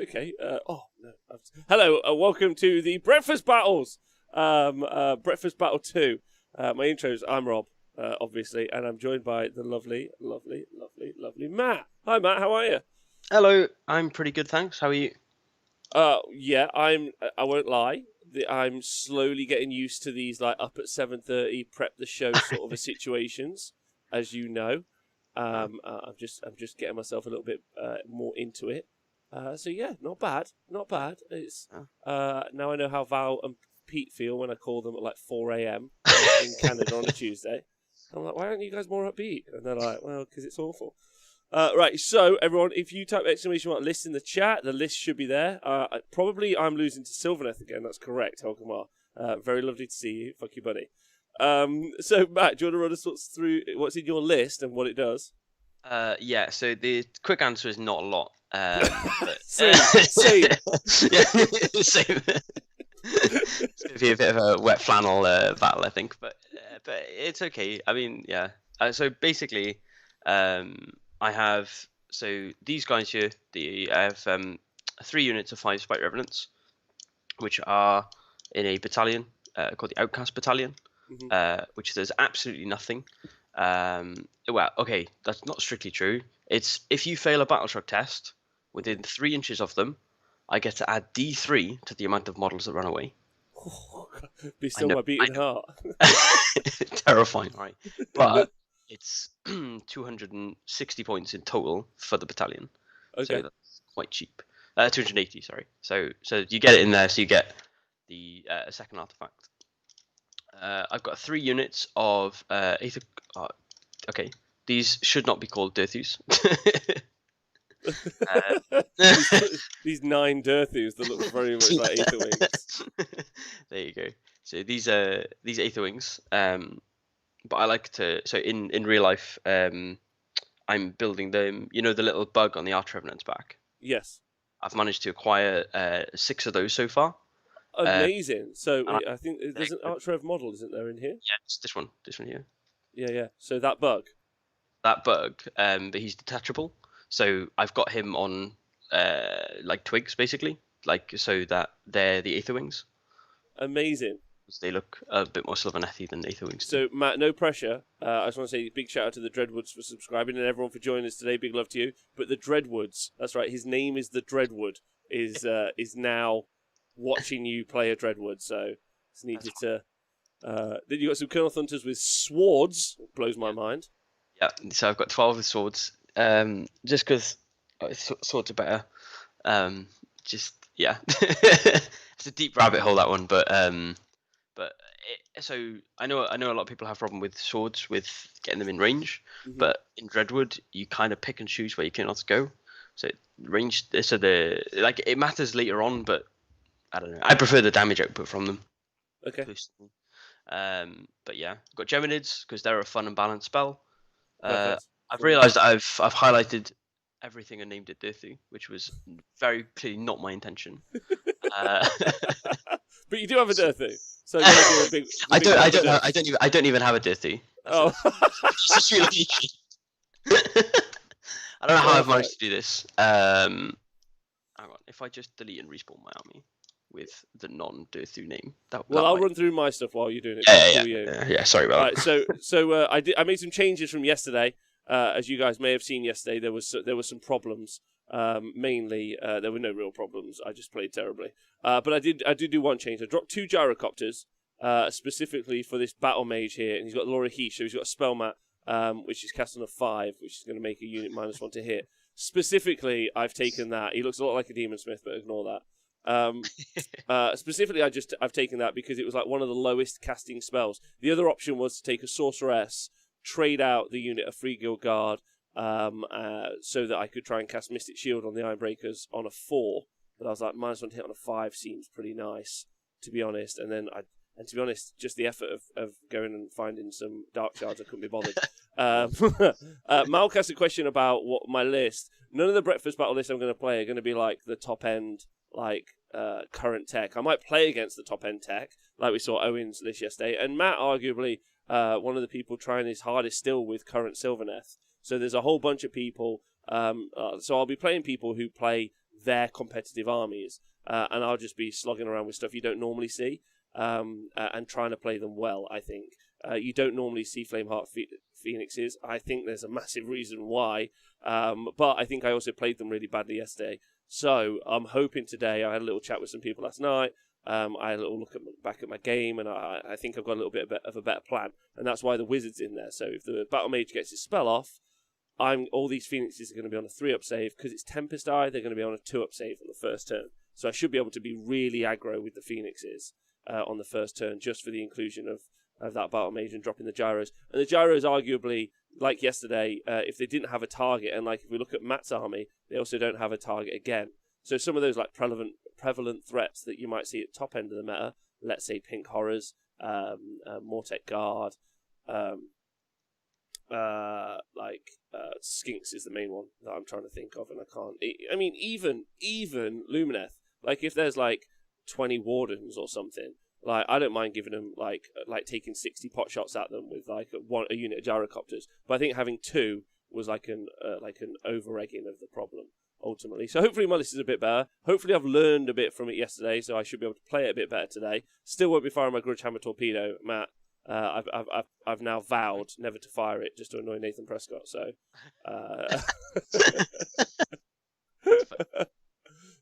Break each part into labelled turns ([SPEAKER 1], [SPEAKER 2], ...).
[SPEAKER 1] Okay. Oh no. Hello. Welcome to the Breakfast Battles. Breakfast Battle 2. My intros. I'm Rob, obviously, and I'm joined by the lovely Matt. Hi, Matt. How are you?
[SPEAKER 2] Hello. I'm pretty good, thanks. How are you?
[SPEAKER 1] Yeah. I won't lie. I'm slowly getting used to these like up at 7:30 prep the show sort of a situations, as you know. I'm just getting myself a little bit more into it. So yeah, not bad. It's now I know how Val and Pete feel when I call them at like 4 a.m. in Canada on a Tuesday. I'm like, why aren't you guys more upbeat? And they're like, well, because it's awful. Right, so everyone, if you type exclamation mark list in the chat, the list should be there. Probably I'm losing to Sylvaneth again. That's correct, Helgamar. Very lovely to see you. Fuck you, buddy. So Matt, do you want to run us through what's in your list and what it does?
[SPEAKER 2] Yeah. So the quick answer is not a lot.
[SPEAKER 1] Same.
[SPEAKER 2] Yeah, same. It's going to be a bit of a wet flannel battle, I think, but it's okay. I mean, yeah. So basically, I have these guys here. I have 3 units of 5 Spike Revenants, which are in a battalion called the Outcast Battalion, which does absolutely nothing. Well, okay, that's not strictly true. It's if you fail a battle shock test within 3 inches of them, I get to add D3 to the amount of models that run away.
[SPEAKER 1] Be still my beating heart.
[SPEAKER 2] Terrifying, right? But It's 260 points in total for the battalion, so
[SPEAKER 1] Okay.
[SPEAKER 2] that's quite cheap. 280, sorry. So you get it in there, so you get the second artifact. I've got 3 units of Aether. Okay, these should not be called Dirthus.
[SPEAKER 1] these 9 Dirthus that look very much like Aether Wings.
[SPEAKER 2] There you go. So these Aether Wings. But I like to. So in real life, I'm building them. You know the little bug on the Arch Revenant's back.
[SPEAKER 1] Yes.
[SPEAKER 2] I've managed to acquire 6 of those so far.
[SPEAKER 1] Amazing. So
[SPEAKER 2] And
[SPEAKER 1] I think there's an Archrev model, isn't there, in here?
[SPEAKER 2] Yeah, it's this one here.
[SPEAKER 1] Yeah. So that bug.
[SPEAKER 2] That bug, but he's detachable. So I've got him on like twigs, basically, like so that they're the Aether Wings.
[SPEAKER 1] Amazing.
[SPEAKER 2] They look a bit more Sylvaneth than Aether Wings
[SPEAKER 1] So
[SPEAKER 2] do.
[SPEAKER 1] Matt, no pressure. I just want to say a big shout out to the Dreadwoods for subscribing and everyone for joining us today. Big love to you. But the Dreadwoods, that's right. His name is the Dreadwood. Is now watching you play a Dreadwood. So it's needed to. Then you got some Colonel Hunters with swords. Blows my mind.
[SPEAKER 2] Yeah, so I've got 12 with swords. Just because swords are better. Just yeah, it's a deep rabbit hole, that one. But so I know a lot of people have a problem with swords with getting them in range.
[SPEAKER 1] Mhm.
[SPEAKER 2] But in Dreadwood, you kind of pick and choose where you cannot go. So range, so it matters later on, but I don't know. I prefer the damage output from them.
[SPEAKER 1] Okay.
[SPEAKER 2] Personally. But yeah, I've got Geminids because they're a fun and balanced spell.
[SPEAKER 1] Perfect.
[SPEAKER 2] I've realised I've highlighted everything and named it Dirthu, which was very clearly not my intention.
[SPEAKER 1] But you do have a Dirthu, so you're gonna do a big.
[SPEAKER 2] I don't even have a Dirthu.
[SPEAKER 1] Oh.
[SPEAKER 2] It's really easy. I don't know how I've managed to do this. Hang on, if I just delete and respawn my army with the non-Dirthu name.
[SPEAKER 1] I'll run through my stuff while you're doing it.
[SPEAKER 2] Yeah. Sorry about
[SPEAKER 1] that. Right, so I made some changes from yesterday. As you guys may have seen yesterday, there were some problems. Mainly, there were no real problems. I just played terribly. But I did do one change. I dropped 2 gyrocopters specifically for this battle mage here, and he's got Laura Heath, so he's got a spell mat, which is cast on a 5, which is going to make a unit -1 to hit. Specifically, I've taken that. He looks a lot like a demon smith, but ignore that. Specifically, I've taken that because it was like one of the lowest casting spells. The other option was to take a sorceress, trade out the unit of Free Guild Guard, so that I could try and cast Mystic Shield on the Ironbreakers on a 4. But I was like, -1 to hit on a 5 seems pretty nice, to be honest. And to be honest, just the effort of going and finding some Dark Shards, I couldn't be bothered. Malk asked a question about what my list. None of the Breakfast Battle lists I'm going to play are going to be like the top end, like current tech. I might play against the top end tech, like we saw Owen's list yesterday. And Matt, arguably, one of the people trying his hardest still with current Sylvaneth. So there's a whole bunch of people. So I'll be playing people who play their competitive armies, and I'll just be slogging around with stuff you don't normally see, and trying to play them well. I think you don't normally see Flameheart Phoenixes. I think there's a massive reason why, but I think I also played them really badly yesterday. So I'm hoping today. I had a little chat with some people last night. I had a little look back at my game, and I think I've got a little bit of a better plan, and that's why the Wizard's in there. So if the Battle Mage gets his spell off, all these Phoenixes are going to be on a 3-up save. Because it's Tempest Eye, they're going to be on a 2-up save on the first turn. So I should be able to be really aggro with the Phoenixes on the first turn, just for the inclusion of that Battle Mage and dropping the Gyros. And the Gyros, arguably, like yesterday, if they didn't have a target, and like if we look at Matt's army, they also don't have a target again. So some of those like prevalent threats that you might see at top end of the meta, let's say Pink Horrors, Mortek Guard, Skinks is the main one that I'm trying to think of, and I can't. I mean, even Lumineth. Like if there's like 20 Wardens or something, like I don't mind giving them like taking 60 pot shots at them with like a unit of gyrocopters. But I think having 2 was like an over-egging of the problem ultimately. So hopefully my list is a bit better. Hopefully I've learned a bit from it yesterday, so I should be able to play it a bit better today. Still won't be firing my Grudge Hammer Torpedo, Matt. I've now vowed never to fire it just to annoy Nathan Prescott. So,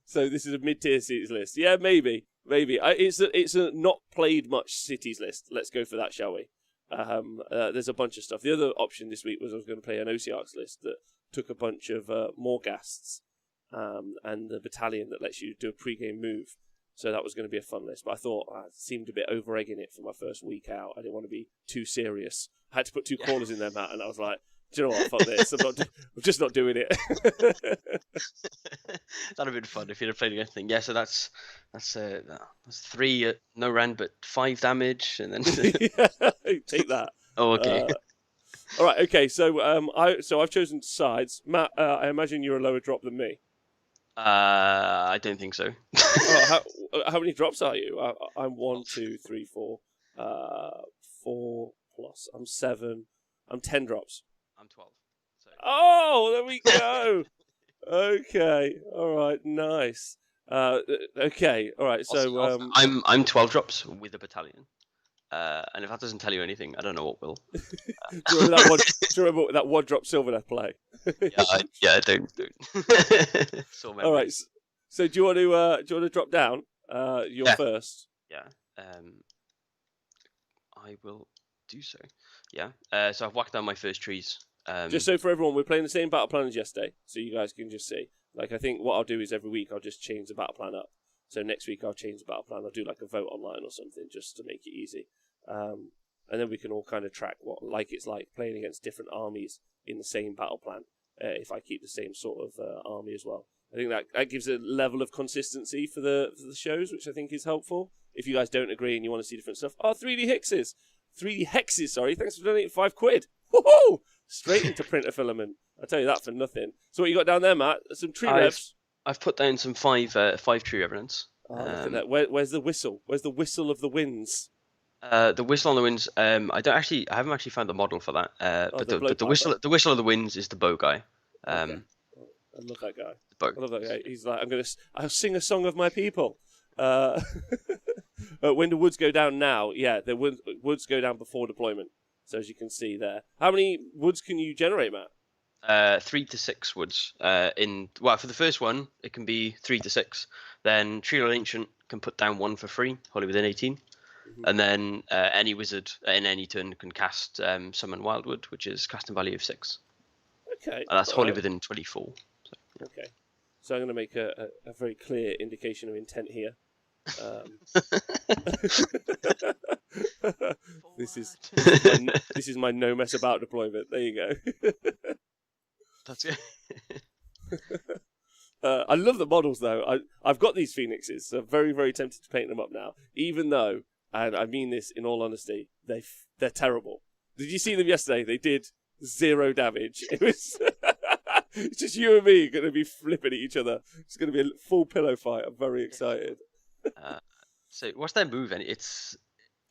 [SPEAKER 1] so this is a mid-tier cities list. Yeah, maybe. It's a not played much cities list. Let's go for that, shall we? There's a bunch of stuff. The other option this week was I was going to play an OCRX list that took a bunch of Morghasts and the battalion that lets you do a pre-game move. So that was going to be a fun list. But I thought it seemed a bit over-egging it for my first week out. I didn't want to be too serious. I had to put 2 callers in there, Matt, and I was like, do you know what? Fuck this. I'm just not doing it.
[SPEAKER 2] That'd have been fun if you'd have played against anything. Yeah, so that's 3 no rend, but 5 damage, and then
[SPEAKER 1] Take that.
[SPEAKER 2] Oh, okay.
[SPEAKER 1] All right, okay. So I've chosen sides. Matt, I imagine you're a lower drop than me.
[SPEAKER 2] I don't think so.
[SPEAKER 1] How many drops are you? I'm 1, 2, 3, 4. 4 plus. I'm 7. I'm 10 drops.
[SPEAKER 2] I'm 12. So.
[SPEAKER 1] Oh, there we go. Okay. All right. Nice. Okay. All right. So
[SPEAKER 2] I'm 12 drops with a battalion. And if that doesn't tell you anything, I don't know what will.
[SPEAKER 1] Do you remember that one drop Sylvaneth play?
[SPEAKER 2] Yeah, don't.
[SPEAKER 1] All right. So do you want to drop down? You're first.
[SPEAKER 2] Yeah. I will do so. Yeah. So I've whacked down my first trees.
[SPEAKER 1] Just so for everyone, we're playing the same battle plan as yesterday, so you guys can just see. Like, I think what I'll do is every week I'll just change the battle plan up. So next week I'll change the battle plan. I'll do like a vote online or something just to make it easy. And then we can all kind of track what it's like playing against different armies in the same battle plan. If I keep the same sort of army as well, I think that gives a level of consistency for the shows, which I think is helpful. If you guys don't agree and you want to see different stuff, 3D hexes. Sorry, thanks for donating £5. Woohoo! Straight into printer filament. I'll tell you that for nothing. So what you got down there, Matt? Some tree revs.
[SPEAKER 2] I've put down some 5 tree revenants.
[SPEAKER 1] Look at that. Where's the whistle? Where's the whistle of the winds?
[SPEAKER 2] The whistle on the winds. I haven't actually found the model for that. But the whistle of the winds is the bow guy.
[SPEAKER 1] Okay. I love that guy. I love that guy. He's like, I'll sing a song of my people. When the woods go down now, the woods go down before deployment. So as you can see there, how many woods can you generate, Matt?
[SPEAKER 2] 3 to 6 woods. For the first one, it can be 3 to 6. Then Trio Ancient can put down 1 for free, wholly within 18. Mm-hmm. And then any wizard in any turn can cast Summon Wildwood, which is casting value of 6.
[SPEAKER 1] Okay.
[SPEAKER 2] And that's wholly within 24. So, yeah.
[SPEAKER 1] Okay. So I'm going to make a very clear indication of intent here. This is my no mess about deployment. There you go.
[SPEAKER 2] That's good.
[SPEAKER 1] I love the models though. I've got these phoenixes, so I'm very, very tempted to paint them up now. Even though, and I mean this in all honesty, they're terrible. Did you see them yesterday? They did 0 damage. It was it's just you and me going to be flipping at each other. It's going to be a full pillow fight. I'm very excited.
[SPEAKER 2] So what's their move?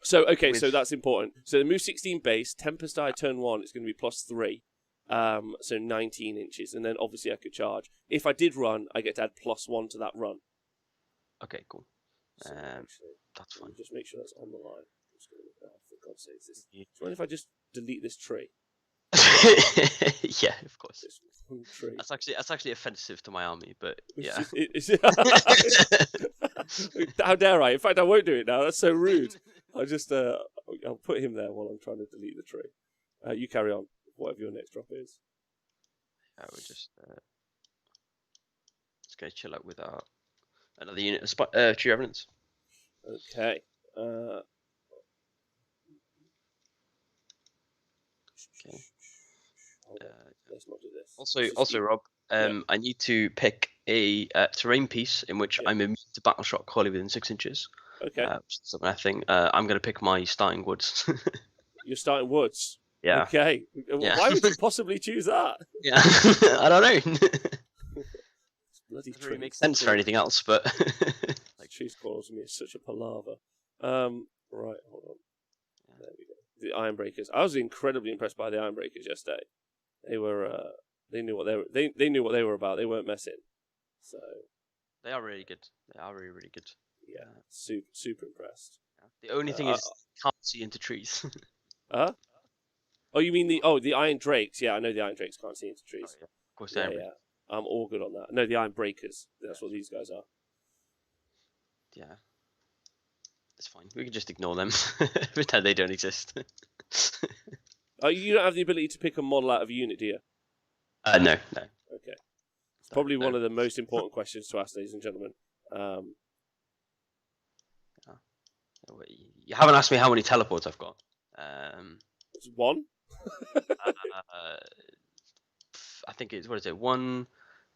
[SPEAKER 1] So that's important. So the move 16 base, Tempest Eye turn 1, it's going to be +3. So 19 inches, and then obviously I could charge. If I did run, I get to add +1 to that run.
[SPEAKER 2] Okay, cool.
[SPEAKER 1] So
[SPEAKER 2] that's fine.
[SPEAKER 1] Just make sure that's on the line. I'm just gonna, for God's sake, this. Do you mind if I just delete this tree?
[SPEAKER 2] Yeah, of course.
[SPEAKER 1] This one tree.
[SPEAKER 2] That's actually offensive to my army, but yeah.
[SPEAKER 1] How dare I? In fact, I won't do it now. That's so rude. I'll put him there while I'm trying to delete the tree. You carry on. Whatever your next drop is.
[SPEAKER 2] We're just going to chill out with another unit of tree revenants.
[SPEAKER 1] Okay. Let's not do this.
[SPEAKER 2] Also, Rob, I need to pick a terrain piece in which I'm immune to battle shock wholly within 6 inches.
[SPEAKER 1] Okay.
[SPEAKER 2] Something I think I'm going to pick my starting woods.
[SPEAKER 1] You're starting woods.
[SPEAKER 2] Yeah.
[SPEAKER 1] Okay.
[SPEAKER 2] Yeah.
[SPEAKER 1] Why would you possibly choose that?
[SPEAKER 2] Yeah. I don't know.
[SPEAKER 1] Bloody
[SPEAKER 2] doesn't really make sense for anything else, but
[SPEAKER 1] cheese quarrels with me is such a palaver. Right, hold on. There we go. The Ironbreakers. I was incredibly impressed by the Ironbreakers yesterday. They were they knew what they knew what they were about. They weren't messing. So
[SPEAKER 2] they are really good. They are really, really good.
[SPEAKER 1] Yeah, super impressed.
[SPEAKER 2] The only thing is can't see into trees.
[SPEAKER 1] Huh? Oh, you mean the Iron Drakes? Yeah, I know the Iron Drakes can't see into trees.
[SPEAKER 2] Oh, yeah. Of course, they are.
[SPEAKER 1] Yeah. I'm all good on that. No, the Iron Breakers. That's what these guys are.
[SPEAKER 2] Yeah. It's fine. We can just ignore them. Pretend they don't exist.
[SPEAKER 1] Oh, you don't have the ability to pick a model out of a unit, do you?
[SPEAKER 2] No.
[SPEAKER 1] Okay. It's probably one of the most important questions to ask, ladies and gentlemen.
[SPEAKER 2] You haven't asked me how many teleports I've got.
[SPEAKER 1] It's one.
[SPEAKER 2] I think it's, what is it? 1,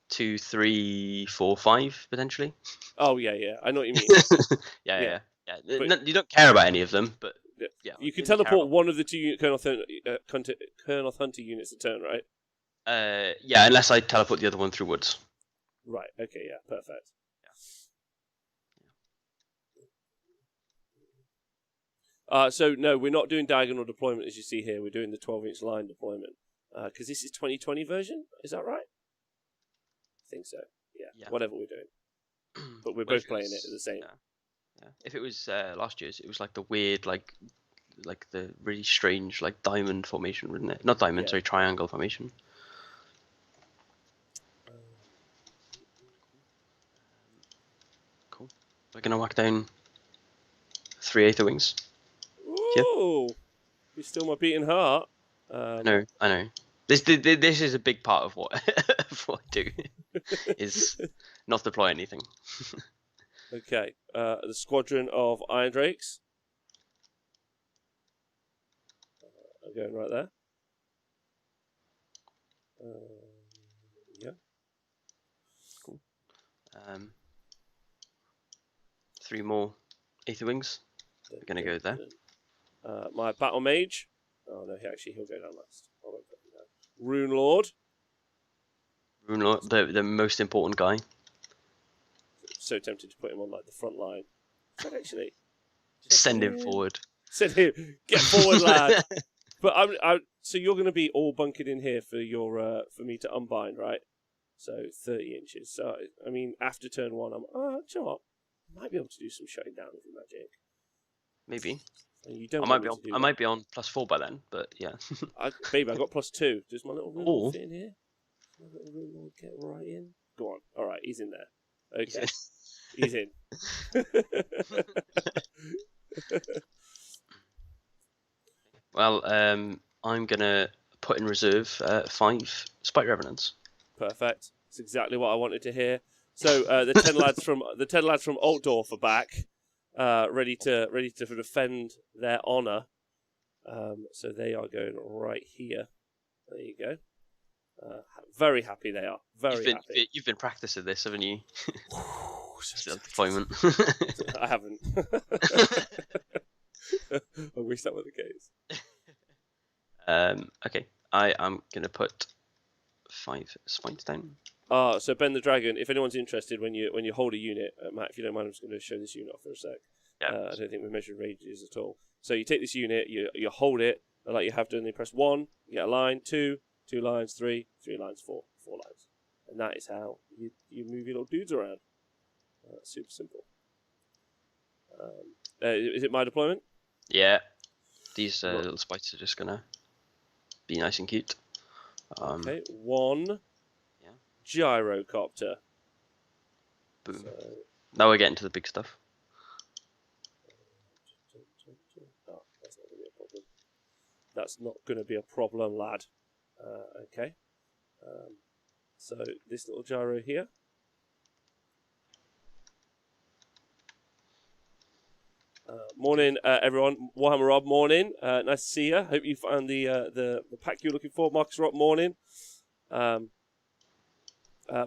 [SPEAKER 2] 2, 3, 4, 5 potentially.
[SPEAKER 1] Oh yeah. I know what you mean.
[SPEAKER 2] Yeah.
[SPEAKER 1] But,
[SPEAKER 2] You don't care about any of them, but yeah.
[SPEAKER 1] You can teleport one of the two Colonel Hunter units a turn, right?
[SPEAKER 2] Yeah, unless I teleport the other one through woods.
[SPEAKER 1] Right. Okay. Yeah. Perfect. So no, we're not doing diagonal deployment as you see here. We're doing the 12-inch line deployment because this is 2020 version. Is that right? I think so. Yeah. Whatever we're doing, but we're both playing it at the same.
[SPEAKER 2] Yeah. If it was last year's, it was like the weird, like the really strange, like diamond formation, wouldn't it? Not diamond, sorry, triangle formation. Cool. We're gonna whack down 3 Aether Wings.
[SPEAKER 1] Ooh, you're still my beating heart.
[SPEAKER 2] I know. This is a big part of what of what I do is not deploy anything.
[SPEAKER 1] Okay, the squadron of Iron Drakes. I'm going right there. Yeah.
[SPEAKER 2] Cool. 3 more Aether Wings. We're gonna go there.
[SPEAKER 1] My Battle Mage. Oh no, he'll go down last. I won't put him down. Rune Lord.
[SPEAKER 2] Rune Lord, the most important guy.
[SPEAKER 1] So tempted to put him on like the front line. But actually,
[SPEAKER 2] send him forward.
[SPEAKER 1] Send him. Get forward, lad. But so you're going to be all bunkered in here for your for me to unbind, right? So 30 inches. So I mean, after turn 1, I'm do you know what? I might be able to do some shutting down with magic.
[SPEAKER 2] Maybe.
[SPEAKER 1] You don't.
[SPEAKER 2] I might be on +4 by then, but yeah.
[SPEAKER 1] Baby, I got +2. Does my little room fit in here? My little room will get right in. Go on. All right, he's in there. Okay, he's in.
[SPEAKER 2] Well, I'm gonna put in reserve 5 Spite Revenants.
[SPEAKER 1] Perfect. That's exactly what I wanted to hear. So the 10 lads from Altdorf are back, ready to defend their honour. So they are going right here. There you go. Very happy they are. Happy.
[SPEAKER 2] You've been practicing this, haven't you? Deployment.
[SPEAKER 1] I haven't. I wish that were the case.
[SPEAKER 2] Okay, I am gonna put 5 spines down.
[SPEAKER 1] So Ben the Dragon, if anyone's interested, when you hold a unit, Matt, if you don't mind, I'm just going to show this unit off for a sec.
[SPEAKER 2] Yeah.
[SPEAKER 1] I don't think we measured ranges at all. So you take this unit, you hold it, like you have done, you press 1, you get a line, 2 lines, 3 lines, 4 lines. And that is how you move your little dudes around. Super simple. Is it my deployment?
[SPEAKER 2] Yeah. These little spites are just going to be nice and cute.
[SPEAKER 1] Okay, 1 gyrocopter.
[SPEAKER 2] Boom. Now we're getting to the big stuff.
[SPEAKER 1] Oh, that's not going to be a problem. Lad. Okay. So this little gyro here. Morning, everyone. Warhammer Rob, morning. Nice to see you. Hope you found the pack you're looking for. Marcus Rock, morning.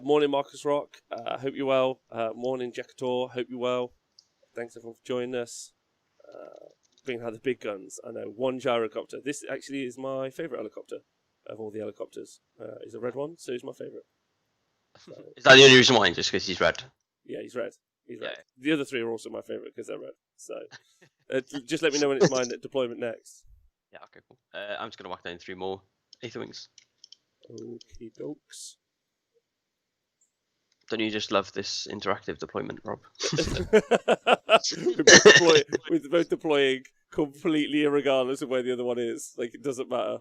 [SPEAKER 1] Morning, Marcus Rock. Hope you're well. Morning, Jackator. Hope you're well. Thanks everyone for joining us. Bringing out the big guns. I know, 1 gyrocopter. This actually is my favourite helicopter of all the helicopters. He's a red one, so he's my favourite. So,
[SPEAKER 2] is that the only reason why? Just because he's red?
[SPEAKER 1] Yeah, he's red. He's red. Yeah. The other 3 are also my favourite because they're red. So just let me know when it's my deployment next.
[SPEAKER 2] Yeah, okay, cool. I'm just going to whack down 3 more Aether Wings.
[SPEAKER 1] Okie dokes.
[SPEAKER 2] Don't you just love this interactive deployment, Rob?
[SPEAKER 1] we're both deploying completely irregardless of where the other one is. Like, it doesn't matter.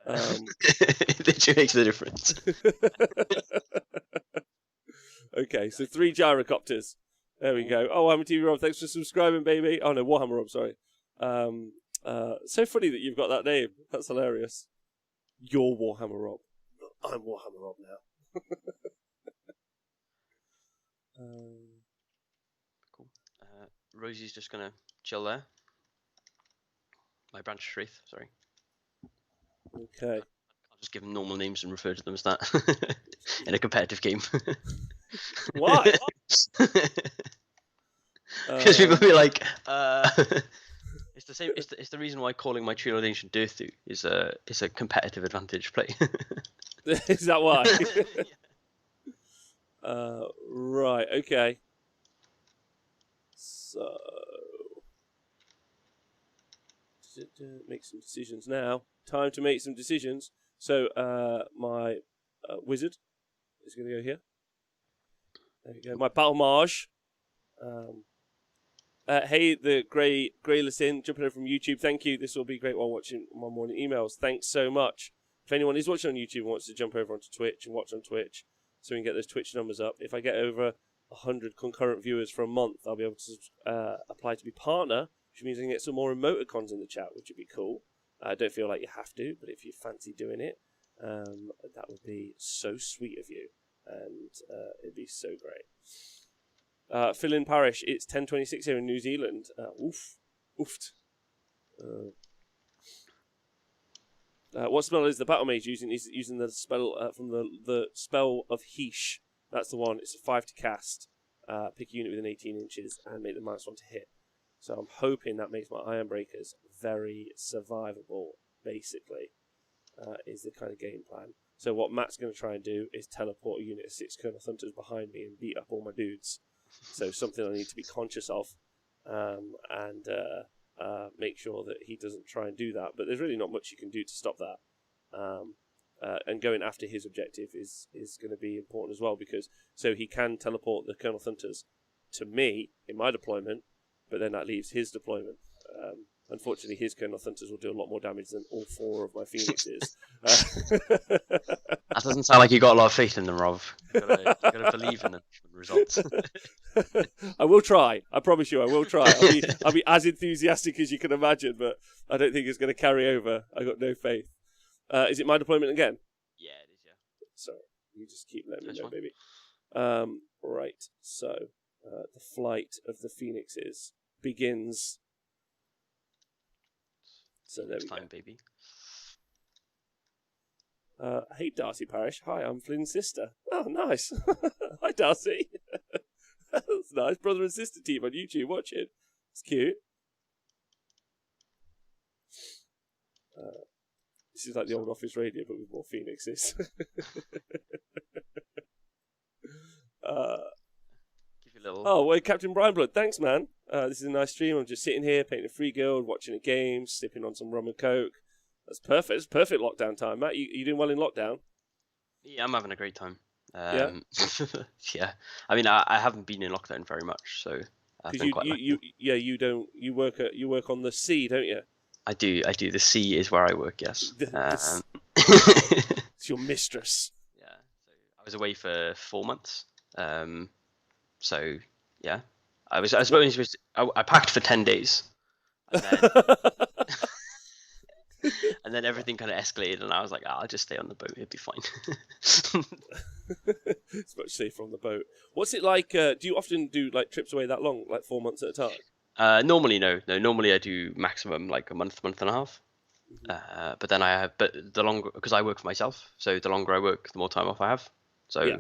[SPEAKER 2] Literally makes the difference.
[SPEAKER 1] Okay, so 3 gyrocopters. There we go. Oh, I'm TV Rob. Thanks for subscribing, baby. Oh no, Warhammer Rob. Sorry. So funny that you've got that name. That's hilarious. You're Warhammer Rob. I'm Warhammer Rob now.
[SPEAKER 2] Cool. Rosie's just gonna chill there. My branch Wraith, sorry.
[SPEAKER 1] Okay.
[SPEAKER 2] I'll just give them normal names and refer to them as that in a competitive game.
[SPEAKER 1] Why?
[SPEAKER 2] Because people be like, it's the same. It's the reason why calling my Trio of Ancient Dirthu is a competitive advantage play.
[SPEAKER 1] Is that why?
[SPEAKER 2] Yeah.
[SPEAKER 1] Right. Okay. So make some decisions now. Time to make some decisions. So my wizard is going to go here. There we go. My battle mage. Hey, the Greyless in jumping over from YouTube. Thank you. This will be great while watching my morning emails. Thanks so much. If anyone is watching on YouTube and wants to jump over onto Twitch and watch on Twitch, so we can get those Twitch numbers up. If I get over 100 concurrent viewers for a month, I'll be able to apply to be partner, which means I can get some more emoticons in the chat, which would be cool. I don't feel like you have to, but if you fancy doing it, that would be so sweet of you, and it'd be so great. Fill in Parish, it's 10:26 here in New Zealand. Oofed. What spell is the battle mage using? Is using the spell from the spell of Heesh. That's the one. It's a 5 to cast. Pick a unit within 18 inches and make the -1 to hit. So I'm hoping that makes my Iron Breakers very survivable. Basically, is the kind of game plan. So what Matt's going to try and do is teleport a unit of 6 Colonel Hunters behind me and beat up all my dudes. So something I need to be conscious of, and make sure that he doesn't try and do that. But there's really not much you can do to stop that. And going after his objective is going to be important as well, because so he can teleport the Colonel Hunters to me in my deployment, but then that leaves his deployment. Unfortunately, his Colonel Hunters will do a lot more damage than all 4 of my Phoenixes.
[SPEAKER 2] That doesn't sound like you got a lot of faith in them, Rob. You gotta believe in the results.
[SPEAKER 1] I will try. I promise you, I will try. I'll be as enthusiastic as you can imagine, but I don't think it's going to carry over. I got no faith. Is it my deployment again?
[SPEAKER 2] Yeah, it is. Yeah.
[SPEAKER 1] Sorry, you just keep letting me
[SPEAKER 2] That's
[SPEAKER 1] know,
[SPEAKER 2] fine.
[SPEAKER 1] baby. Right. So the flight of the Phoenixes begins. So there we go.
[SPEAKER 2] Time, baby.
[SPEAKER 1] Hey, Darcy Parish. Hi, I'm Flynn's sister. Oh, nice. Hi, Darcy. That's nice. Brother and sister team on YouTube watching. It's cute. This is like the old office radio, but with more Phoenixes.
[SPEAKER 2] Give you a little.
[SPEAKER 1] Oh, wait, Captain Brian Blood. Thanks, man. This is a nice stream. I'm just sitting here painting a free guild, watching a game, sipping on some rum and coke. That's perfect. It's perfect lockdown time, Matt. You doing well in lockdown?
[SPEAKER 2] Yeah, I'm having a great time.
[SPEAKER 1] Yeah.
[SPEAKER 2] Yeah. I mean, I haven't been in lockdown very much, so I've been quite lucky.
[SPEAKER 1] You work on the sea, don't you?
[SPEAKER 2] I do. The sea is where I work. Yes.
[SPEAKER 1] It's your mistress.
[SPEAKER 2] Yeah. So I was away for 4 months. So yeah, I packed for 10 days, and then, and then everything kind of escalated, and I was like, I'll just stay on the boat. It'll be fine.
[SPEAKER 1] It's much safer on the boat. What's it like? Do you often do like trips away that long, like 4 months at a time?
[SPEAKER 2] Normally, no. Normally, I do maximum like a month and a half. But then the longer, because I work for myself, so the longer I work, the more time off I have. So,
[SPEAKER 1] Yeah.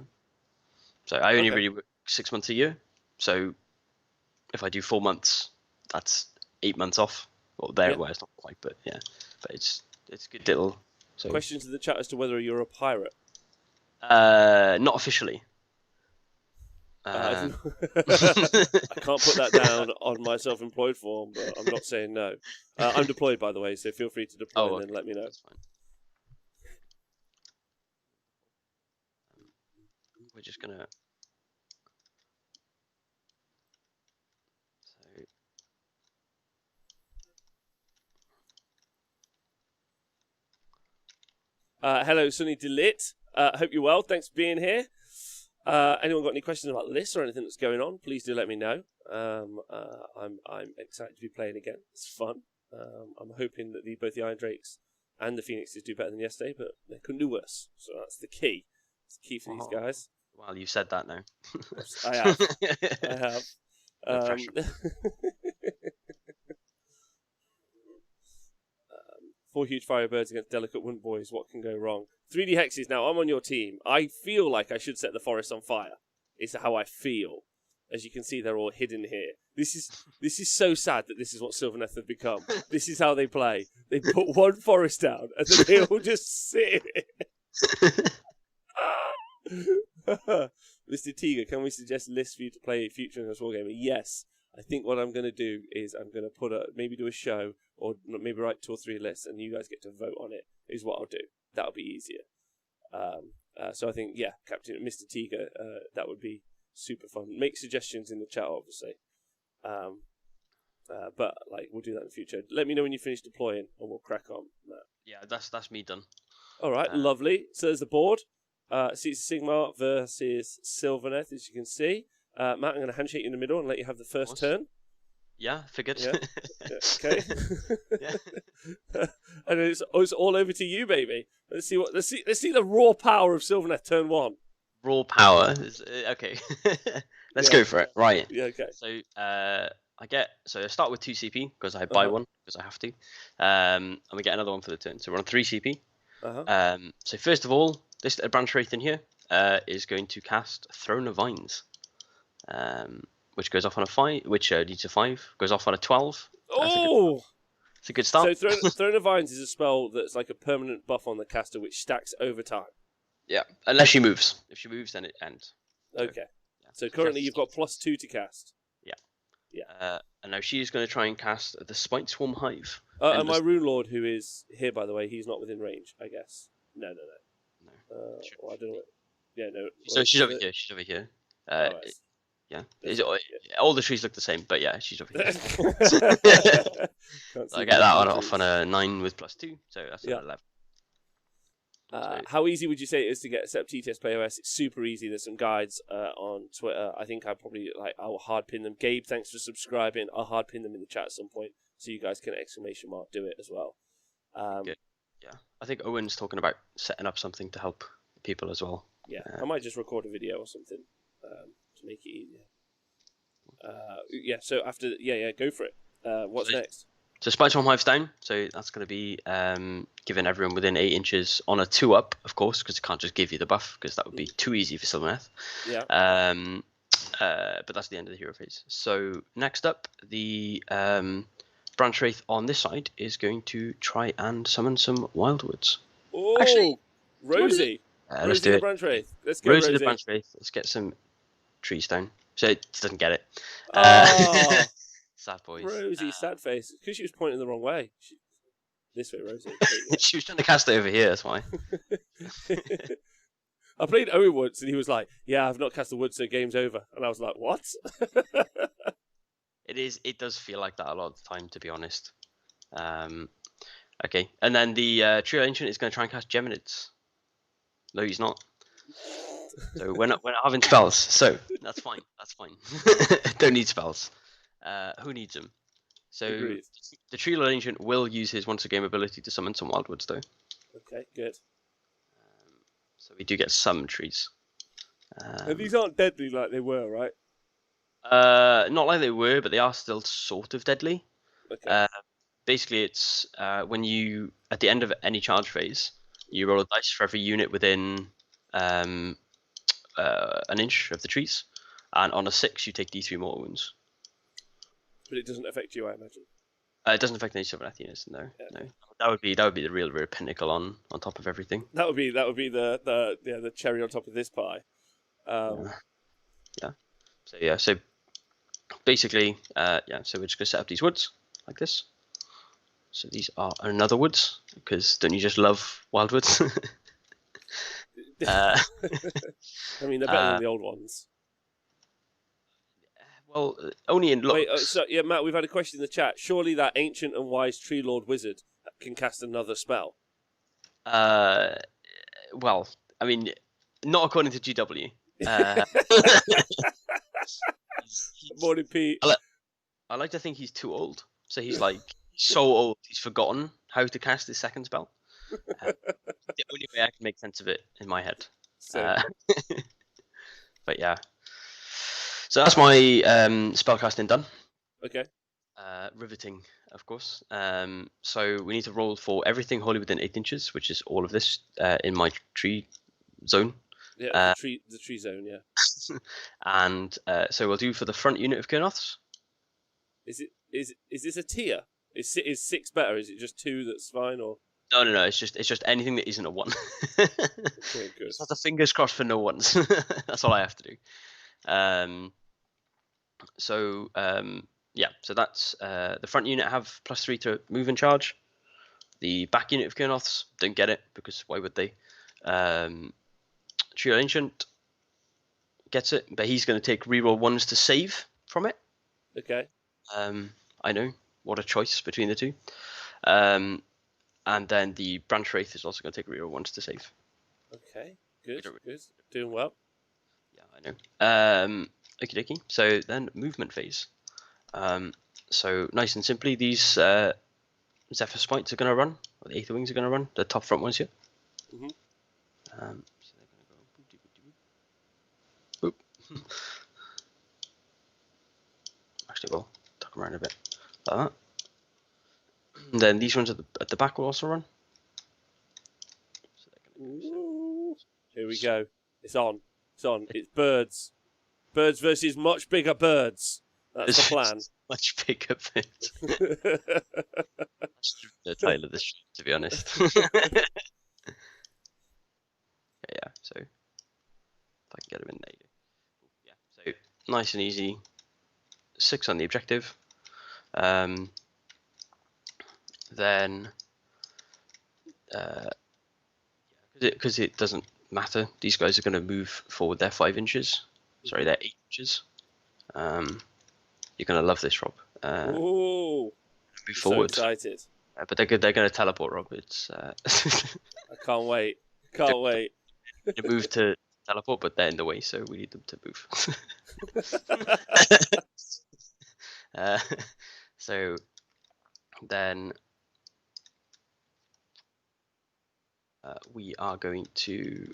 [SPEAKER 2] So I only really work 6 months a year. So if I do 4 months, that's 8 months off. Well, well, it's not quite, but yeah. But it's a good little. So.
[SPEAKER 1] Questions in the chat as to whether you're a pirate.
[SPEAKER 2] Not officially.
[SPEAKER 1] I can't put that down on my self-employed form, but I'm not saying no. I'm deployed, by the way, so feel free to deploy and then let me know.
[SPEAKER 2] That's fine. We're just gonna.
[SPEAKER 1] Hello, Sunny Delit. Hope you're well. Thanks for being here. Anyone got any questions about this or anything that's going on? Please do let me know. I'm excited to be playing again. It's fun. I'm hoping that both the Iron Drakes and the Phoenixes do better than yesterday, but they couldn't do worse. So that's the key. It's the key for these guys.
[SPEAKER 2] Well, you've said that now.
[SPEAKER 1] I have. I have.
[SPEAKER 2] No pressure.
[SPEAKER 1] 4 huge firebirds against delicate wood boys. What can go wrong? 3D hexes. Now, I'm on your team. I feel like I should set the forest on fire. It's how I feel. As you can see, they're all hidden here. This is so sad that this is what Sylvaneth have become. This is how they play. They put one forest down, and then they all just sit in it. Mr. Tiga, can we suggest lists for you to play future in this wargame? Yes. I think what I'm going to do is I'm going to maybe do a show, or maybe write 2 or 3 lists, and you guys get to vote on it, is what I'll do. That'll be easier. So I think, yeah, Captain Mr. Tiga, that would be super fun. Make suggestions in the chat, obviously. But we'll do that in the future. Let me know when you finish deploying, and we'll crack on.
[SPEAKER 2] Yeah, that's me done.
[SPEAKER 1] All right, lovely. So there's the board. It's Sigmar versus Sylvaneth, as you can see. Matt, I'm going to handshake you in the middle and let you have the first turn.
[SPEAKER 2] Yeah, figured.
[SPEAKER 1] Yeah. Okay.
[SPEAKER 2] Yeah.
[SPEAKER 1] And it's all over to you, baby. Let's see the raw power of Sylvaneth turn 1.
[SPEAKER 2] Raw power. Okay. Let's go for it. Right.
[SPEAKER 1] Yeah. Okay.
[SPEAKER 2] So I start with 2 CP because I buy one because I have to. And we get another one for the turn. So we're on 3 CP. So first of all, this branch wraith in here is going to cast Throne of Vines. Which goes off on a 5, which needs a 5, goes off on a 12.
[SPEAKER 1] Oh!
[SPEAKER 2] It's a good start.
[SPEAKER 1] So Throne of Vines is a spell that's like a permanent buff on the caster which stacks over time.
[SPEAKER 2] Yeah, unless she moves. If she moves, then it ends.
[SPEAKER 1] Okay. So currently you've got +2 to cast.
[SPEAKER 2] Yeah.
[SPEAKER 1] Yeah.
[SPEAKER 2] And now she's going to try and cast the Spite Swarm Hive.
[SPEAKER 1] And my Rune Lord, who is here, by the way, he's not within range, I guess. No. I don't know. Yeah, no.
[SPEAKER 2] So she's over here. She's over here. Yeah. All the trees look the same, but yeah, she's over here. So I get that one off on a 9 with +2, so that's an 11.
[SPEAKER 1] How easy would you say it is to get set up TTS Play OS? It's super easy. There's some guides on Twitter. I think I'll hard pin them. Gabe, thanks for subscribing. I'll hard pin them in the chat at some point so you guys can ! Do it as well.
[SPEAKER 2] Good. Yeah, I think Owen's talking about setting up something to help people as well.
[SPEAKER 1] Yeah, I might just record a video or something to make it easier. So after go for it. What's next?
[SPEAKER 2] So Spite Swarm Hive's down, so that's going to be giving everyone within 8 inches on a 2-up, of course, because it can't just give you the buff, because that would be too easy for Sylvaneth.
[SPEAKER 1] Yeah.
[SPEAKER 2] But that's the end of the hero phase. So next up, the Branch Wraith on this side is going to try and summon some Wildwoods.
[SPEAKER 1] Oh,
[SPEAKER 2] actually,
[SPEAKER 1] Rosie.
[SPEAKER 2] Let's do it.
[SPEAKER 1] Branch Wraith. Let's go,
[SPEAKER 2] Rosie the Branch Wraith. Let's get some trees down. So it doesn't get it.
[SPEAKER 1] Oh.
[SPEAKER 2] Sad boys.
[SPEAKER 1] Rosie, sad face. Because she was pointing the wrong way. This way, Rosie.
[SPEAKER 2] She was trying to cast it over here, that's why.
[SPEAKER 1] I played Owen once, and he was like, "Yeah, I've not cast the wood, so game's over." And I was like, "What?"
[SPEAKER 2] It does feel like that a lot of the time, to be honest. Okay, and then the Trio Ancient is going to try and cast Geminids. No, he's not. So we're not having spells, so that's fine. That's fine. Don't need spells. Who needs them? So
[SPEAKER 1] Agreed.
[SPEAKER 2] The Tree Lord Ancient will use his once a game ability to summon some Wildwoods, though.
[SPEAKER 1] Okay, good.
[SPEAKER 2] So we do get some trees.
[SPEAKER 1] And these aren't deadly like they were, right?
[SPEAKER 2] Not like they were, but they are still sort of deadly.
[SPEAKER 1] Okay.
[SPEAKER 2] Basically, it's when you at the end of any charge phase, you roll a dice for every unit within an inch of the trees, and on a 6 you take D3 mortal wounds.
[SPEAKER 1] But it doesn't affect you, I imagine.
[SPEAKER 2] It doesn't affect any Sylvaneth units. No. That would be the real pinnacle on top of everything.
[SPEAKER 1] That would be the cherry on top of this pie.
[SPEAKER 2] Yeah. So basically, so we're just gonna set up these woods like this. So these are another woods, because don't you just love wildwoods?
[SPEAKER 1] I mean, they're better than the old ones.
[SPEAKER 2] Well, only in looks.
[SPEAKER 1] Wait, Matt, we've had a question in the chat. Surely that ancient and wise Tree Lord Wizard can cast another spell?
[SPEAKER 2] Well, I mean, not according to GW.
[SPEAKER 1] Morning, Pete.
[SPEAKER 2] I like to think he's too old. So he's like so old he's forgotten how to cast his second spell. The only way I can make sense of it in my head.
[SPEAKER 1] Same.
[SPEAKER 2] But yeah. So that's my spellcasting done.
[SPEAKER 1] Okay.
[SPEAKER 2] Riveting, of course. So we need to roll for everything wholly within 8 inches, which is all of this in my tree zone.
[SPEAKER 1] Yeah, the tree zone. Yeah.
[SPEAKER 2] And so we'll do for the front unit of Kurnoths.
[SPEAKER 1] Is this a tier? Is 6 better? Is it just 2 that's fine, or?
[SPEAKER 2] No. It's just anything that isn't a 1.
[SPEAKER 1] Okay, good.
[SPEAKER 2] Just have the fingers crossed for no ones. That's all I have to do. Yeah, so that's the front unit have +3 to move and charge. The back unit of Kurnoths don't get it because why would they? Trio Ancient gets it, but he's going to take reroll 1s to save from it.
[SPEAKER 1] Okay.
[SPEAKER 2] I know, what a choice between the two. And then the Branch Wraith is also going to take reroll 1s to save.
[SPEAKER 1] Okay, good. Doing well.
[SPEAKER 2] Yeah, I know. Okie dokie. So then movement phase. So nice and simply, these Zephyr Smites are going to run, or the Aether Wings are going to run, the top front ones here.
[SPEAKER 1] Mm-hmm.
[SPEAKER 2] So they're going to go boop. Actually, we'll tuck them around a bit like that. And then these ones at the back will also run. So they're going to go.
[SPEAKER 1] Here we go. It's on. It's birds. Birds versus much bigger birds. That's the plan.
[SPEAKER 2] Much bigger birds. The title of this show, to be honest. Yeah, so if I can get them in there. Yeah, so nice and easy. 6 on the objective. Then, because it doesn't matter, these guys are going to move forward. They're 5 inches. Sorry, they're 8 inches. You're going to love this, Rob.
[SPEAKER 1] Ooh,
[SPEAKER 2] Move forward.
[SPEAKER 1] So excited.
[SPEAKER 2] But they're good. They're going to teleport, Rob. It's.
[SPEAKER 1] I can't wait. Can't wait.
[SPEAKER 2] They move to teleport, but they're in the way, so we need them to move. So then we are going to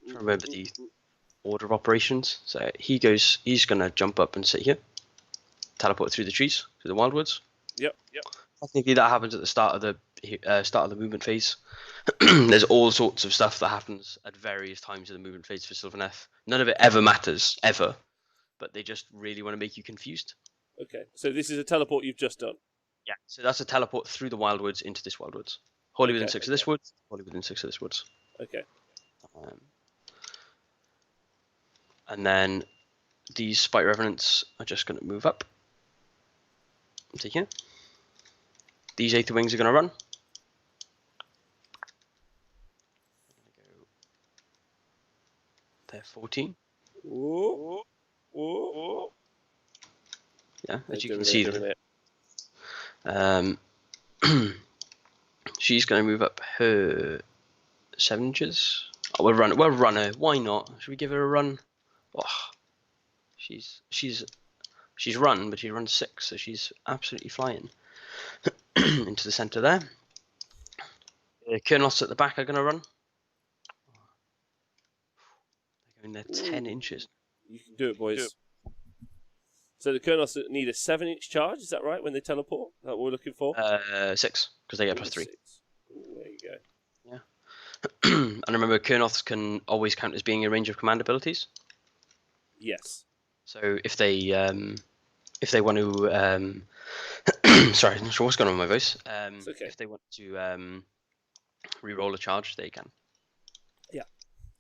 [SPEAKER 2] remember the order of operations. So he's going to jump up and sit here, teleport through the trees to the wildwoods.
[SPEAKER 1] Yep.
[SPEAKER 2] Technically, that happens at the start of the movement phase. There's all sorts of stuff that happens at various times in the movement phase for Sylvaneth. None of it ever matters, ever. But they just really want to make you confused.
[SPEAKER 1] Okay, so this is a teleport you've just done.
[SPEAKER 2] Yeah, so that's a teleport through the wildwoods into this wildwoods. Wholly within 6 of this woods, wholly within 6 of this woods.
[SPEAKER 1] Okay.
[SPEAKER 2] And then these Spite Revenants are just going to move up. Take here. These Aether Wings are going to run. They're 14.
[SPEAKER 1] Ooh.
[SPEAKER 2] Yeah, as you can see them. She's going to move up her 7 inches. Oh, we'll run her. Why not? Should we give her a run? Oh, she's run, but she runs 6, so she's absolutely flying into the center there. The Kurnoths at the back are going to run. They're going there 10 inches.
[SPEAKER 1] You can do it, boys. So the Kurnoths need a 7-inch charge, is that right, when they teleport? Is that what we're looking for?
[SPEAKER 2] 6, because they get +3.
[SPEAKER 1] 6. There you go.
[SPEAKER 2] Yeah. And remember, Kurnoths can always count as being in range of command abilities. Yes. So if they want to, sorry, I'm not sure what's going on with my voice.
[SPEAKER 1] It's okay.
[SPEAKER 2] If they want to re-roll a charge, they can.
[SPEAKER 1] Yeah,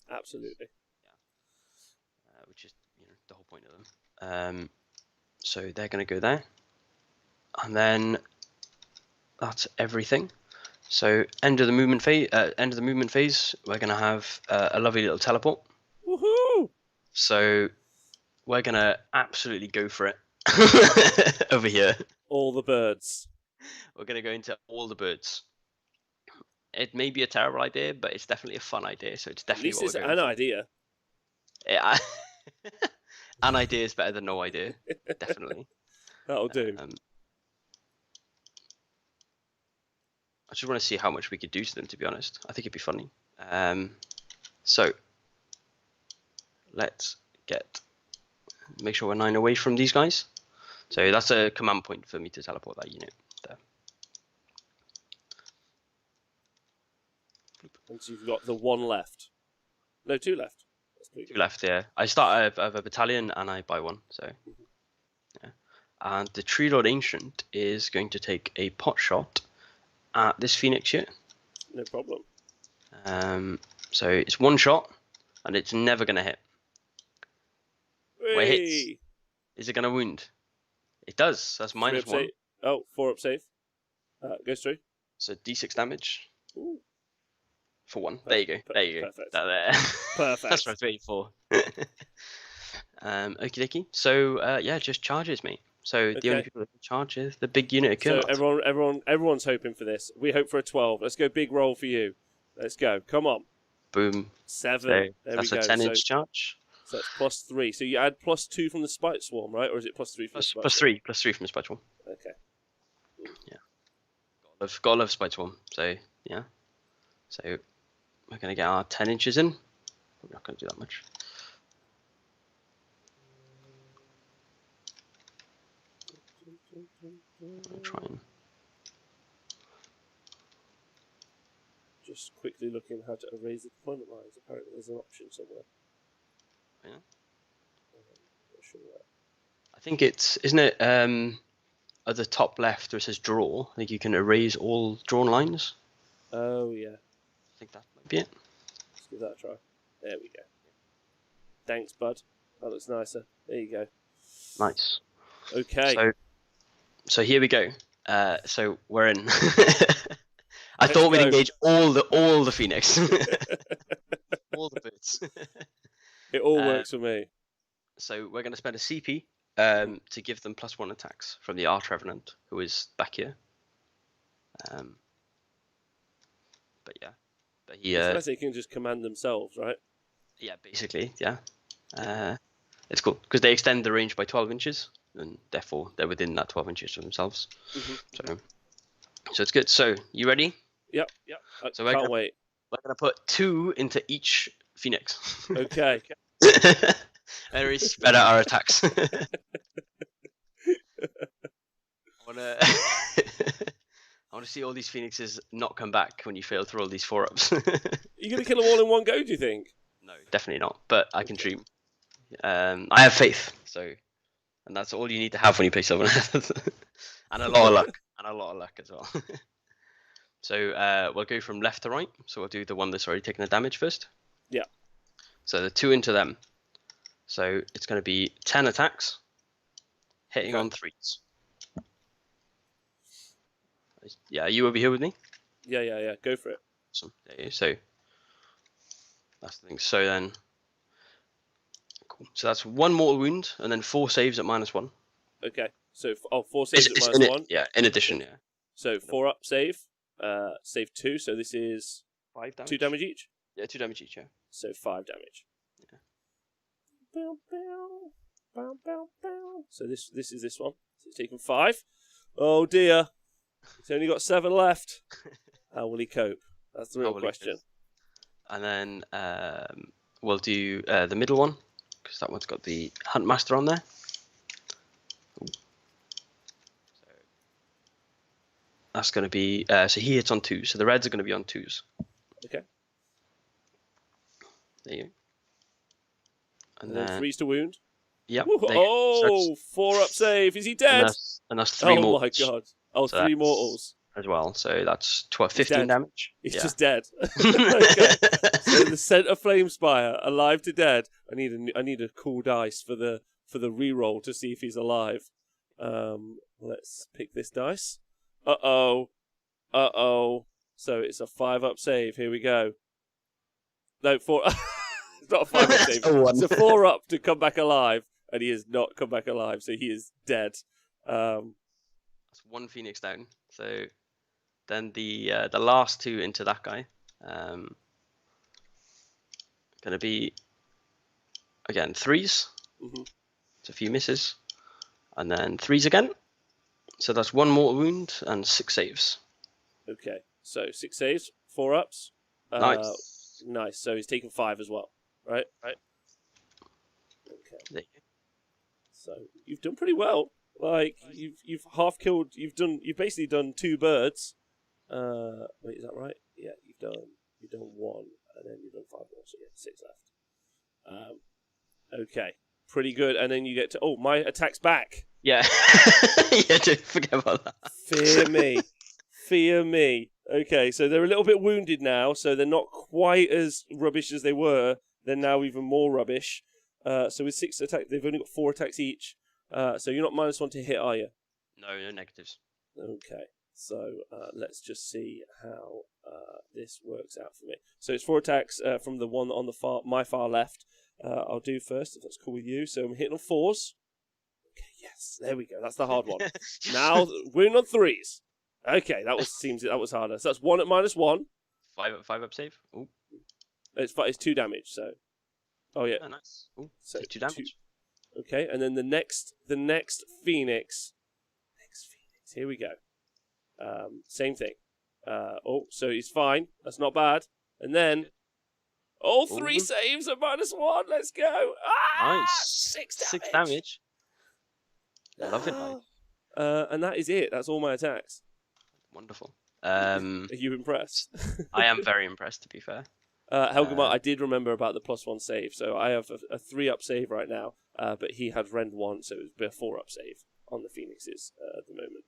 [SPEAKER 1] absolutely.
[SPEAKER 2] Yeah. Which is the whole point of them. So they're going to go there, and then that's everything. So end of the movement phase. We're going to have a lovely little teleport.
[SPEAKER 1] Woohoo!
[SPEAKER 2] So we're going to absolutely go for it over here.
[SPEAKER 1] All the birds.
[SPEAKER 2] We're going to go into all the birds. It may be a terrible idea, but it's definitely a fun idea. So it's definitely
[SPEAKER 1] At least it's an idea.
[SPEAKER 2] Yeah. An idea is better than no idea. Definitely.
[SPEAKER 1] That'll do.
[SPEAKER 2] I just want to see how much we could do to them, to be honest. I think it'd be funny. So let's make sure we're 9 away from these guys. So that's a command point for me to teleport that unit there.
[SPEAKER 1] And so you've got the 1 left. No, 2 left. That's pretty
[SPEAKER 2] 2
[SPEAKER 1] good.
[SPEAKER 2] left, yeah. I start of a battalion and I buy 1, so yeah. And the Tree Lord Ancient is going to take a pot shot at this Phoenix here.
[SPEAKER 1] No problem.
[SPEAKER 2] So it's 1 shot, and it's never going to hit. Where it hits,
[SPEAKER 1] Whee!
[SPEAKER 2] is it going to wound? It does. That's
[SPEAKER 1] Three
[SPEAKER 2] minus
[SPEAKER 1] up
[SPEAKER 2] 1.
[SPEAKER 1] save. Oh, 4 up save. Goes through.
[SPEAKER 2] So d6 damage
[SPEAKER 1] Ooh.
[SPEAKER 2] for 1. There you go. There you go.
[SPEAKER 1] Perfect.
[SPEAKER 2] There.
[SPEAKER 1] Perfect.
[SPEAKER 2] That's what I was waiting for. Okie dokie. So yeah, just charges, mate. So the only people that can charge is the big unit of
[SPEAKER 1] So
[SPEAKER 2] Kurnoth.
[SPEAKER 1] everyone's hoping for this. We hope for a 12. Let's go big roll for you. Let's go. Come on.
[SPEAKER 2] Boom.
[SPEAKER 1] 7.
[SPEAKER 2] So
[SPEAKER 1] There
[SPEAKER 2] that's
[SPEAKER 1] we go.
[SPEAKER 2] a 10-inch charge.
[SPEAKER 1] So that's +3. So you add +2 from the Spite Swarm, right? Or is it +3 from the Spite
[SPEAKER 2] Plus
[SPEAKER 1] Swarm?
[SPEAKER 2] 3. Plus 3 from the Spite Swarm.
[SPEAKER 1] Okay.
[SPEAKER 2] Gotta love Spite Swarm. So yeah. So we're gonna get our 10 inches in. We're not gonna do that much. I'll try and
[SPEAKER 1] Just quickly looking how to erase the deployment lines. Apparently there's an option somewhere.
[SPEAKER 2] Yeah.
[SPEAKER 1] Not sure where.
[SPEAKER 2] I think isn't it at the top left where it says draw, I think you can erase all drawn lines.
[SPEAKER 1] Oh, yeah.
[SPEAKER 2] I think that might be it.
[SPEAKER 1] Let's give that a try. There we go. Thanks, bud. That looks nicer. There you go.
[SPEAKER 2] Nice.
[SPEAKER 1] Okay.
[SPEAKER 2] So here we go. So we're in. I
[SPEAKER 1] Let's
[SPEAKER 2] thought we'd
[SPEAKER 1] go.
[SPEAKER 2] engage all the Phoenix. All the boots.
[SPEAKER 1] It all works for me.
[SPEAKER 2] So we're going to spend a CP to give them +1 attacks from the Arch Revenant, who is back here. But yeah. But he,
[SPEAKER 1] It's nice they can just command themselves, right?
[SPEAKER 2] yeah, basically, yeah. It's cool because they extend the range by 12 inches, and therefore they're within that 12 inches of themselves. So it's good. So you ready?
[SPEAKER 1] Yep.
[SPEAKER 2] So
[SPEAKER 1] Can't wait.
[SPEAKER 2] We're gonna put 2 into each Phoenix.
[SPEAKER 1] Okay.
[SPEAKER 2] Very spread out our attacks. I wanna see all these Phoenixes not come back when you fail through all these 4-ups.
[SPEAKER 1] You're going to kill them all in one go, do you think?
[SPEAKER 2] No, definitely not. But I can dream. I have faith. So, and that's all you need to have when you play Sylvaneth. And a lot of luck. And a lot of luck as well. So we'll go from left to right. So we'll do the one that's already taken the damage first.
[SPEAKER 1] Yeah.
[SPEAKER 2] So the 2 into them. So it's going to be 10 attacks, hitting on 3s. Yeah, are you over here with me?
[SPEAKER 1] Yeah. Go for it.
[SPEAKER 2] Awesome. Yeah, so that's the thing. So then, cool. So that's 1 mortal wound, and then 4 saves at -1.
[SPEAKER 1] Okay. So 4 saves at -1.
[SPEAKER 2] Yeah, in addition, yeah.
[SPEAKER 1] So 4 up save, save 2. So this is
[SPEAKER 2] 5 damage.
[SPEAKER 1] 2 damage each.
[SPEAKER 2] Yeah, 2 damage each. Yeah.
[SPEAKER 1] So 5 damage.
[SPEAKER 2] Yeah.
[SPEAKER 1] So this is this one. So it's taken 5. Oh dear. He's only got 7 left. How will he cope? That's the real question.
[SPEAKER 2] And then we'll do the middle one, because that one's got the Huntmaster on there. So that's going to be, so he hits on 2, so the reds are going to be on 2s.
[SPEAKER 1] Okay.
[SPEAKER 2] There you go.
[SPEAKER 1] And then 3s to wound.
[SPEAKER 2] Yep.
[SPEAKER 1] Oh, 4 up save. Is he dead?
[SPEAKER 2] And that's 3 mortals.
[SPEAKER 1] Oh my god. Oh,
[SPEAKER 2] So
[SPEAKER 1] 3 mortals.
[SPEAKER 2] As well, so that's 15 damage.
[SPEAKER 1] He's just dead. Okay. So the Center Flame Spire, alive to dead. I need a cool dice for the reroll to see if he's alive. Let's pick this dice. Uh-oh. So it's a 5 up save. Here we go. No, 4. It's not a 5 up save. It's a 4 up to come back alive, and he has not come back alive, so he is dead.
[SPEAKER 2] That's 1 Phoenix down. So then the last 2 into that guy, gonna be again 3s. It's a few misses, and then 3s again. So that's 1 mortal wound and 6 saves.
[SPEAKER 1] Okay. So 6 saves, 4 ups.
[SPEAKER 2] Nice.
[SPEAKER 1] Nice. So he's taken 5 as well, right? Okay.
[SPEAKER 2] There you
[SPEAKER 1] So you've done pretty well. Like you've half killed. You've basically done 2 birds. Wait, is that right? Yeah, you've done 1, and then you've done 5 more. So yeah, 6 left. Okay, pretty good. And then you get to my attack's back.
[SPEAKER 2] Yeah. Yeah, don't forget about that.
[SPEAKER 1] Fear me. Okay, so they're a little bit wounded now, so they're not quite as rubbish as they were. They're now even more rubbish. So with 6 attacks, they've only got 4 attacks each. So you're not -1 to hit, are you?
[SPEAKER 2] No negatives.
[SPEAKER 1] Okay, so let's just see how this works out for me. So it's 4 attacks from the one on my far left. I'll do first, if that's cool with you. So I'm hitting on 4s. Okay, yes, there we go. That's the hard one. Now we're on 3s. Okay, that was harder. So that's 1 at -1.
[SPEAKER 2] 5 up save. Ooh.
[SPEAKER 1] It's 2 damage. So, oh yeah,
[SPEAKER 2] Oh, nice. Ooh,
[SPEAKER 1] so
[SPEAKER 2] 2 damage.
[SPEAKER 1] Okay, and then the next Phoenix. Here we go. Same thing. So he's fine. That's not bad. And then all 3 saves at -1. Let's go.
[SPEAKER 2] Nice.
[SPEAKER 1] 6 damage.
[SPEAKER 2] Love it, mate.
[SPEAKER 1] And that is it. That's all my attacks.
[SPEAKER 2] Wonderful.
[SPEAKER 1] Are you impressed?
[SPEAKER 2] I am very impressed, to be fair.
[SPEAKER 1] Helgemar, I did remember about the +1 save. So I have a 3-up save right now. But he had Rend 1, so it would be a 4-up save on the Phoenixes at the moment.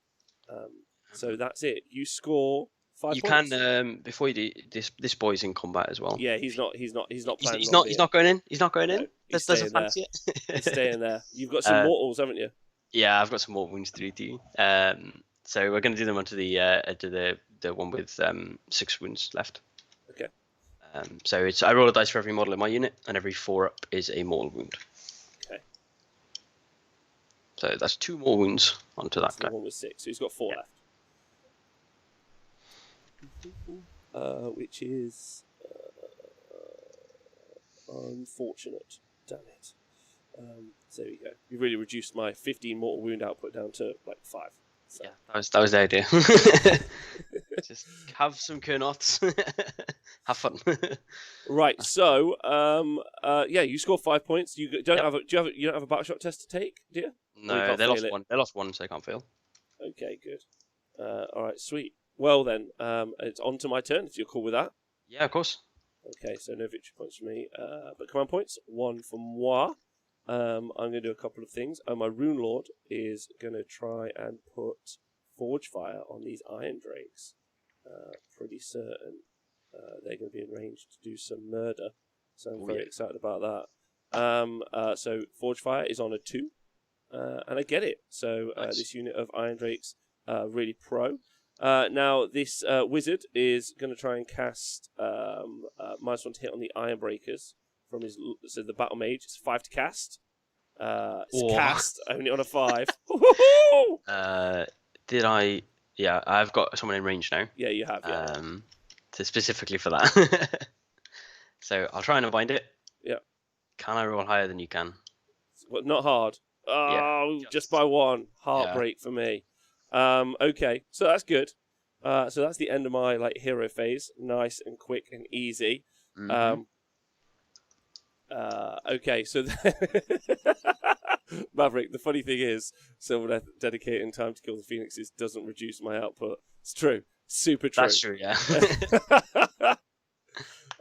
[SPEAKER 1] So that's it. You score 5
[SPEAKER 2] You
[SPEAKER 1] points.
[SPEAKER 2] can before you do this boy's in combat as well.
[SPEAKER 1] Yeah, he's not planning.
[SPEAKER 2] He's not going in. He's not going in.
[SPEAKER 1] He's
[SPEAKER 2] Doesn't
[SPEAKER 1] staying
[SPEAKER 2] fancy it.
[SPEAKER 1] He's staying there. You've got some mortals, haven't you?
[SPEAKER 2] Yeah, I've got some more wounds to do to you. So we're going to do them onto the one with 6 wounds left.
[SPEAKER 1] Okay.
[SPEAKER 2] So I roll a dice for every model in my unit, and every 4 up is a mortal wound.
[SPEAKER 1] Okay.
[SPEAKER 2] So that's 2 more wounds onto that guy.
[SPEAKER 1] The one with 6, so he's got 4 left. Which is unfortunate. Damn it. So there we go. You really reduced my 15 mortal wound output down to like 5. So.
[SPEAKER 2] Yeah, that was the idea. Just have some Kernots. Have fun.
[SPEAKER 1] Right. So, yeah, you score 5 points. You don't have a battle shock test to take, do you?
[SPEAKER 2] No, they lost 1. They lost 1, so they can't fail.
[SPEAKER 1] Okay, good. All right, sweet. Well then, it's on to my turn. If you're cool with that.
[SPEAKER 2] Yeah, of course.
[SPEAKER 1] Okay, so no victory points for me, but command points. 1 for moi. I'm going to do a couple of things. My Rune Lord is going to try and put Forge Fire on these Iron Drakes. Pretty certain they're going to be in range to do some murder. So I'm very excited about that. So Forge Fire is on a 2, and I get it. So
[SPEAKER 2] nice.
[SPEAKER 1] This unit of Iron Drakes really pro. Now this wizard is going to try and cast -1 to hit on the Iron Breakers from the battle mage. It's 5 to cast. It's cast only on a 5.
[SPEAKER 2] Did I? Yeah, I've got someone in range now.
[SPEAKER 1] Yeah, you have. Yeah.
[SPEAKER 2] So specifically for that. So I'll try and unbind it.
[SPEAKER 1] Yeah.
[SPEAKER 2] Can I roll higher than you can?
[SPEAKER 1] Well, not hard. Oh, yeah, just by 1. Heartbreak for me. Okay, so that's good. So that's the end of my hero phase. Nice and quick and easy.
[SPEAKER 2] Mm-hmm.
[SPEAKER 1] Okay, so Maverick, the funny thing is, Sylvaneth dedicating time to kill the Phoenixes doesn't reduce my output. It's true. Super true.
[SPEAKER 2] That's true, yeah.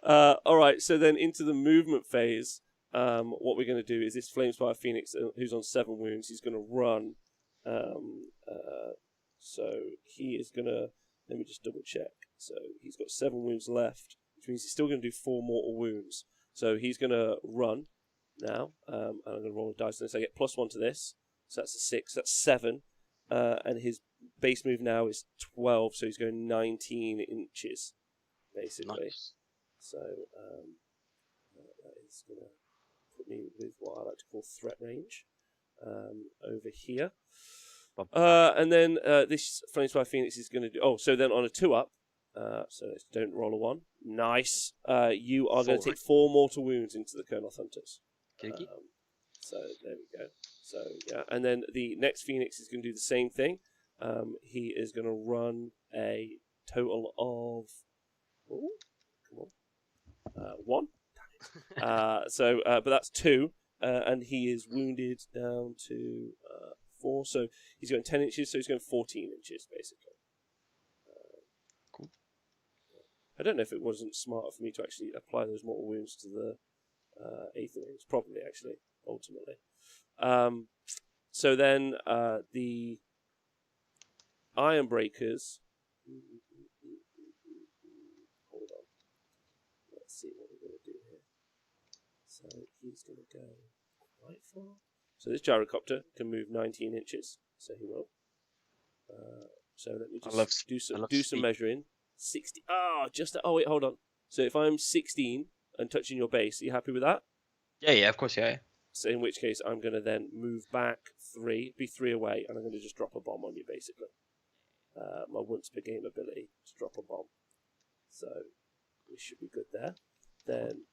[SPEAKER 1] Alright, so then into the movement phase, what we're going to do is this Flamespire Phoenix, who's on 7 wounds, he's going to run. So he is going to, let me just double check. So he's got 7 wounds left, which means he's still going to do 4 mortal wounds. So he's going to run now, and I'm going to roll a dice on this. I get +1 to this, so that's a 6, that's 7, and his base move now is 12, so he's going 19 inches, basically. Nice. So that is going to put me with what I like to call threat range over here. And then this Flamespire Phoenix is going to do... Oh, so then on a 2-up, so let's don't roll a 1. Nice. You are going to take 4 mortal wounds into the Kernoth Hunters. So there we go. So, yeah. And then the next Phoenix is going to do the same thing. He is going to run a total of come on, 1. But that's 2, and he is wounded down to 4. So he's going 10 inches. So he's going 14 inches basically.
[SPEAKER 2] Cool.
[SPEAKER 1] I don't know if it wasn't smarter for me to actually apply those mortal wounds to the Aetherings. Probably actually, ultimately. So then the Iron Breakers. Hold on. Let's see what we're going to do here. So he's going to go quite far. So this gyrocopter can move 19 inches. So he will. So let me just do some measuring. 60. Oh, wait, hold on. So if I'm 16 and touching your base, are you happy with that?
[SPEAKER 2] Yeah, of course, yeah.
[SPEAKER 1] So in which case, I'm going to then move back 3, be 3 away, and I'm going to just drop a bomb on you, basically. My once per game ability to drop a bomb. So we should be good there. Then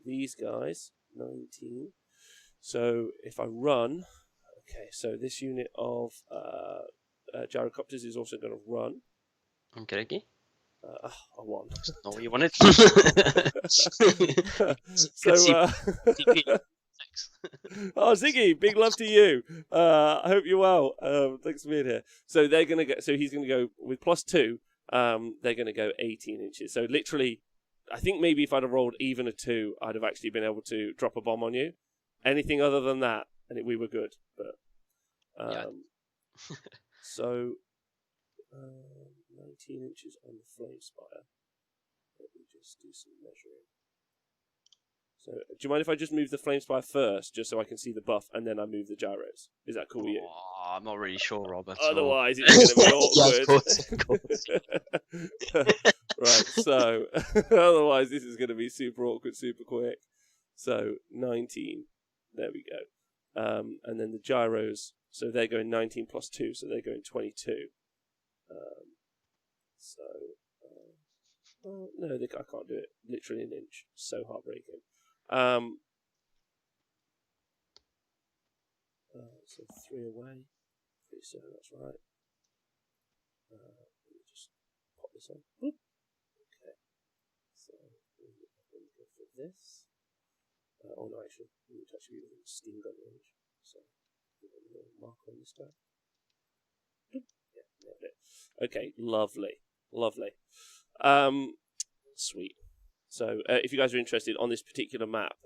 [SPEAKER 1] these guys, 19. So if I run, okay, so this unit of gyrocopters is also going to run.
[SPEAKER 2] Okay.
[SPEAKER 1] I won.
[SPEAKER 2] That's not what you wanted.
[SPEAKER 1] Oh, Ziggy, big love to you. I hope you're well. Thanks for being here. So they're gonna go. So he's gonna go with +2. They're gonna go 18 inches. So literally, I think maybe if I'd have rolled even a 2, I'd have actually been able to drop a bomb on you. Anything other than that, and we were good. But so 19 inches on the flame spire. Let me just do some measuring. So, do you mind if I just move the flame spire first, just so I can see the buff, and then I move the gyros? Is that cool with you?
[SPEAKER 2] I'm not really sure, Robert.
[SPEAKER 1] Otherwise, it's going to be awkward.
[SPEAKER 2] Of course.
[SPEAKER 1] Right, so, otherwise this is going to be super awkward, super quick. So, 19. There we go. And then the gyros, so they're going 19 plus 2, so they're going 22. No, I can't do it. Literally an inch. So heartbreaking. So 3 away. Pretty certain that's right. Let me just pop this on. Boop. Okay. So I'm going to go for this. No, actually, we need to actually be within steam gun range. So give it a little mark on this guy. Boop. Yeah, nailed it. Okay, lovely. Sweet. So, if you guys are interested on this particular map,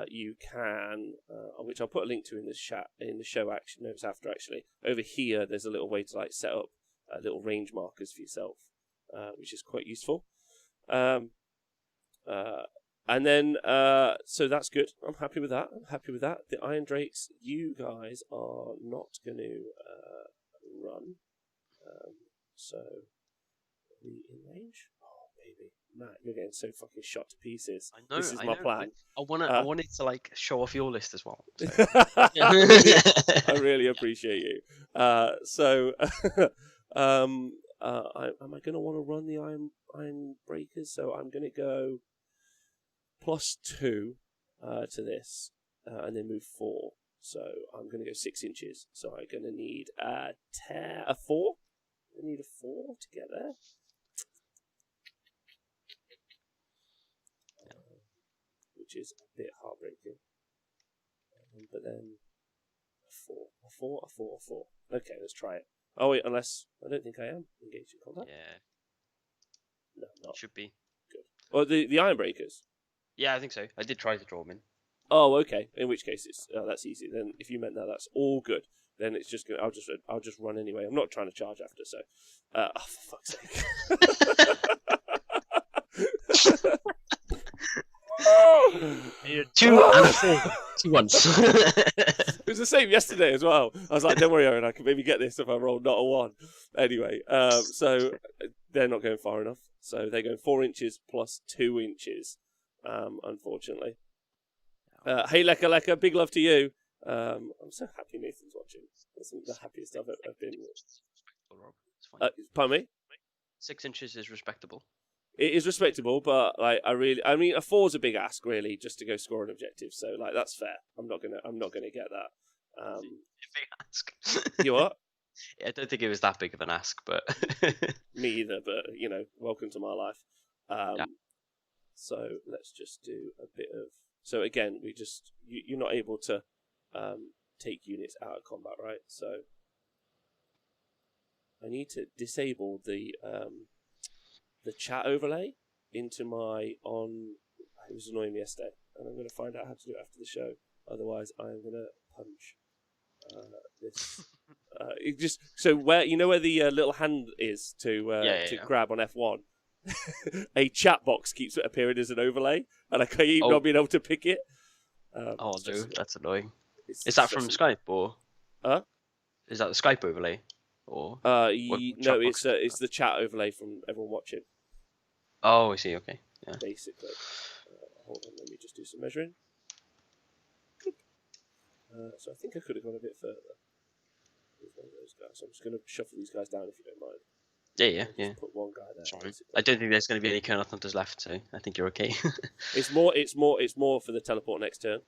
[SPEAKER 1] you can, which I'll put a link to in the show action notes after. Actually, over here, there's a little way to set up little range markers for yourself, which is quite useful. And then, so that's good. I'm happy with that. The Iron Drakes, you guys are not going to run. So, are we in range? Oh, baby. Matt, you're getting so fucking shot to pieces.
[SPEAKER 2] I know.
[SPEAKER 1] This is my plan.
[SPEAKER 2] I wanted to show off your list as well. So.
[SPEAKER 1] I really appreciate you. Am I going to want to run the Iron Breakers? So I'm going to go +2 to this, and then move 4. So I'm going to go 6 inches. So I'm going to need a 4. I need a 4 to get there. Which is a bit heartbreaking. But then a 4. Okay, let's try it. Oh wait, unless I don't think I am engaged in combat.
[SPEAKER 2] Yeah.
[SPEAKER 1] No, I'm not.
[SPEAKER 2] Should be.
[SPEAKER 1] Good. Well, the Iron Breakers.
[SPEAKER 2] Yeah, I think so. I did try to draw them in.
[SPEAKER 1] Oh, okay. In which case, it's that's easy. Then, if you meant that, that's all good. Then it's just I'll just run anyway. I'm not trying to charge after, so. For fuck's sake.
[SPEAKER 2] Two and a 4. 2 once.
[SPEAKER 1] It was the same yesterday as well. I was like, don't worry, Aaron, I can maybe get this if I roll not a 1. Anyway, so they're not going far enough. So they're going 4 inches plus 2 inches, unfortunately. Hey, Leka, big love to you. I'm so happy Nathan's watching. That's the happiest I've been. Pardon me?
[SPEAKER 2] 6 inches is respectable.
[SPEAKER 1] It is respectable, but I mean, a 4's a big ask, really, just to go score an objective. So, that's fair. I'm not gonna get that.
[SPEAKER 2] Big ask.
[SPEAKER 1] You what?
[SPEAKER 2] I don't think it was that big of an ask, but
[SPEAKER 1] Me either, but welcome to my life.
[SPEAKER 2] yeah.
[SPEAKER 1] So let's just do a bit of. So again, you're not able to take units out of combat, right? So I need to disable the chat overlay into my on. It was annoying me yesterday, and I'm going to find out how to do it after the show. Otherwise, I'm going to punch this. It just so where where the little hand is to grab on F1. A chat box keeps appearing as an overlay, and I keep not being able to pick it.
[SPEAKER 2] Oh no, that's annoying. Is that from
[SPEAKER 1] stressful.
[SPEAKER 2] Skype or?
[SPEAKER 1] Huh?
[SPEAKER 2] Is that the Skype overlay? Or
[SPEAKER 1] No,
[SPEAKER 2] box
[SPEAKER 1] it's the chat overlay from everyone watching.
[SPEAKER 2] Oh, I see. Okay, yeah.
[SPEAKER 1] Basically, hold on, let me just do some measuring. So I think I could have gone a bit further with one of those guys. So I'm just going to shuffle these guys down if you don't mind.
[SPEAKER 2] Yeah.
[SPEAKER 1] Just put one guy there.
[SPEAKER 2] I don't think there's going to be any Colonel Hunters left, so I think you're okay.
[SPEAKER 1] It's more for the teleport next turn.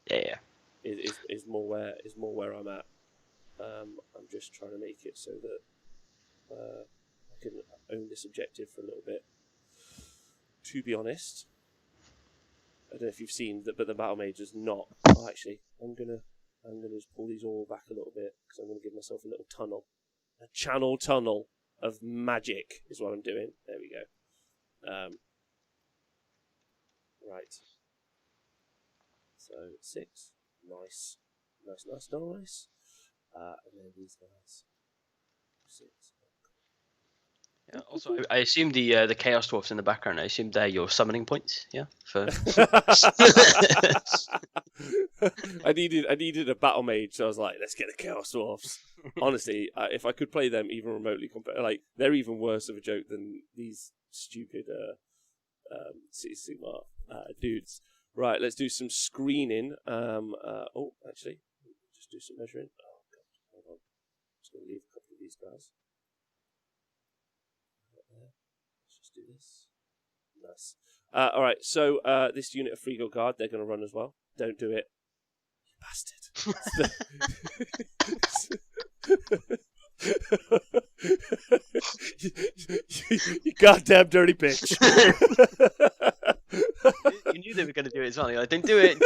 [SPEAKER 2] Yeah.
[SPEAKER 1] Is more where I'm at. I'm just trying to make it so that I can own this objective for a little bit. To be honest, I don't know if you've seen that, but the battle mage is not. Oh, actually, I'm gonna just pull these all back a little bit because I'm gonna give myself a little tunnel, a channel tunnel of magic is what I'm doing. There we go. Right. So 6, nice. And then these guys 6.
[SPEAKER 2] Yeah. Also, I assume the Chaos Dwarfs in the background. I assume they're your summoning points. Yeah. For.
[SPEAKER 1] I needed a battle mage, so I was like, let's get the Chaos Dwarfs. Honestly, if I could play them even remotely, they're even worse of a joke than these stupid Sigmar dudes. Right, let's do some screening. Actually, just do some measuring. Oh god, hold on. I'm just going to leave a couple of these guys. Let's just do this. Nice. All right, so this unit of Freeguild Guard, they're going to run as well. Don't do it, you bastard. you goddamn dirty bitch.
[SPEAKER 2] You knew they were going to do it as well. You're like, don't do it.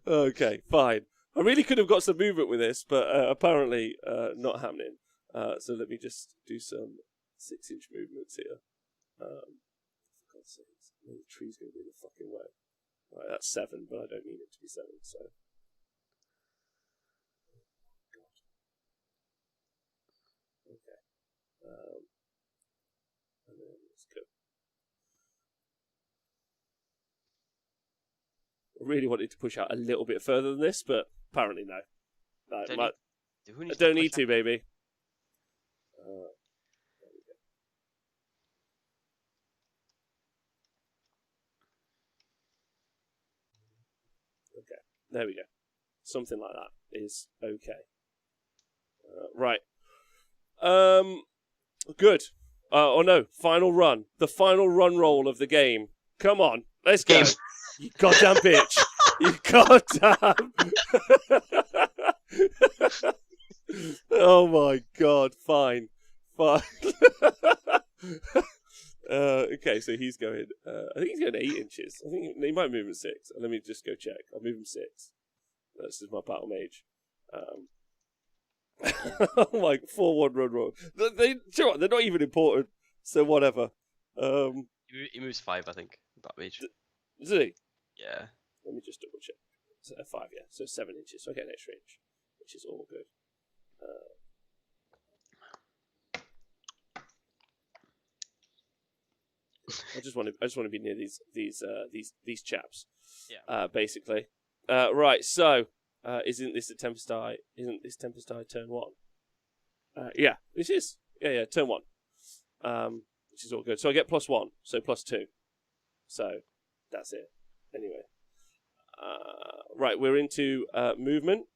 [SPEAKER 1] Okay, fine. I really could have got some movement with this, but apparently not happening. So let me just do some 6-inch movements here. For God's sake, the tree's going to be in the fucking way. Right, that's 7, but I don't need it to be 7, so... Okay. And then let's go. I really wanted to push out a little bit further than this, but apparently no. I don't need to, baby. There we go. Okay, there we go. Something like that is okay. Right. Good. No, final run. The final run roll of the game. Come on, let's go. You goddamn bitch. You goddamn. Oh my god, fine. Okay, so he's going, I think he's going 8 inches. I think he might move him 6. Let me just go check. I'll move him 6. That's just my battle mage. Oh my, 4-1 run roll. They're not even important, so whatever.
[SPEAKER 2] He moves 5, I think. Battle mage.
[SPEAKER 1] Is he?
[SPEAKER 2] Yeah.
[SPEAKER 1] Let me just double check. So 5, yeah. So 7 inches. So I get an extra inch, which is all good. I just want to be near these chaps.
[SPEAKER 2] Yeah.
[SPEAKER 1] Basically. Right. So, isn't this Tempest Eye turn 1? Yeah. This is. Yeah. Turn 1. Which is all good. So I get +1. So +2. So that's it. Anyway. Right. We're into movement.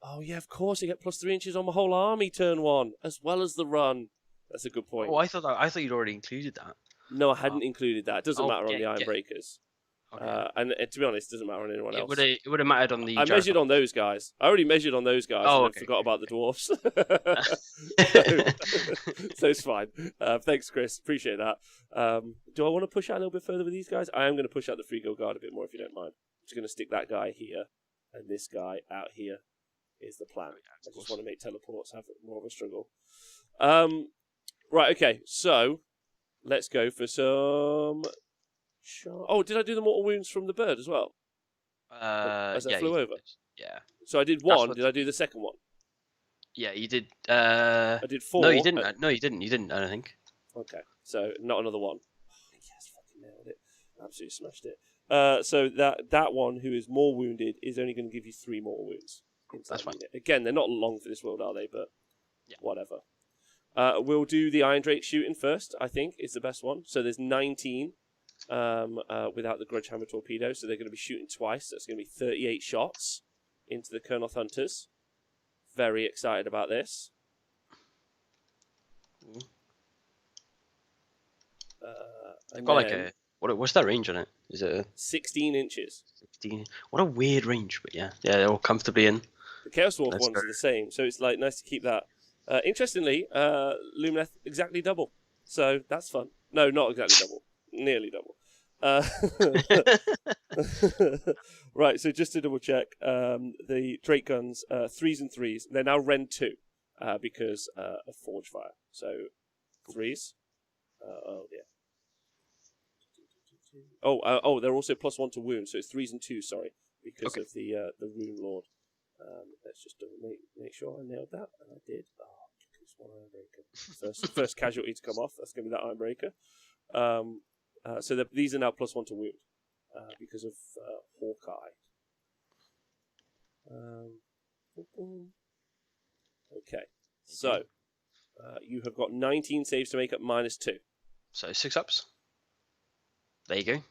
[SPEAKER 1] Oh yeah, of course I get +3 inches on my whole army turn 1, as well as the run. That's a good point.
[SPEAKER 2] Oh, I thought you'd already included that.
[SPEAKER 1] No, I hadn't included that. It doesn't matter on the Iron Breakers.
[SPEAKER 2] Okay.
[SPEAKER 1] And to be honest, it doesn't matter on anyone else.
[SPEAKER 2] It would have mattered on the.
[SPEAKER 1] I measured on those guys. I already measured on those guys,
[SPEAKER 2] Oh,
[SPEAKER 1] and
[SPEAKER 2] okay.
[SPEAKER 1] then forgot about the dwarfs.
[SPEAKER 2] Okay.
[SPEAKER 1] So it's fine. Thanks, Chris. Appreciate that. Do I want to push out a little bit further with these guys? I am going to push out the free guard a bit more, if you don't mind. I'm just going to stick that guy here, and this guy out here is the plan. I just want to make teleports have more of a struggle. Right, okay. So let's go for some. Oh, did I do the mortal wounds from the bird as well? As I flew over?
[SPEAKER 2] Yeah.
[SPEAKER 1] So I did one. Did I do the second one?
[SPEAKER 2] Yeah, you did.
[SPEAKER 1] I did 4.
[SPEAKER 2] No, you didn't. No, you didn't. You didn't. I don't think.
[SPEAKER 1] Okay, so not another one. Oh, yes, fucking nailed it. Absolutely smashed it. So that one who is more wounded is only going to give you 3 mortal wounds.
[SPEAKER 2] That's fine.
[SPEAKER 1] Again, they're not long for this world, are they? But
[SPEAKER 2] yeah.
[SPEAKER 1] Whatever. We'll do the Iron Drake shooting first. I think is the best one. So there's 19. Without the Grudge Hammer torpedo, so they're going to be shooting twice. That's going to be 38 shots into the Kurnoth Hunters. Very excited about this.
[SPEAKER 2] I've got like a what's that range on it? Is it
[SPEAKER 1] 16 inches?
[SPEAKER 2] 16. What a weird range, but yeah, they're all comfortably in.
[SPEAKER 1] The Chaos Dwarf ones are the same, so it's like nice to keep that. Interestingly, Lumineth exactly double, so that's fun. No, not exactly double. Nearly double. Right, so just to double check, the Drake guns, 3s and 3s, they're now Ren 2 because of Forge Fire. So 3s. Oh dear. Oh, they're also +1 to wound, so it's 3s and 2s. Sorry, because of the Rune Lord. Let's just make sure I nailed that, and I did. Oh, it's one Ironbreaker. First casualty to come off. That's going to be that Ironbreaker. So these are now +1 to wound because of Hawkeye. Okay, so you have got 19 saves to make up -2.
[SPEAKER 2] So 6 ups. There you go.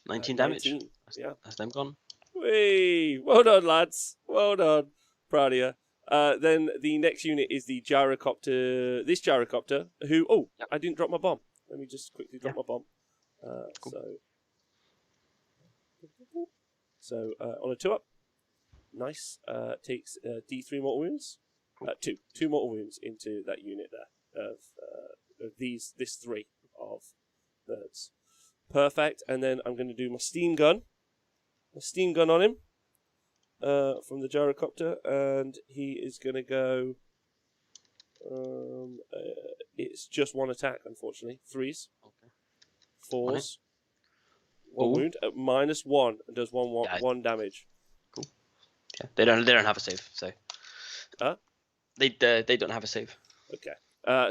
[SPEAKER 2] 19 damage.
[SPEAKER 1] 19. Yeah,
[SPEAKER 2] that's them gone.
[SPEAKER 1] Whee! Well done, lads. Well done. Proud of you. Then the next unit is the Gyrocopter. This Gyrocopter, who... Oh, I didn't drop my bomb. Let me just quickly drop my bomb. Cool. So on a 2-up, nice. Takes D3 mortal wounds. Cool. Two mortal wounds into that unit there of this 3 of birds. Perfect. And then I'm going to do my steam gun. A steam gun on him from the Gyrocopter, and he is going to go. It's just 1 attack, unfortunately. 3s. Okay. 4s. 1 wound at -1 and does one damage.
[SPEAKER 2] Cool. Yeah, they don't have a save, so.
[SPEAKER 1] Huh?
[SPEAKER 2] They don't have a save.
[SPEAKER 1] Okay.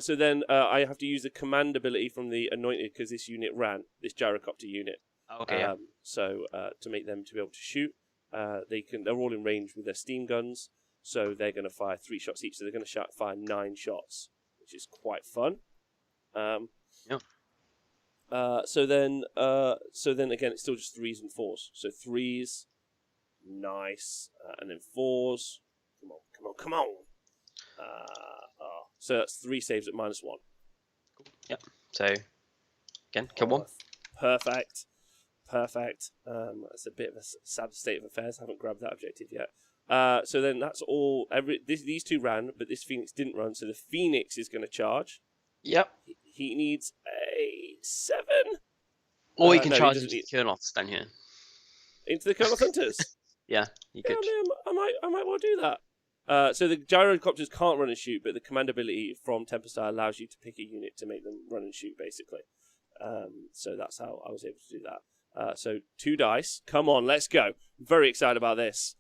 [SPEAKER 1] So then I have to use the command ability from the Anointed because this unit ran this Gyrocopter unit.
[SPEAKER 2] Okay.
[SPEAKER 1] So to make them to be able to shoot, they're all in range with their steam guns, so they're going to fire 3 shots each. So they're going to fire 9 shots, which is quite fun.
[SPEAKER 2] Yeah.
[SPEAKER 1] So then again, it's still just 3s and 4s. So 3s, nice, and then 4s. Come on. So that's 3 saves at -1.
[SPEAKER 2] Cool. Yep. So again, kill 1.
[SPEAKER 1] Perfect. It's a bit of a sad state of affairs. I haven't grabbed that objective yet. So then that's all. These 2 ran, but this Phoenix didn't run. So the Phoenix is going to charge.
[SPEAKER 2] Yep.
[SPEAKER 1] He needs a 7.
[SPEAKER 2] Or he can charge into the Kurnoths down here.
[SPEAKER 1] Into the Kurnoth Hunters.
[SPEAKER 2] Yeah, you could.
[SPEAKER 1] Yeah, I might well do that. So the Gyrocopters can't run and shoot, but the command ability from Tempest Eye allows you to pick a unit to make them run and shoot, basically. So that's how I was able to do that. So 2 dice. Come on, let's go. Very excited about this.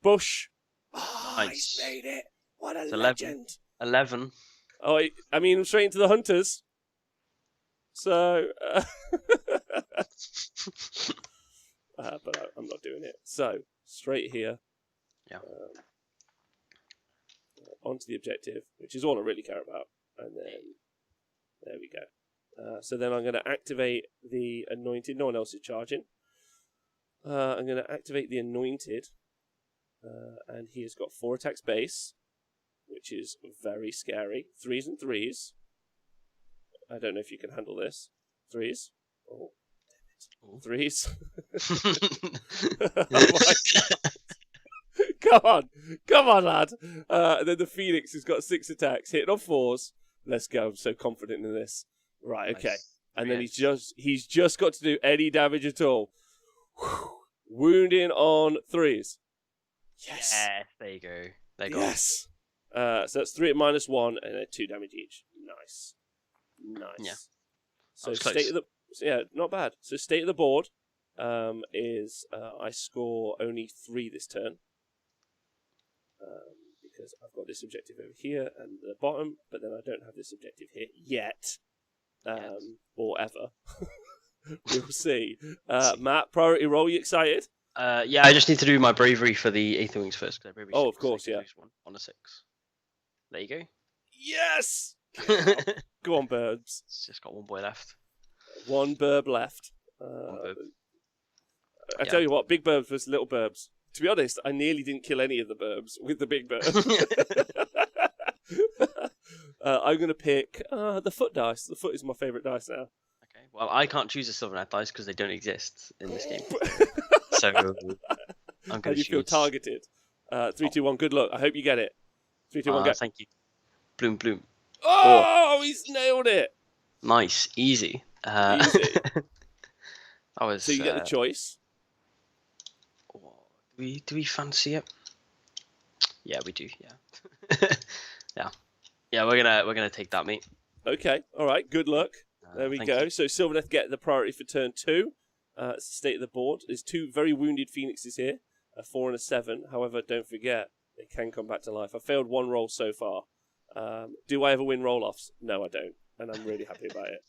[SPEAKER 1] Bush. Oh,
[SPEAKER 2] nice.
[SPEAKER 1] He's made it. What a
[SPEAKER 2] it's
[SPEAKER 1] legend.
[SPEAKER 2] 11.
[SPEAKER 1] Oh, I mean, straight into the Hunters. So... but I'm not doing it. So, straight here.
[SPEAKER 2] Yeah.
[SPEAKER 1] Onto the objective, which is all I really care about. And then, there we go. So then I'm going to activate the Anointed. No one else is charging. I'm going to activate the Anointed. And he has got 4 attacks base, which is very scary. 3s and 3s. I don't know if you can handle this. 3s. Oh, Threes. Oh my God. Come on, lad. And then the Phoenix has got 6 attacks, hitting on 4s. Let's go. I'm so confident in this. Right, okay.
[SPEAKER 2] Nice.
[SPEAKER 1] And then he's just got to do any damage at all. Wounding on 3s. Yes.
[SPEAKER 2] Yeah, there you go. There you go.
[SPEAKER 1] Yes. So that's 3 at -1 and then 2 damage each. Nice.
[SPEAKER 2] Yeah.
[SPEAKER 1] So
[SPEAKER 2] was close.
[SPEAKER 1] state of the not bad. So state of the board is I score only 3 this turn. Because I've got this objective over here and the bottom, but then I don't have this objective here yet. Or ever. We'll see. Matt, priority roll, you excited?
[SPEAKER 2] Yeah, I just need to do my bravery for the Aether Wings first.
[SPEAKER 1] Oh, of course, yeah.
[SPEAKER 2] One on a 6. There you go.
[SPEAKER 1] Yes! Go on, Burbs.
[SPEAKER 2] It's just got one boy left.
[SPEAKER 1] One Burb left.
[SPEAKER 2] One burb.
[SPEAKER 1] I tell you what, big Burbs versus little Burbs. To be honest, I nearly didn't kill any of the Burbs with the big Burb. I'm going to pick the foot dice. The foot is my favourite dice now.
[SPEAKER 2] Okay. Well, I can't choose the Sylvaneth dice because they don't exist in this game. So I'm
[SPEAKER 1] How
[SPEAKER 2] going
[SPEAKER 1] do
[SPEAKER 2] to
[SPEAKER 1] you feel targeted? 3, 2, 1. Good luck. I hope you get it. 3, 2, 1. Go.
[SPEAKER 2] Thank you. Bloom, bloom.
[SPEAKER 1] Oh, he's nailed it.
[SPEAKER 2] Nice, easy.
[SPEAKER 1] Easy.
[SPEAKER 2] That was.
[SPEAKER 1] So you get the choice.
[SPEAKER 2] Do we fancy it? Yeah, we do. Yeah. Yeah, we're gonna take that, mate.
[SPEAKER 1] Okay. All right. Good luck. There we go.
[SPEAKER 2] You.
[SPEAKER 1] So Sylvaneth get the priority for turn 2. State of the board. There's 2 very wounded Phoenixes here, a 4 and a 7. However, don't forget they can come back to life. I failed 1 roll so far. Do I ever win roll-offs? No, I don't, and I'm really happy about it.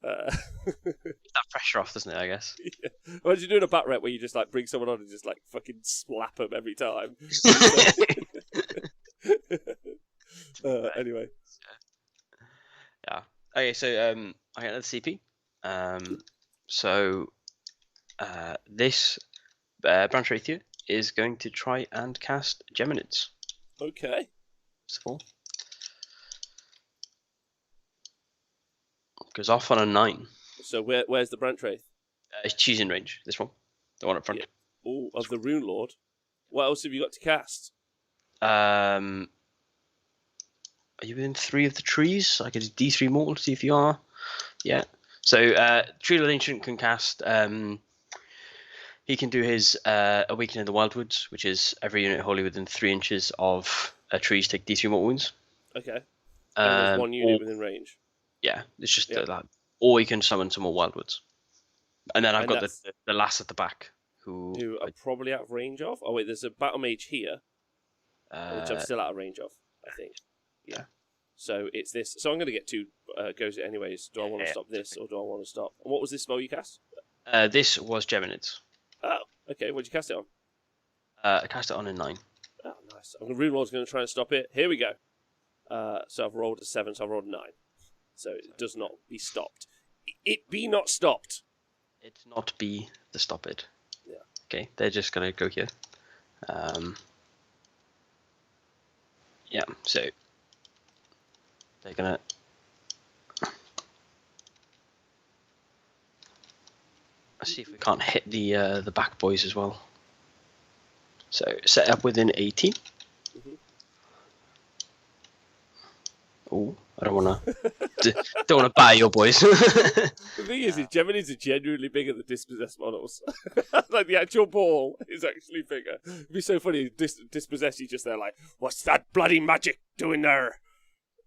[SPEAKER 2] That pressure off, doesn't it? I guess.
[SPEAKER 1] Yeah. Imagine you doing a bat rep where you just like bring someone on and just like fucking slap them every time. Anyway.
[SPEAKER 2] Yeah. Okay, so I get another CP. So this Branch Wraith here is going to try and cast Geminids.
[SPEAKER 1] Okay.
[SPEAKER 2] First of all. Goes off on a 9.
[SPEAKER 1] So where's the Branch Wraith?
[SPEAKER 2] It's choosing range. This one, the one up front.
[SPEAKER 1] Yeah. Oh, of the Rune Lord. What else have you got to cast?
[SPEAKER 2] Are you within 3 of the trees? I could do D3 mortal to see if you are. Yeah. So Tree Lord Ancient can cast. He can do his Awakening in the Wildwoods, which is every unit wholly within 3 inches of trees take D3 mortal wounds.
[SPEAKER 1] Okay. And there's 1 unit within range.
[SPEAKER 2] Yeah, it's just that. Or you can summon some more Wildwoods. And then I've got the lass at the back. Who
[SPEAKER 1] are probably out of range of. Oh, wait, there's a Battle Mage here. Which I'm still out of range of, I think. Yeah. So it's this. So I'm going to get 2 goes anyways. Do I want to stop this or do I want to stop? And what was this spell you cast?
[SPEAKER 2] This was Geminids.
[SPEAKER 1] Oh, okay. What did you cast it on?
[SPEAKER 2] I cast it on a 9.
[SPEAKER 1] Oh, nice. Rune Lord's going to try and stop it. Here we go. So I've rolled a 7, so I've rolled a 9. So it does not be stopped. It be not stopped.
[SPEAKER 2] It not be the stop it.
[SPEAKER 1] Yeah.
[SPEAKER 2] Okay, they're just going to go here. Yeah, so they're going to... Let's see if we can't hit the back boys as well. So set up within 18.
[SPEAKER 1] Mm-hmm.
[SPEAKER 2] Oh, I don't want to buy your boys.
[SPEAKER 1] The thing is Geminids are genuinely bigger than dispossessed models. Like the actual ball is actually bigger. It'd be so funny. Dispossessed, you just there like, what's that bloody magic doing there?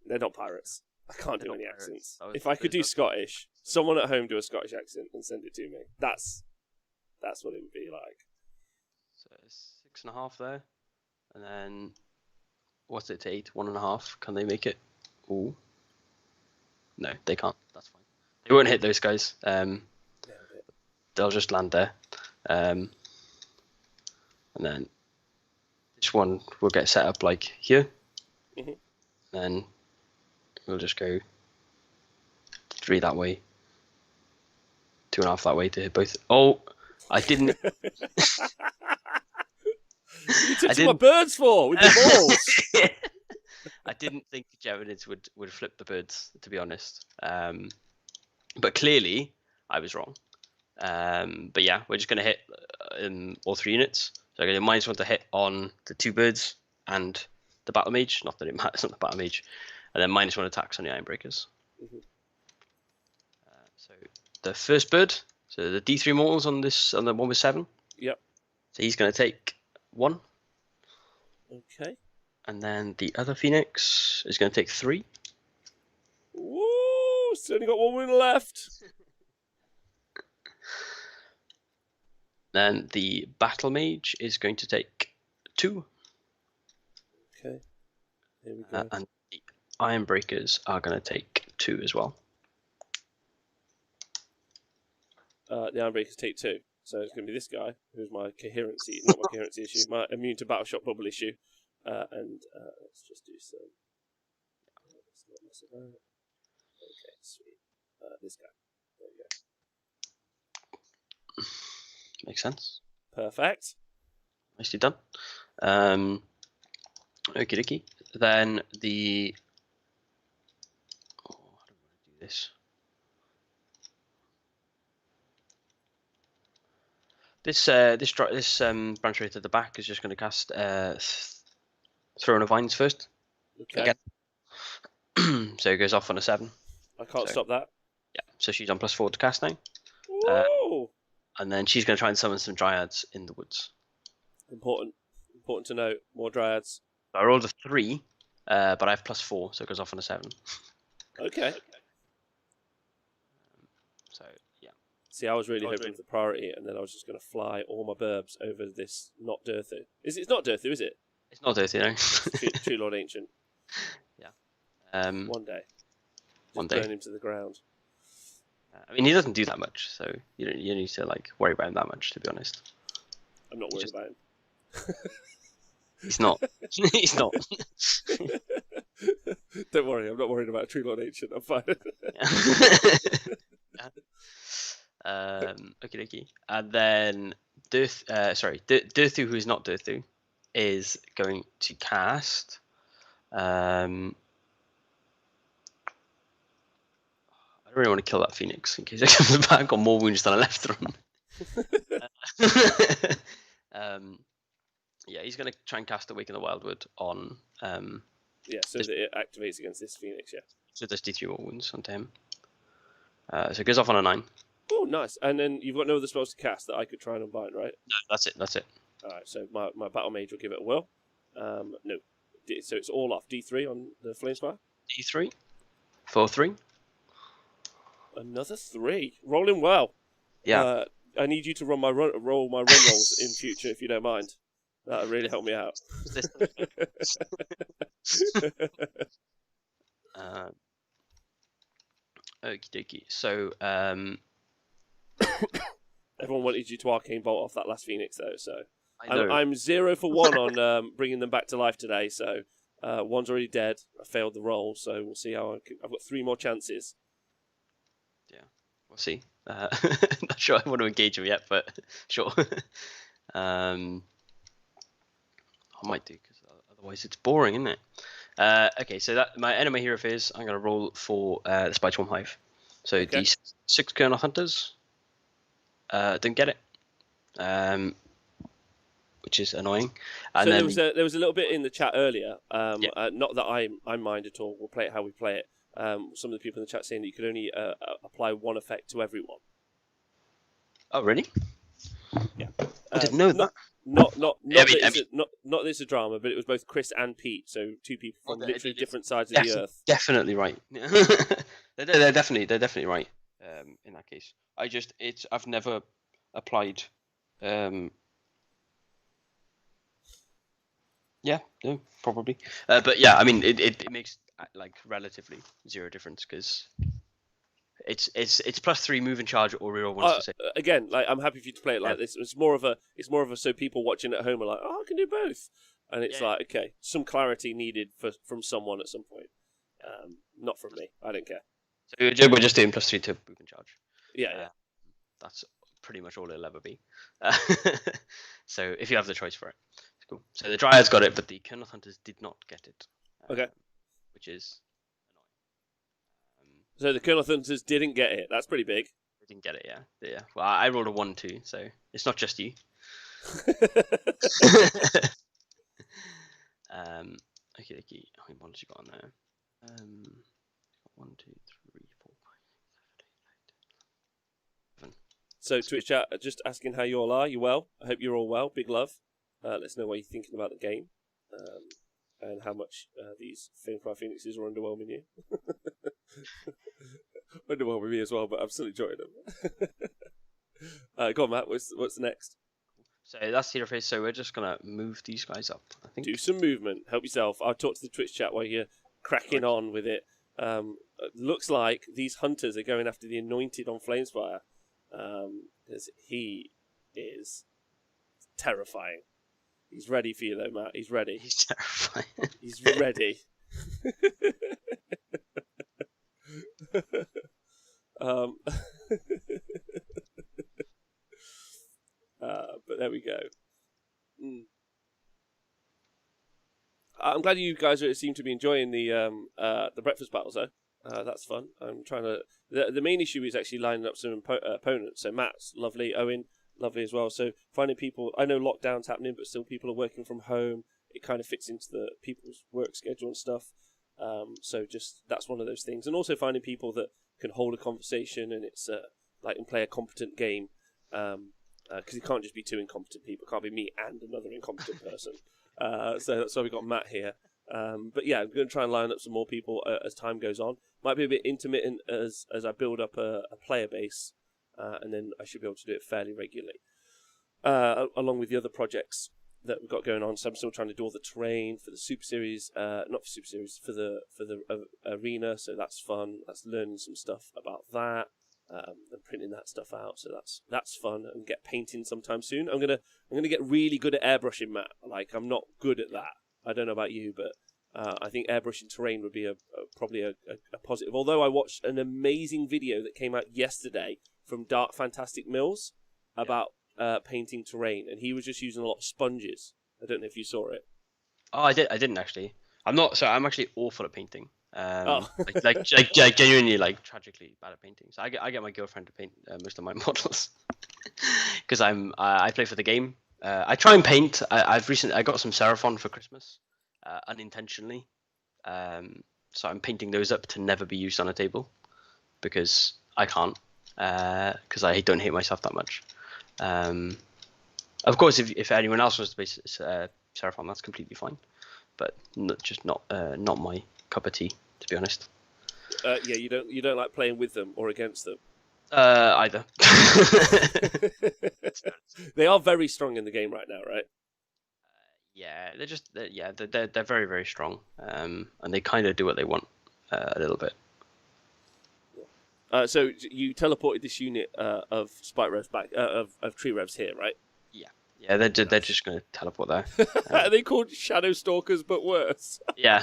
[SPEAKER 1] They're not pirates. I can't do any accents. If I could do Scottish, someone at home do a Scottish accent and send it to me. That's what it would be like.
[SPEAKER 2] So 6.5 there, and then what's it to 8? 1.5. Can they make it? Ooh. No, they can't. That's fine. They won't hit those guys. They'll just land there. And then this one will get set up like here.
[SPEAKER 1] Mm-hmm.
[SPEAKER 2] Then we'll just go 3 that way. 2.5 that way to hit both. Oh, I didn't. You
[SPEAKER 1] took my birds for with the balls.
[SPEAKER 2] I didn't think the Geminids would flip the birds, to be honest. But clearly, I was wrong. But yeah, we're just going to hit all 3 units. So I'm going to -1 to hit on the 2 birds and the battle mage. Not that it matters on the battle mage. And then -1 attacks on the Ironbreakers.
[SPEAKER 1] Mhm.
[SPEAKER 2] So the first bird, so the D3 mortals on the one with 7.
[SPEAKER 1] Yep.
[SPEAKER 2] So he's going to take 1.
[SPEAKER 1] Okay.
[SPEAKER 2] And then the other phoenix is going to take 3.
[SPEAKER 1] Woo! It's only got 1 wound left.
[SPEAKER 2] Then the battle mage is going to take 2.
[SPEAKER 1] Okay. Here we go.
[SPEAKER 2] And the Ironbreakers are going to take 2 as well.
[SPEAKER 1] The Ironbreakers take 2. So it's going to be this guy, who's my coherency, not my coherency issue, my immune to battle shock bubble issue. And let's just do some. Let's not mess about. Okay, sweet. This guy. There we go.
[SPEAKER 2] Makes sense.
[SPEAKER 1] Perfect.
[SPEAKER 2] Nicely done. Okie dokie. Then the. Oh, how do I want to do this? This branch rate at the back is just going to cast Throne of Vines first.
[SPEAKER 1] Okay.
[SPEAKER 2] Again. So it goes off on a 7.
[SPEAKER 1] I can't
[SPEAKER 2] So-
[SPEAKER 1] stop that.
[SPEAKER 2] Yeah. So she's on +4 to cast now.
[SPEAKER 1] Woo!
[SPEAKER 2] And then she's going to try and summon some dryads in the woods.
[SPEAKER 1] Important to note. More dryads.
[SPEAKER 2] I rolled a 3, but I have +4, so it goes off on a 7.
[SPEAKER 1] Okay.
[SPEAKER 2] So yeah.
[SPEAKER 1] See, I was really hoping for the priority, and then I was just going to fly all my burbs over this not Dirthu. It's not Dirthu, is it?
[SPEAKER 2] It's not dirty, no.
[SPEAKER 1] True Lord Ancient. One day. Just
[SPEAKER 2] One day.
[SPEAKER 1] burn him to the ground.
[SPEAKER 2] I mean, he doesn't do that much, so you don't need to like worry about him that much, to be honest.
[SPEAKER 1] I'm not worried about him.
[SPEAKER 2] He's not. He's not.
[SPEAKER 1] Don't worry, I'm not worried about True Lord Ancient. I'm fine.
[SPEAKER 2] Okay, okay. And then Dirthu, who is not Dirthu, is going to cast. I don't really want to kill that phoenix in case it comes back. Got more wounds than I left them. Yeah, he's going to try and cast Awaken the Wildwood on.
[SPEAKER 1] Yeah, so that it activates against this phoenix. Yeah.
[SPEAKER 2] So there's D3 more wounds onto him. So it goes off on a 9.
[SPEAKER 1] Oh, nice. And then you've got no other spells to cast that I could try and unbind, right?
[SPEAKER 2] No, that's it. That's it.
[SPEAKER 1] All right. So my battle mage will give it a whirl. No. So it's all off D3 on the Flamespire.
[SPEAKER 2] D3 for 3.
[SPEAKER 1] Another 3. Rolling well.
[SPEAKER 2] Yeah.
[SPEAKER 1] I need you to roll my run rolls in future if you don't mind. That would really help me out.
[SPEAKER 2] Okie dokie. So,
[SPEAKER 1] Everyone wanted you to arcane bolt off that last phoenix though, so
[SPEAKER 2] I know.
[SPEAKER 1] I'm 0 for 1 on bringing them back to life today. So one's already dead. I failed the roll, so we'll see how I've got 3 more chances.
[SPEAKER 2] Yeah, we'll see. Not sure I want to engage him yet, but sure. I might do because otherwise it's boring, isn't it? Okay, so that my enemy hero is I'm going to roll for the Spiteswarm Hive. So
[SPEAKER 1] Okay.
[SPEAKER 2] the 6 Kernel Hunters didn't get it, which is annoying. And
[SPEAKER 1] So
[SPEAKER 2] then
[SPEAKER 1] there was a little bit in the chat earlier.
[SPEAKER 2] Yeah.
[SPEAKER 1] Not that I mind at all. We'll play it how we play it. Some of the people in the chat saying that you could only apply one effect to everyone.
[SPEAKER 2] oh really?
[SPEAKER 1] Yeah.
[SPEAKER 2] I didn't know that.
[SPEAKER 1] Not
[SPEAKER 2] Yeah,
[SPEAKER 1] not that it's a drama, but it was both Chris and Pete, so 2 people from literally different sides of
[SPEAKER 2] Defi-
[SPEAKER 1] the earth.
[SPEAKER 2] Definitely right. they're definitely right. In that case, I've never applied. Yeah, no, probably. But yeah, I mean, it makes like relatively 0 difference because it's +3 move and charge or reroll once to say.
[SPEAKER 1] Again, like I'm happy for you to play it like
[SPEAKER 2] Yeah.
[SPEAKER 1] this. It's more of a so people watching at home are like, oh, I can do both, and it's
[SPEAKER 2] Yeah.
[SPEAKER 1] like okay, some clarity needed from someone at some point. Not from me. I don't care.
[SPEAKER 2] So we're just doing +3 to move and charge.
[SPEAKER 1] Yeah.
[SPEAKER 2] That's pretty much all it'll ever be. So if you have the choice for it, it's cool. So the Dryads got it, but the Kernel Hunters did not get it.
[SPEAKER 1] Okay.
[SPEAKER 2] Which is
[SPEAKER 1] So the Colonel Hunters didn't get it. That's pretty big.
[SPEAKER 2] didn't get it. Yeah, yeah. Well, I rolled a 1-2, so it's not just you. Okay, okay. How many models you got on there? 1, 2, 3, 4, 5, 6, 7, 8, 9.
[SPEAKER 1] So Twitch chat, just asking how you all are. You well? I hope you're all well. Big love. Let us know what you're thinking about the game, and how much these Far Phoenixes are underwhelming you. Underwhelming me as well, but I'm still enjoying them. Go on, Matt. What's next?
[SPEAKER 2] So that's the interface. So we're just gonna move these guys up. I think.
[SPEAKER 1] Do some movement. Help yourself. I'll talk to the Twitch chat while you're cracking on with it. Looks like these hunters are going after the Anointed on Flamespire, because he is terrifying. He's ready for you though, Matt. He's ready.
[SPEAKER 2] He's terrifying.
[SPEAKER 1] He's ready. But there we go. I'm glad you guys seem to be enjoying the breakfast battles though. That's fun. I'm trying to. The main issue is actually lining up some opponents. So Matt's lovely, Owen lovely as well. So finding people. I know lockdown's happening, but still people are working from home. It kind of fits into the people's work schedule and stuff. So just that's one of those things, and also finding people that can hold a conversation and it's and play a competent game. Because it can't just be two incompetent people. It can't be me and another incompetent person. So that's why we got Matt here. But yeah, I'm going to try and line up some more people as time goes on. Might be a bit intermittent as I build up a player base, and then I should be able to do it fairly regularly. Along with the other projects that we've got going on. So I'm still trying to do all the terrain for the Super Series, not for Super Series, for the arena. So that's fun. That's learning some stuff about that. And printing that stuff out, so that's fun, and get painting sometime soon. I'm gonna get really good at airbrushing, Matt. Like I'm not good at that. I don't know about you, but I think airbrushing terrain would be probably a positive. Although I watched an amazing video that came out yesterday from Dark Fantastic Mills about painting terrain, and he was just using a lot of sponges. I don't know if you saw it.
[SPEAKER 2] Oh, I didn't actually. I'm not. So I'm actually awful at painting.
[SPEAKER 1] Oh.
[SPEAKER 2] like genuinely like tragically bad at painting. So I get my girlfriend to paint most of my models because I play for the game. I try and paint. I got some Seraphon for Christmas, unintentionally. So I'm painting those up to never be used on a table because I can't. Because I don't hate myself that much. Of course, if anyone else was to base Seraphon, that's completely fine. But not my cup of tea, to be honest.
[SPEAKER 1] Yeah, you don't like playing with them or against them.
[SPEAKER 2] Either.
[SPEAKER 1] They are very strong in the game right now, right?
[SPEAKER 2] Yeah, they're very, very strong, and they kind of do what they want a little bit.
[SPEAKER 1] So you teleported this unit of Spike Revs back of Tree Revs here, right?
[SPEAKER 2] Yeah, they're just going to teleport there.
[SPEAKER 1] Are they called Shadow Stalkers, but worse?
[SPEAKER 2] Yeah.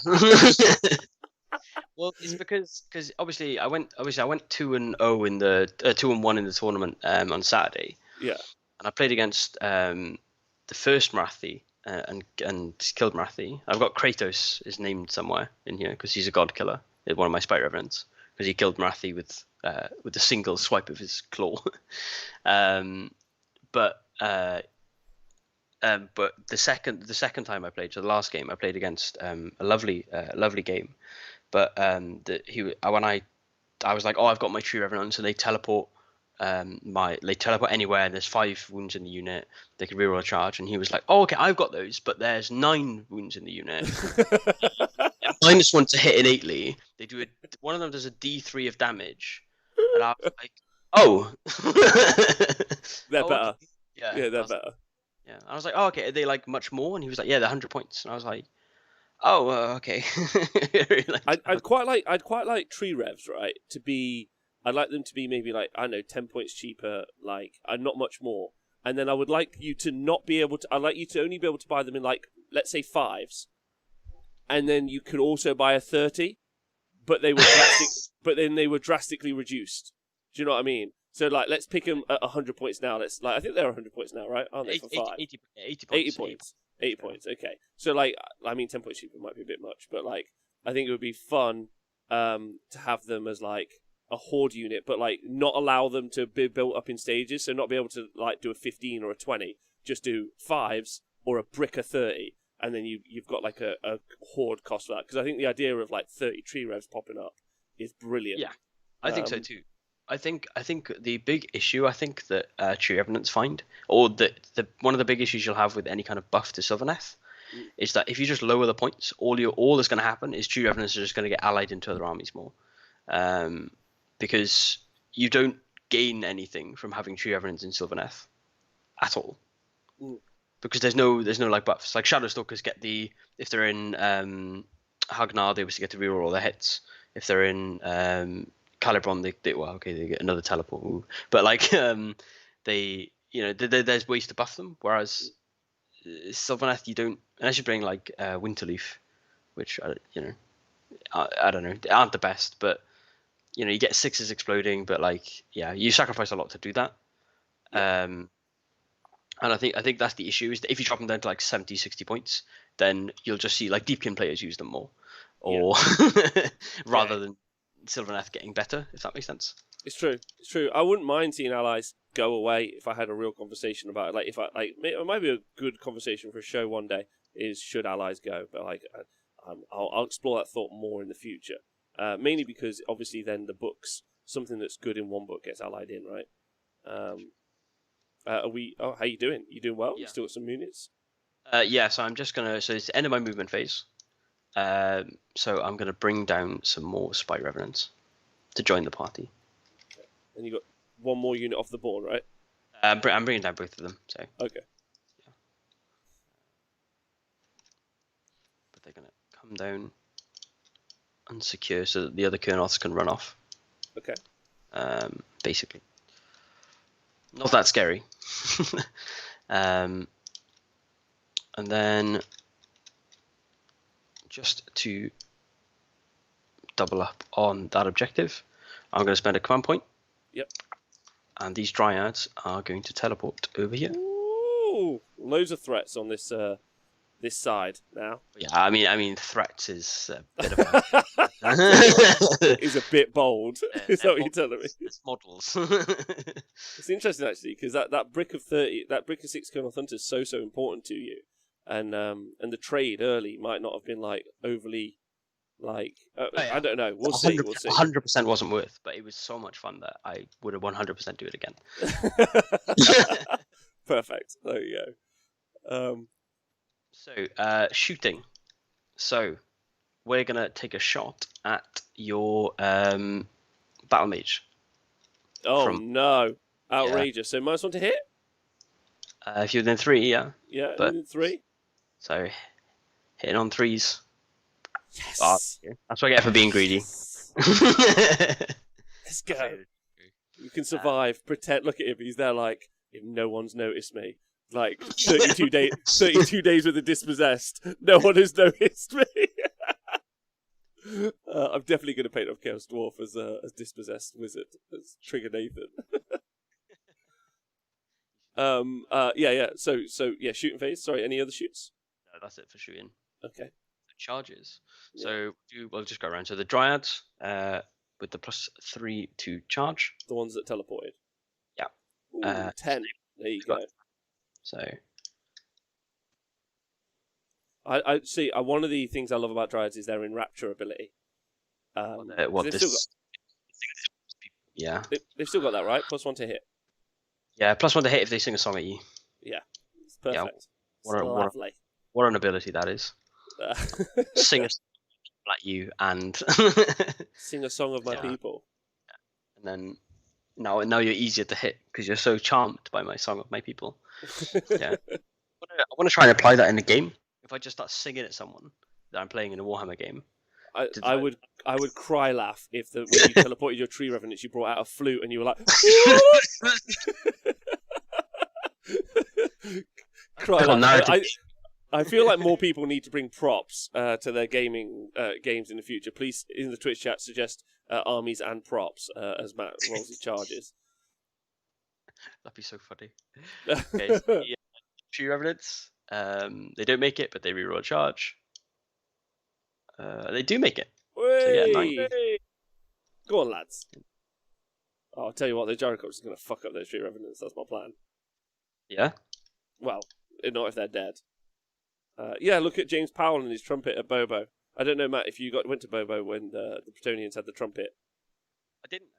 [SPEAKER 2] Well, it's because obviously I went 2-0 in the 2-1 in the tournament on Saturday.
[SPEAKER 1] Yeah.
[SPEAKER 2] And I played against the first Marathi and killed Marathi. I've got Kratos is named somewhere in here because he's a god killer. It's one of my Spike Revenants because he killed Marathi with a single swipe of his claw. But the second time I played, so the last game I played against a lovely game, but when I was like, oh, I've got my Tree Revenant, so they teleport anywhere. There's 5 wounds in the unit. They can reroll a charge, and he was like, oh, okay, I've got those, but there's 9 wounds in the unit. -1 to hit innately. One of them does a D3 of damage, and I was like, oh,
[SPEAKER 1] they're better.
[SPEAKER 2] Okay.
[SPEAKER 1] Yeah, they're better.
[SPEAKER 2] Yeah, I was like, oh, okay, are they like much more? And he was like, yeah, they're 100 points. And I was like, oh, okay.
[SPEAKER 1] I'd quite like Tree Revs, right? I'd like them to be maybe like, I don't know, 10 points cheaper, like, and not much more. And then I would like you to not be able to. I'd like you to only be able to buy them in like, let's say 5s, and then you could also buy a 30, but they were drastically reduced. Do you know what I mean? So like, let's pick them at 100 points now. I think they're 100 points now, right? Aren't they for 5?
[SPEAKER 2] 80 points.
[SPEAKER 1] 80 points. 80 points. Okay. So like, I mean, 10 points cheaper might be a bit much, but like, I think it would be fun to have them as like a horde unit, but like not allow them to be built up in stages, so not be able to like do a 15 or a 20, just do 5s or a brick of 30, and then you've got like a horde cost for that. Because I think the idea of like 30 tree revs popping up is brilliant.
[SPEAKER 2] Yeah, I think so too. I think the big issue that True Revenants find, or the one of the big issues you'll have with any kind of buff to Sylvaneth, is that if you just lower the points, all that's going to happen is True Revenants are just going to get allied into other armies more, because you don't gain anything from having True Revenants in Sylvaneth at all, because there's no like buffs. Like Shadowstalkers get if they're in Hagnar, they obviously get to reroll all their hits. If they're in Calibron, they get another teleport. But like there's ways to buff them. Whereas Sylvaneth, you don't, unless you bring like Winterleaf, which I don't know, they aren't the best, but you get 6s exploding, but like you sacrifice a lot to do that. And I think that's the issue, is that if you drop them down to like 70, 60 points, then you'll just see like Deepkin players use them more, or rather than Sylvaneth getting better, if that makes sense.
[SPEAKER 1] It's true. I wouldn't mind seeing allies go away if I had a real conversation about it. Like if it might be a good conversation for a show one day. Is should allies go? But like I'll explore that thought more in the future. Mainly because obviously then the books, something that's good in one book gets allied in, right? How you doing? You doing well? You still got some units?
[SPEAKER 2] So I'm just gonna. So it's the end of my movement phase. So I'm gonna bring down some more Spy Revenants to join the party.
[SPEAKER 1] Okay. And you got one more unit off the board, right?
[SPEAKER 2] I'm bringing down both of them. So.
[SPEAKER 1] Okay.
[SPEAKER 2] Yeah. But they're gonna come down unsecure so that the other Kurnoths can run off.
[SPEAKER 1] Okay.
[SPEAKER 2] Basically. Not that scary. And then just to double up on that objective, I'm going to spend a command point.
[SPEAKER 1] Yep.
[SPEAKER 2] And these Dryads are going to teleport over here.
[SPEAKER 1] Ooh, loads of threats on this this side now.
[SPEAKER 2] Yeah, I mean, threats is a bit of
[SPEAKER 1] is a bit bold. Is that what you're telling me?
[SPEAKER 2] It's models.
[SPEAKER 1] It's interesting actually, because that brick of 30, that brick of 6 Kurnoth Hunter is so important to you, and the trade early might not have been like overly, like I don't know. We'll see.
[SPEAKER 2] 100% wasn't worth, but it was so much fun that I would have 100% do it again.
[SPEAKER 1] Perfect. There you go.
[SPEAKER 2] So shooting. So we're gonna take a shot at your battle mage.
[SPEAKER 1] Oh no! Outrageous. So minus 1 to hit.
[SPEAKER 2] If you're within 3, yeah.
[SPEAKER 1] Yeah,
[SPEAKER 2] but,
[SPEAKER 1] within 3.
[SPEAKER 2] So hitting on 3s.
[SPEAKER 1] Yes.
[SPEAKER 2] That's what I get for being greedy.
[SPEAKER 1] Let's go. You can survive. Pretend. Look at him. He's there like, if no one's noticed me. Like 32 days. 32 days with the dispossessed. No one has noticed me. I'm definitely going to paint off Chaos Dwarf as dispossessed wizard, as Trigger Nathan. So shooting phase. Sorry, any other shoots?
[SPEAKER 2] No, that's it for shooting.
[SPEAKER 1] Okay.
[SPEAKER 2] Charges. So we'll just go around. So the Dryads, with the +3 to charge.
[SPEAKER 1] The ones that teleported.
[SPEAKER 2] Yeah.
[SPEAKER 1] Ooh, 10. There you go.
[SPEAKER 2] So.
[SPEAKER 1] I see. One of the things I love about Dryads is their Enrapture ability.
[SPEAKER 2] Yeah.
[SPEAKER 1] They've still got that, right? +1 to hit.
[SPEAKER 2] Yeah, +1 to hit if they sing a song at you.
[SPEAKER 1] Yeah. It's perfect.
[SPEAKER 2] Yeah.
[SPEAKER 1] Lovely.
[SPEAKER 2] What an ability that is. Sing a song at you and
[SPEAKER 1] sing a song of my people.
[SPEAKER 2] And then now you're easier to hit because you're so charmed by my song of my people. Yeah. I want to try and apply that in the game. If I just start singing at someone that I'm playing in a Warhammer game,
[SPEAKER 1] I would cry laugh if when you teleported your tree revenants, you brought out a flute and you were like, cry laugh. I feel like more people need to bring props to their gaming games in the future. Please, in the Twitch chat, suggest armies and props as Matt rolls his charges.
[SPEAKER 2] That'd be so funny. Okay, so tree revenants. They don't make it, but they reroll a charge. They do make it.
[SPEAKER 1] So, yeah, 9. Go on, lads. Oh, I'll tell you what, the Gyrocopter is going to fuck up those Tree Revenants. That's my plan.
[SPEAKER 2] Yeah.
[SPEAKER 1] Well, not if they're dead. Yeah, look at James Powell and his trumpet at Bobo. I don't know, Matt, if you went to Bobo when the Bretonians had the trumpet.
[SPEAKER 2] I didn't.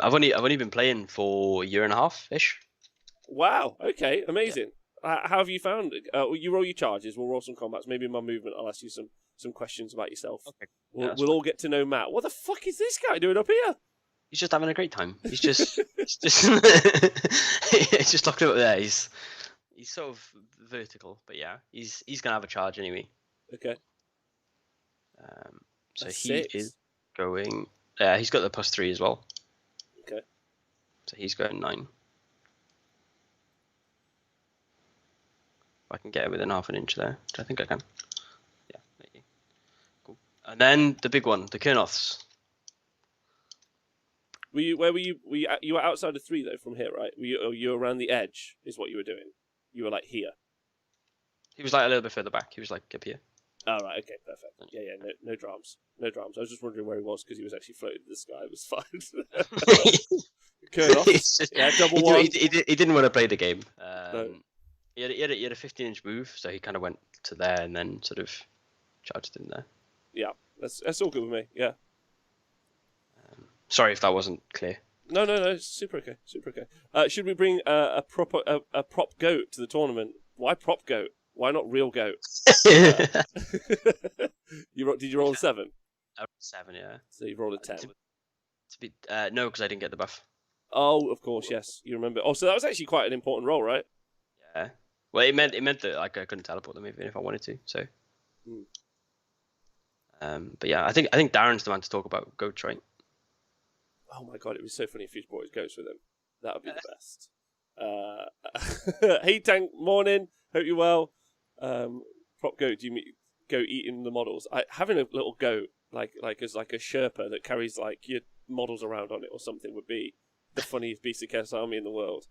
[SPEAKER 2] I've only been playing for a year and a half ish.
[SPEAKER 1] Wow. Okay. Amazing. How have you found it? You roll your charges. We'll roll some combats. Maybe in my movement, I'll ask you some questions about yourself.
[SPEAKER 2] Okay.
[SPEAKER 1] We'll all get to know Matt. What the fuck is this guy doing up here?
[SPEAKER 2] He's just having a great time. He's just he's just talking about there. He's sort of vertical, but yeah, he's gonna have a charge anyway.
[SPEAKER 1] Okay.
[SPEAKER 2] So
[SPEAKER 1] That's
[SPEAKER 2] he
[SPEAKER 1] 6.
[SPEAKER 2] is going. Yeah, he's got the +3 as well.
[SPEAKER 1] Okay.
[SPEAKER 2] So he's going 9. If I can get it within half an inch there, which I think I can. Yeah, maybe. Cool. And then the big one, the Kurnoths.
[SPEAKER 1] Where were you? You were outside of 3 though from here, right? You were around the edge, is what you were doing. You were like here.
[SPEAKER 2] He was like a little bit further back. He was like up here.
[SPEAKER 1] Oh, right, okay, perfect. Yeah, no dramas. No dramas. I was just wondering where he was because he was actually floating in the sky. It was fine. Kurnoths. Yeah, double one.
[SPEAKER 2] He didn't want to play the game.
[SPEAKER 1] No.
[SPEAKER 2] He had a 15-inch move, so he kind of went to there and then sort of charged in there.
[SPEAKER 1] Yeah, that's all good with me. Yeah.
[SPEAKER 2] Sorry if that wasn't clear.
[SPEAKER 1] No, super okay. Should we bring a prop goat to the tournament? Why prop goat? Why not real goat? Did you roll a 7?
[SPEAKER 2] I rolled 7, yeah.
[SPEAKER 1] So you rolled a 10.
[SPEAKER 2] No, because I didn't get the buff.
[SPEAKER 1] Oh, of course, yes. You remember. Oh, so that was actually quite an important roll, right?
[SPEAKER 2] Yeah. Well, it meant that like I couldn't teleport them even if I wanted to. So. But yeah, I think Darren's the man to talk about goats, right?
[SPEAKER 1] Oh my god, it was so funny if you brought his goats with him. That would be the best. Hey Tank, morning. Hope you're well. Prop goat, do you mean goat eating the models? Having a little goat like as like a Sherpa that carries like your models around on it or something would be the funniest beast of chaos army in the world.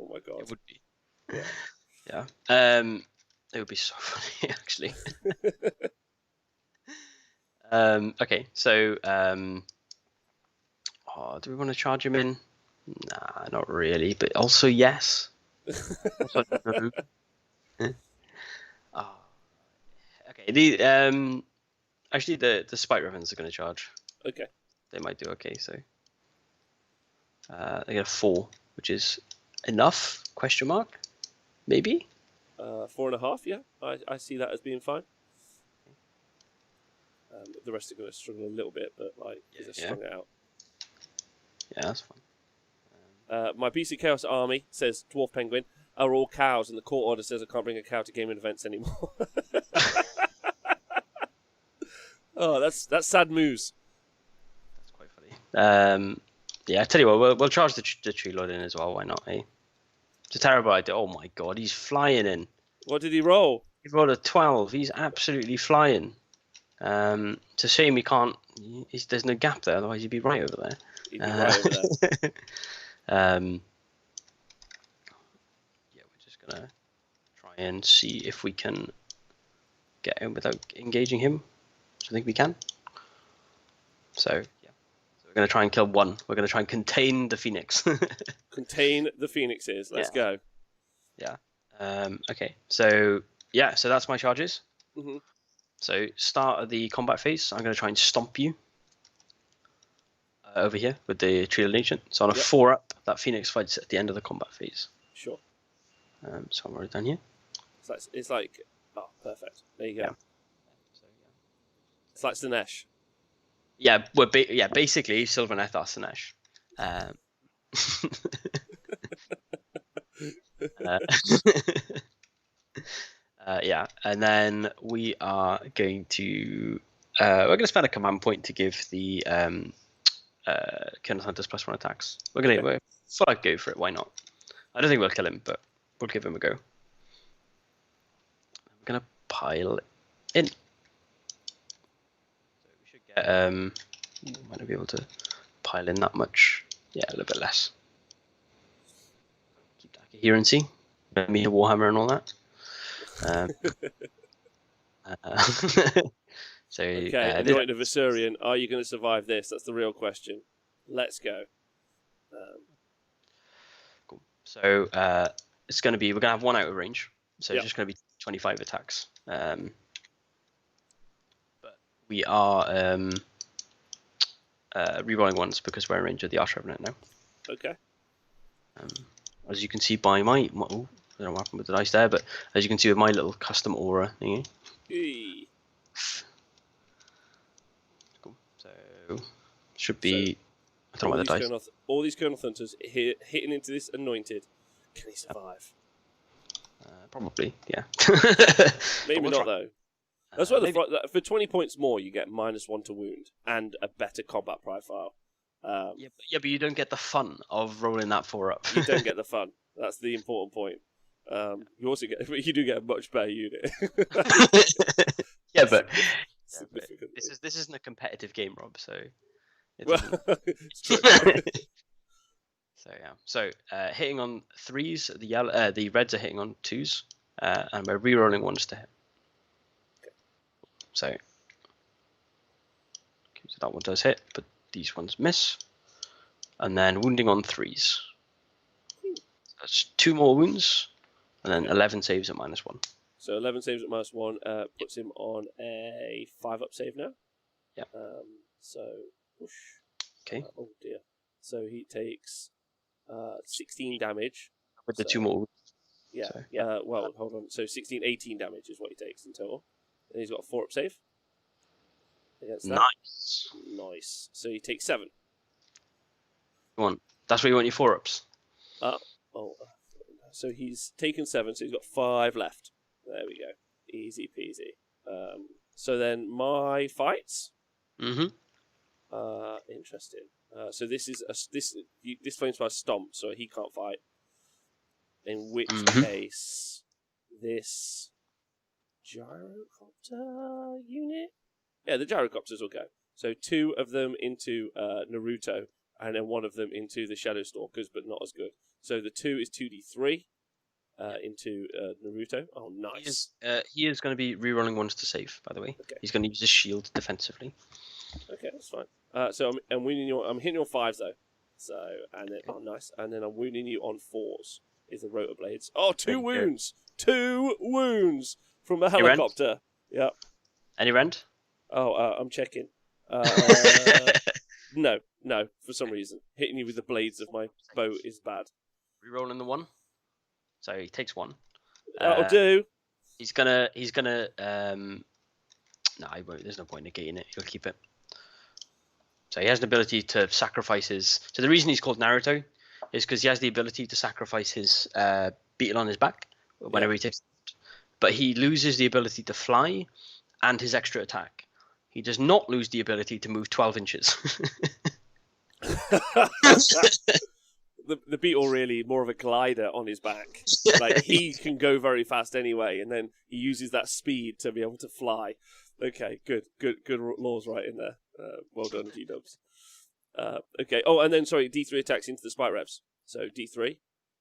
[SPEAKER 1] Oh my god.
[SPEAKER 2] It would be. Yeah. It would be so funny actually. Okay, so do we want to charge him in? Nah, not really, but also yes. Also, no. Okay. Actually, the Spite Ravens are going to charge.
[SPEAKER 1] Okay.
[SPEAKER 2] They might do okay. So they get a 4, which is enough? Question mark? Maybe.
[SPEAKER 1] 4.5. Yeah, I see that as being fine. The rest are going to struggle a little bit, but like they're strung out.
[SPEAKER 2] Yeah, that's fine.
[SPEAKER 1] My BC Chaos army, says Dwarf Penguin, are all cows, and the court order says I can't bring a cow to gaming events anymore. Oh, that's sad news.
[SPEAKER 2] That's quite funny. Yeah, I tell you what, we'll charge the Tree Lord in as well. Why not? Eh? It's a terrible idea. Oh my god, he's flying in.
[SPEAKER 1] What did he roll?
[SPEAKER 2] He rolled a 12. He's absolutely flying. It's a shame he can't. There's no gap there, otherwise he'd be right over there.
[SPEAKER 1] He'd be right over there.
[SPEAKER 2] Yeah, we're just gonna try and see if we can get him without engaging him. So I think we can. So yeah, so we're gonna try and kill one. We're gonna try and contain the Phoenix.
[SPEAKER 1] Contain the Phoenixes. Let's go.
[SPEAKER 2] Yeah. Okay. So yeah. So that's my charges.
[SPEAKER 1] Mm-hmm.
[SPEAKER 2] So start of the combat phase, I'm going to try and stomp you over here with the Tree of Ancient. So on a 4-up, that Phoenix fights at the end of the combat phase.
[SPEAKER 1] Sure.
[SPEAKER 2] So I'm already done here.
[SPEAKER 1] So it's like, oh, perfect. There you go.
[SPEAKER 2] Yeah. So, yeah.
[SPEAKER 1] It's like Sinesh.
[SPEAKER 2] Yeah, basically Sylvaneth are Sinesh. Yeah, and then we are going to spend a command point to give the Kurnoth Hunters +1 attacks. We're full out go for it. Why not? I don't think we'll kill him, but we'll give him a go. We're gonna pile in. So we should get might not be able to pile in that much. Yeah, a little bit less. Keep that coherency. Me a Warhammer and all that. So
[SPEAKER 1] okay, Anointed Viserion, are you going to survive this? That's the real question. Let's go.
[SPEAKER 2] Cool. So it's going to be, we're going to have one out of range. So
[SPEAKER 1] Yep.
[SPEAKER 2] it's just going to be 25 attacks. But we are rerolling ones because we're in range of the Arch Revenant now.
[SPEAKER 1] Okay.
[SPEAKER 2] As you can see by my I don't know what happened with the dice there, but as you can see with my little custom aura thingy.
[SPEAKER 1] Eee.
[SPEAKER 2] Cool. So should be. I don't know what the dice.
[SPEAKER 1] All these Colonel Hunters hitting into this anointed. Can he survive?
[SPEAKER 2] Probably, yeah.
[SPEAKER 1] Maybe not though. That's why for 20 points more you get -1 to wound and a better combat profile.
[SPEAKER 2] But you don't get the fun of rolling that 4 up.
[SPEAKER 1] You don't get the fun. That's the important point. You also get, but you do get a much better unit.
[SPEAKER 2] Yeah, but this isn't a competitive game, Rob. So
[SPEAKER 1] it's true.
[SPEAKER 2] So yeah. So hitting on 3s, the reds are hitting on 2s, and we're rerolling 1s to hit.
[SPEAKER 1] Okay.
[SPEAKER 2] So that one does hit, but these ones miss. And then wounding on 3s. That's 2 more wounds, and then 11 saves at -1.
[SPEAKER 1] So 11 saves at -1 puts him on a 5-up save now.
[SPEAKER 2] Yeah.
[SPEAKER 1] So, whoosh.
[SPEAKER 2] Okay.
[SPEAKER 1] Oh dear. So he takes 16 damage.
[SPEAKER 2] With the 2 more wounds.
[SPEAKER 1] Yeah.
[SPEAKER 2] So, yeah.
[SPEAKER 1] Well, hold on. So 16, 18 damage is what he takes in total. And he's got a 4-up save. Against that.
[SPEAKER 2] Nice.
[SPEAKER 1] Nice. So he takes 7.
[SPEAKER 2] Come on. That's where you want your 4-ups.
[SPEAKER 1] So he's taken 7, so he's got 5 left. There we go. Easy peasy. So then my fights.
[SPEAKER 2] Mm-hmm.
[SPEAKER 1] Interesting. So this flames fire stomp, so he can't fight. In which case, this gyrocopter unit. Yeah, the gyrocopters will go. So 2 of them into Naruto, and then 1 of them into the Shadow Stalkers, but not as good. So the 2 is 2d3 into Naruto. Oh, nice.
[SPEAKER 2] He is going to be rerolling 1s to save, by the way.
[SPEAKER 1] Okay.
[SPEAKER 2] He's going to use his shield defensively.
[SPEAKER 1] Okay, that's fine. So I'm wounding you. I'm hitting you on 5s though. So and then nice. And then I'm wounding you on 4s. Is the rotor blades? Oh, 2 wounds. 2 wounds from a helicopter. Yep.
[SPEAKER 2] Any rend?
[SPEAKER 1] Oh, I'm checking. No. For some reason, hitting you with the blades of my bow is bad.
[SPEAKER 2] Rerolling the 1. So he takes 1.
[SPEAKER 1] That'll do.
[SPEAKER 2] He's gonna. No, he won't. There's no point negating it. He'll keep it. So he has an ability to sacrifice his. So the reason he's called Naruto is because he has the ability to sacrifice his beetle on his back whenever he takes. But he loses the ability to fly and his extra attack. He does not lose the ability to move 12 inches.
[SPEAKER 1] The beetle really more of a glider on his back. Like he can go very fast anyway, and then he uses that speed to be able to fly. Okay, good laws right in there. Well done, G-dubs. Okay. Oh, and then sorry, D3 attacks into the spike reps. So D3.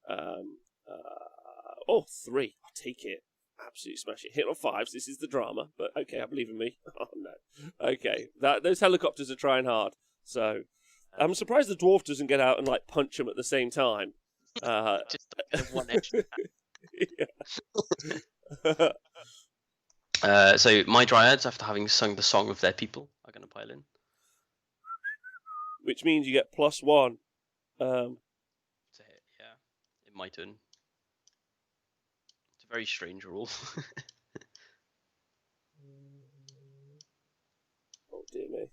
[SPEAKER 1] 3. I'll take it. Absolutely smash it. Hit on 5s. This is the drama, but okay, I believe in me. Oh no. Okay, those helicopters are trying hard. So I'm surprised the dwarf doesn't get out and like punch them at the same time.
[SPEAKER 2] Just one extra. So my dryads, after having sung the song of their people, are going to pile in.
[SPEAKER 1] Which means you get +1.
[SPEAKER 2] To hit, yeah. In my turn. It's a very strange rule.
[SPEAKER 1] Oh dear me.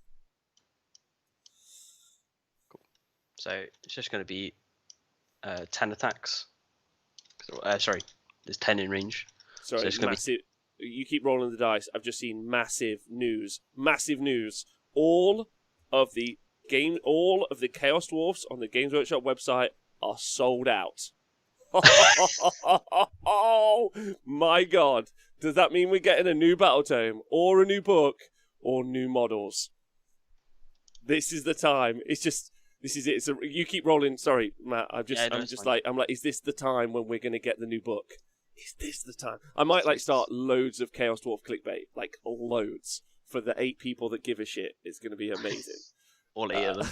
[SPEAKER 2] Cool. So it's just going to be 10 attacks. Sorry, there's 10 in range.
[SPEAKER 1] Sorry, so it's massive. You keep rolling the dice. I've just seen massive news. Massive news. All of the Chaos Dwarfs on the Games Workshop website are sold out. Oh my god. Does that mean we're getting a new battle tome or a new book or new models? This is the time. This is it. You keep rolling. Sorry, Matt. I'm like, is this the time when we're going to get the new book? Is this the time? I might start loads of Chaos Dwarf clickbait, like loads, for the 8 people that give a shit. It's going to be amazing.
[SPEAKER 2] All 8 of them.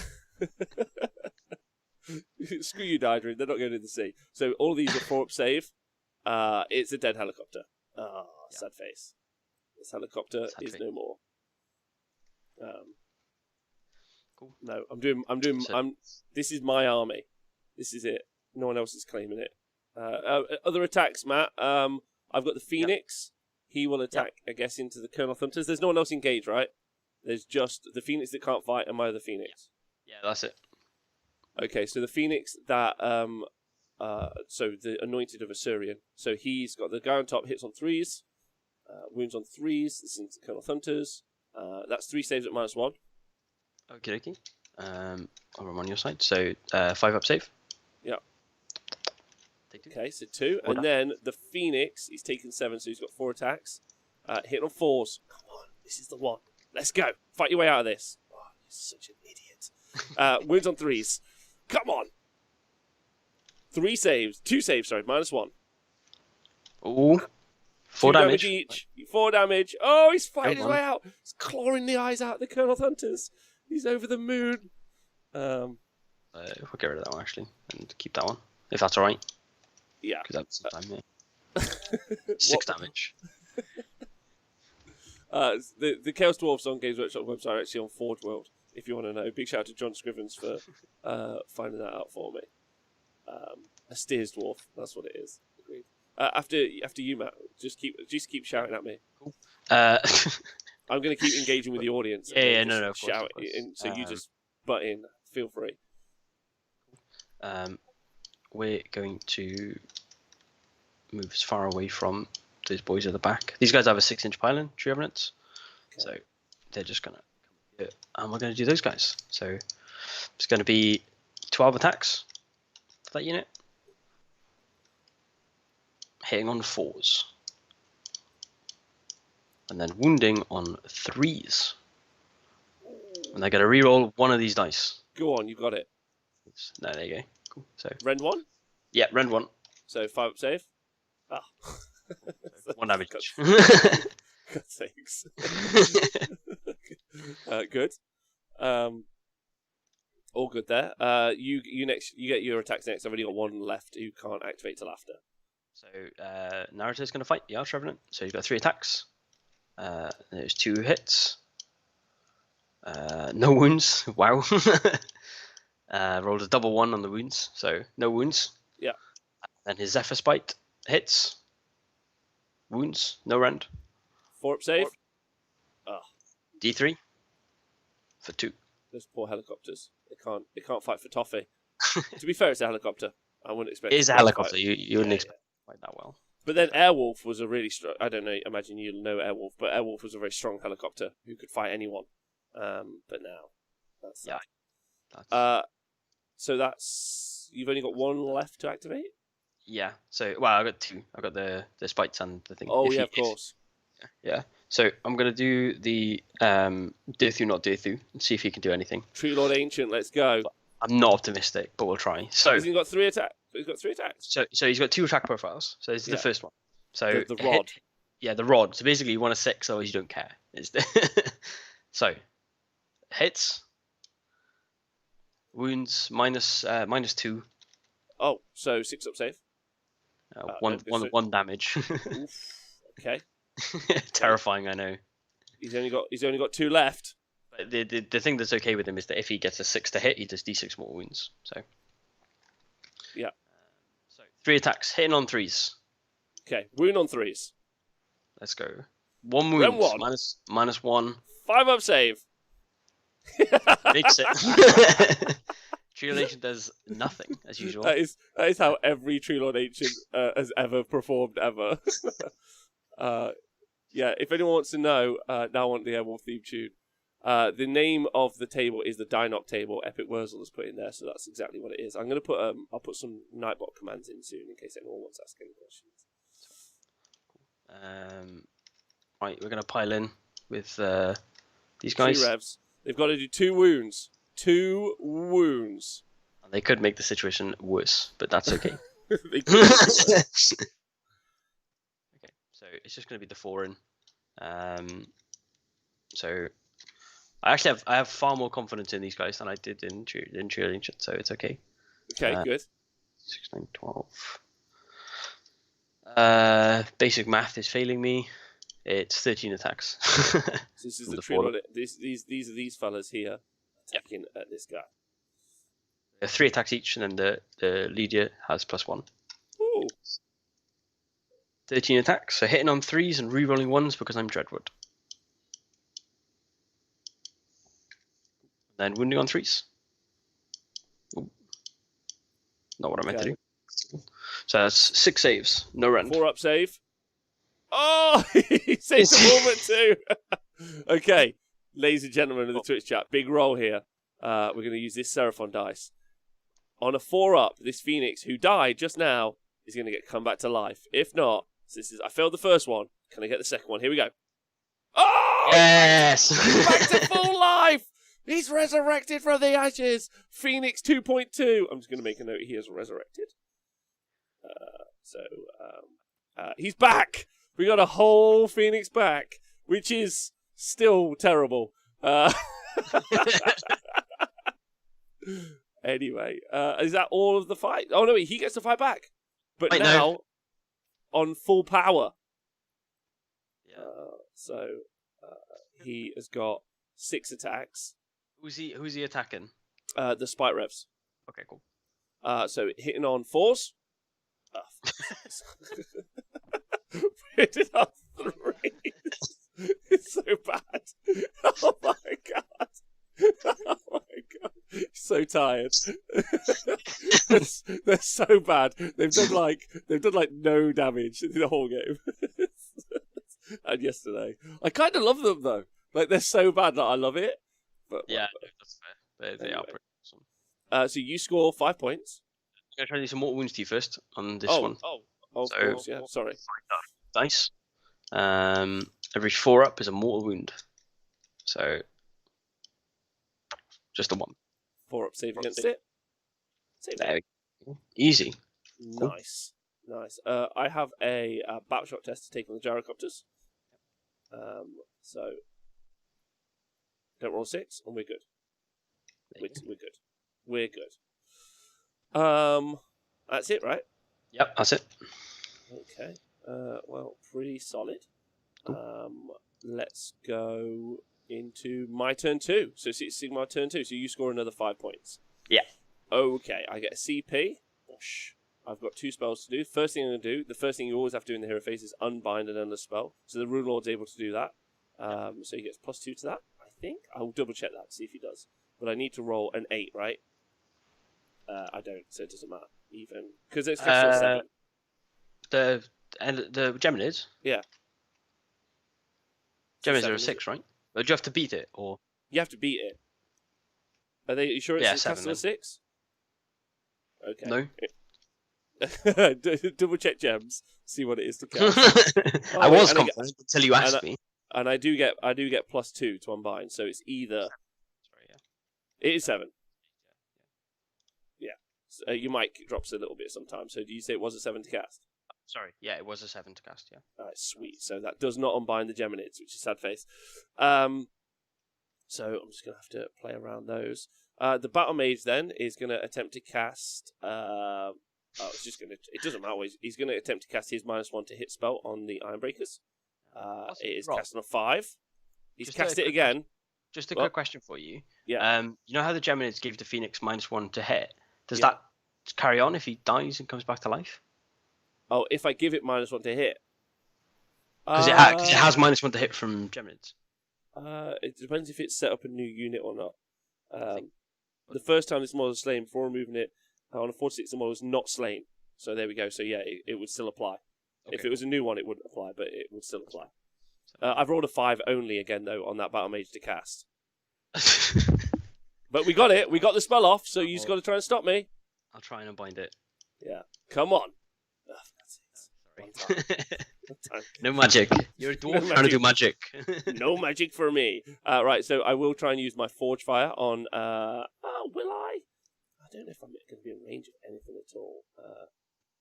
[SPEAKER 1] Screw you, Daedrin. They're not going to the sea. So all of these are 4-up save. It's a dead helicopter. Ah,
[SPEAKER 2] Yeah.
[SPEAKER 1] sad face. This helicopter
[SPEAKER 2] Sad
[SPEAKER 1] is
[SPEAKER 2] face.
[SPEAKER 1] no more.
[SPEAKER 2] Cool.
[SPEAKER 1] No,
[SPEAKER 2] So-
[SPEAKER 1] this is my army. This is it. No one else is claiming it. Other attacks, Matt. I've got the Phoenix. He will attack, I guess, into the Colonel Hunters. There's no one else engaged, right? There's just the Phoenix that can't fight and my other Phoenix.
[SPEAKER 2] Yeah, that's it.
[SPEAKER 1] Okay, so the Phoenix that so the Anointed of Assyrian. So he's got the guy on top hits on 3s, wounds on 3s. This is the Colonel Hunters. That's 3 saves at -1.
[SPEAKER 2] Okay, okay. I'm on your side. So 5-up save.
[SPEAKER 1] Yeah.
[SPEAKER 2] They do.
[SPEAKER 1] Okay, so 2.
[SPEAKER 2] Well
[SPEAKER 1] And then the Phoenix, he's taken 7, so he's got 4 attacks. Hit on 4s. Come on, this is the one. Let's go. Fight your way out of this. Oh, you're such an idiot. Wounds on 3s. Come on. 2 saves, sorry, -1.
[SPEAKER 2] Ooh. 4
[SPEAKER 1] 2
[SPEAKER 2] damage.
[SPEAKER 1] each. 4 damage. Oh, he's fighting his
[SPEAKER 2] Come on.
[SPEAKER 1] way out. He's clawing the eyes out of the Colonel Hunters. He's over the moon.
[SPEAKER 2] We'll get rid of that one actually and keep that one if that's all right.
[SPEAKER 1] Yeah.
[SPEAKER 2] Because that's some time. Yeah. 6 damage.
[SPEAKER 1] The Chaos Dwarfs on Games Workshop website are actually on Forge World, if you want to know. Big shout out to John Scrivens for finding that out for me. A Steers Dwarf, that's what it is. Agreed. After you, Matt, just keep shouting at me.
[SPEAKER 2] Cool.
[SPEAKER 1] I'm going to keep engaging with the audience.
[SPEAKER 2] Yeah,
[SPEAKER 1] and
[SPEAKER 2] no,
[SPEAKER 1] just
[SPEAKER 2] of course,
[SPEAKER 1] shout
[SPEAKER 2] of course.
[SPEAKER 1] in, so you just butt in. Feel free.
[SPEAKER 2] We're going to move as far away from those boys at the back. These guys have a 6-inch pylon, Tree Revenants.
[SPEAKER 1] Okay.
[SPEAKER 2] So they're just going to come here, and we're going to do those guys. So it's going to be 12 attacks for that unit. Hitting on 4s. And then wounding on 3s. And they're going to reroll one of these dice.
[SPEAKER 1] Go on, you got it.
[SPEAKER 2] No, there you go. Cool. So
[SPEAKER 1] Rend 1,
[SPEAKER 2] yeah, rend 1.
[SPEAKER 1] so 5-up save. Ah.
[SPEAKER 2] 1 damage
[SPEAKER 1] God-
[SPEAKER 2] each.
[SPEAKER 1] God sakes. Good. All good there. You next. You get your attacks next. I've only got 1 left who can't activate till after.
[SPEAKER 2] So Naruto's going to fight the Arch Revenant. So he's got 3 attacks. There's 2 hits. No wounds. Wow. Rolled a double 1 on the wounds, so no wounds.
[SPEAKER 1] Yeah.
[SPEAKER 2] And his Zephyr Spite hits. Wounds, no rend.
[SPEAKER 1] 4-up save.
[SPEAKER 2] D3 for 2.
[SPEAKER 1] Those poor helicopters. They can't fight for toffee. To be fair, it's a helicopter. I wouldn't expect.
[SPEAKER 2] It is a
[SPEAKER 1] it to
[SPEAKER 2] helicopter.
[SPEAKER 1] fight.
[SPEAKER 2] You wouldn't
[SPEAKER 1] Yeah,
[SPEAKER 2] expect it to fight that well.
[SPEAKER 1] But then Airwolf was a really strong. I don't know. Imagine you know Airwolf, but Airwolf was a very strong helicopter who could fight anyone. But now, that's
[SPEAKER 2] Yeah.
[SPEAKER 1] that. So that's you've only got 1 left to activate.
[SPEAKER 2] Yeah. So well, I got 2. I got the spites and the thing.
[SPEAKER 1] Oh
[SPEAKER 2] If
[SPEAKER 1] yeah,
[SPEAKER 2] you-
[SPEAKER 1] of course.
[SPEAKER 2] Yeah. So I'm gonna do the Dirthu not Dirthu and see if he can do anything.
[SPEAKER 1] True Lord Ancient, let's go.
[SPEAKER 2] I'm not optimistic, but we'll try. So
[SPEAKER 1] He's got 3 attacks. He's got 3 attacks.
[SPEAKER 2] so he's got 2 attack profiles. So this is
[SPEAKER 1] Yeah.
[SPEAKER 2] the first one. So
[SPEAKER 1] The rod.
[SPEAKER 2] Yeah, the rod. So basically, you want a 6, otherwise you don't care. It's so hits, wounds -2,
[SPEAKER 1] Oh, so 6-up save.
[SPEAKER 2] one damage.
[SPEAKER 1] Oof. Okay.
[SPEAKER 2] Terrifying, I know.
[SPEAKER 1] He's only got 2 left.
[SPEAKER 2] But the thing that's okay with him is that if he gets a 6 to hit, he does D6 more wounds. So
[SPEAKER 1] Yeah.
[SPEAKER 2] So 3 attacks, hitting on 3s.
[SPEAKER 1] Okay. Wound on 3s.
[SPEAKER 2] Let's go. 1 wound,
[SPEAKER 1] one.
[SPEAKER 2] -1.
[SPEAKER 1] 5-up save.
[SPEAKER 2] Makes it. Tribulation does nothing as usual.
[SPEAKER 1] That is how every True Lord Ancient has ever performed ever. Yeah, if anyone wants to know, now I want the Airwolf theme tune. The name of the table is the Dinoc table. Epic Wurzel has put in there, so that's exactly what it is. I'm gonna put I'll put some Nightbot commands in soon in case anyone wants to ask any questions.
[SPEAKER 2] Right, we're gonna pile in with these
[SPEAKER 1] 3
[SPEAKER 2] guys.
[SPEAKER 1] revs. They've got to do 2 wounds. 2 wounds.
[SPEAKER 2] And they could make the situation worse, but that's okay.
[SPEAKER 1] They could do it.
[SPEAKER 2] Okay, so it's just gonna be the 4 in. So I have far more confidence in these guys than I did in True Ancient, so it's okay.
[SPEAKER 1] Okay, good.
[SPEAKER 2] 6, 9, 12. Basic math is failing me. It's 13 attacks.
[SPEAKER 1] So this is
[SPEAKER 2] From
[SPEAKER 1] the
[SPEAKER 2] the
[SPEAKER 1] tree lord.
[SPEAKER 2] four.
[SPEAKER 1] These are these fellas here
[SPEAKER 2] Yep.
[SPEAKER 1] attacking at this guy.
[SPEAKER 2] 3 attacks each, and then the leader has +1.
[SPEAKER 1] Ooh.
[SPEAKER 2] 13 attacks, so hitting on 3s and re-rolling 1s because I'm Dreadwood. Then wounding on 3s. Ooh. Not what I meant to do. So that's 6 saves, no rend.
[SPEAKER 1] 4 up save. Oh, he saved the all but 2. Okay, ladies and gentlemen of the Twitch chat, big roll here. We're going to use this Seraphon dice. On a 4 up, this Phoenix who died just now is going to come back to life. If not, I failed the first one. Can I get the second one? Here we go. Oh!
[SPEAKER 2] Yes!
[SPEAKER 1] He's back to full life! He's resurrected from the ashes! Phoenix 2.2. I'm just going to make a note he is resurrected. He's back! We got a whole Phoenix back, which is still terrible. Anyway, is that all of the fight? Oh no, he gets to fight back. But
[SPEAKER 2] Wait,
[SPEAKER 1] now,
[SPEAKER 2] no.
[SPEAKER 1] on full power.
[SPEAKER 2] Yeah.
[SPEAKER 1] He has got 6 attacks.
[SPEAKER 2] Who's he attacking?
[SPEAKER 1] The spite revs.
[SPEAKER 2] Okay, cool.
[SPEAKER 1] So hitting on 4s. Hitting on 3s. It's so bad. Oh my god. Oh my god. So tired. They're so bad. They've done like no damage in the whole game. And yesterday, I kind of love them though. Like they're so bad that I love it. But
[SPEAKER 2] Yeah, that's fair. They are pretty
[SPEAKER 1] awesome. So you score 5 points.
[SPEAKER 2] I'm gonna try to do some mortal wounds to you first on this one.
[SPEAKER 1] Of course, yeah. Sorry.
[SPEAKER 2] Dice. Every 4 up is a mortal wound. So just the 1.
[SPEAKER 1] 4 up save against it. Save
[SPEAKER 2] There we go. Easy.
[SPEAKER 1] Nice. I have a battle shock test to take on the gyrocopters. So don't roll 6, and we're good. We're good. That's it, right?
[SPEAKER 2] Yep, that's it.
[SPEAKER 1] Okay. Well, pretty solid. Let's go into my turn 2. So it's Sigmar turn 2. So you score another 5 points.
[SPEAKER 2] Yeah.
[SPEAKER 1] Okay, I get a CP. Whoosh. I've got 2 spells to do. First thing I'm going to do, the first thing you always have to do in the hero phase is unbind and unspell. So the Rune Lord's able to do that. So he gets +2 to that, I think. I'll double check that to see if he does. But I need to roll an 8, right? I don't, so it doesn't matter. Even. Because it's fixed on 7.
[SPEAKER 2] The Geminids?
[SPEAKER 1] Yeah.
[SPEAKER 2] Geminids are a 6, right? Or do you have to beat it, or?
[SPEAKER 1] You have to beat it. Are you sure it's a
[SPEAKER 2] 7,
[SPEAKER 1] castle of 6? Okay.
[SPEAKER 2] No.
[SPEAKER 1] Double check gems. See what it is to cast.
[SPEAKER 2] I was confident until you asked me.
[SPEAKER 1] And I do get +2 to unbind, so it's either.
[SPEAKER 2] Sorry, yeah.
[SPEAKER 1] It is 7. Yeah. So, your mic drops a little bit sometimes. So do you say it was a 7 to cast?
[SPEAKER 2] Sorry. Yeah, it was a 7 to cast. Yeah.
[SPEAKER 1] Alright, sweet. So that does not unbind the Geminids, which is sad face. So I'm just gonna have to play around those. The Battle Mage then is gonna attempt to cast. It doesn't matter. He's gonna attempt to cast his -1 to hit spell on the Ironbreakers. It is cast on a 5. He's cast it again.
[SPEAKER 2] Just a quick question for you.
[SPEAKER 1] Yeah.
[SPEAKER 2] You know how the Geminids gave the Phoenix -1 to hit? Does that carry on if he dies and comes back to life?
[SPEAKER 1] Oh, if I give it -1 to hit.
[SPEAKER 2] Because it has -1 to hit from Geminids.
[SPEAKER 1] It depends if it's set up a new unit or not. The first time this model is slain, before removing it, on a 4-6 the model is not slain. So there we go. So yeah, it would still apply. Okay. If it was a new one, it wouldn't apply, but it would still apply. I've rolled a 5 only again, though, on that Battle Mage to cast. But we got it. We got the spell off, so you just got to try and stop me.
[SPEAKER 2] I'll try and unbind it.
[SPEAKER 1] Yeah. Come on.
[SPEAKER 2] Sorry. No magic. You're a dwarf trying to do magic.
[SPEAKER 1] No magic for me. Right, so I will try and use my Forge Fire on... will I? I don't know if I'm going to be in range of anything at all.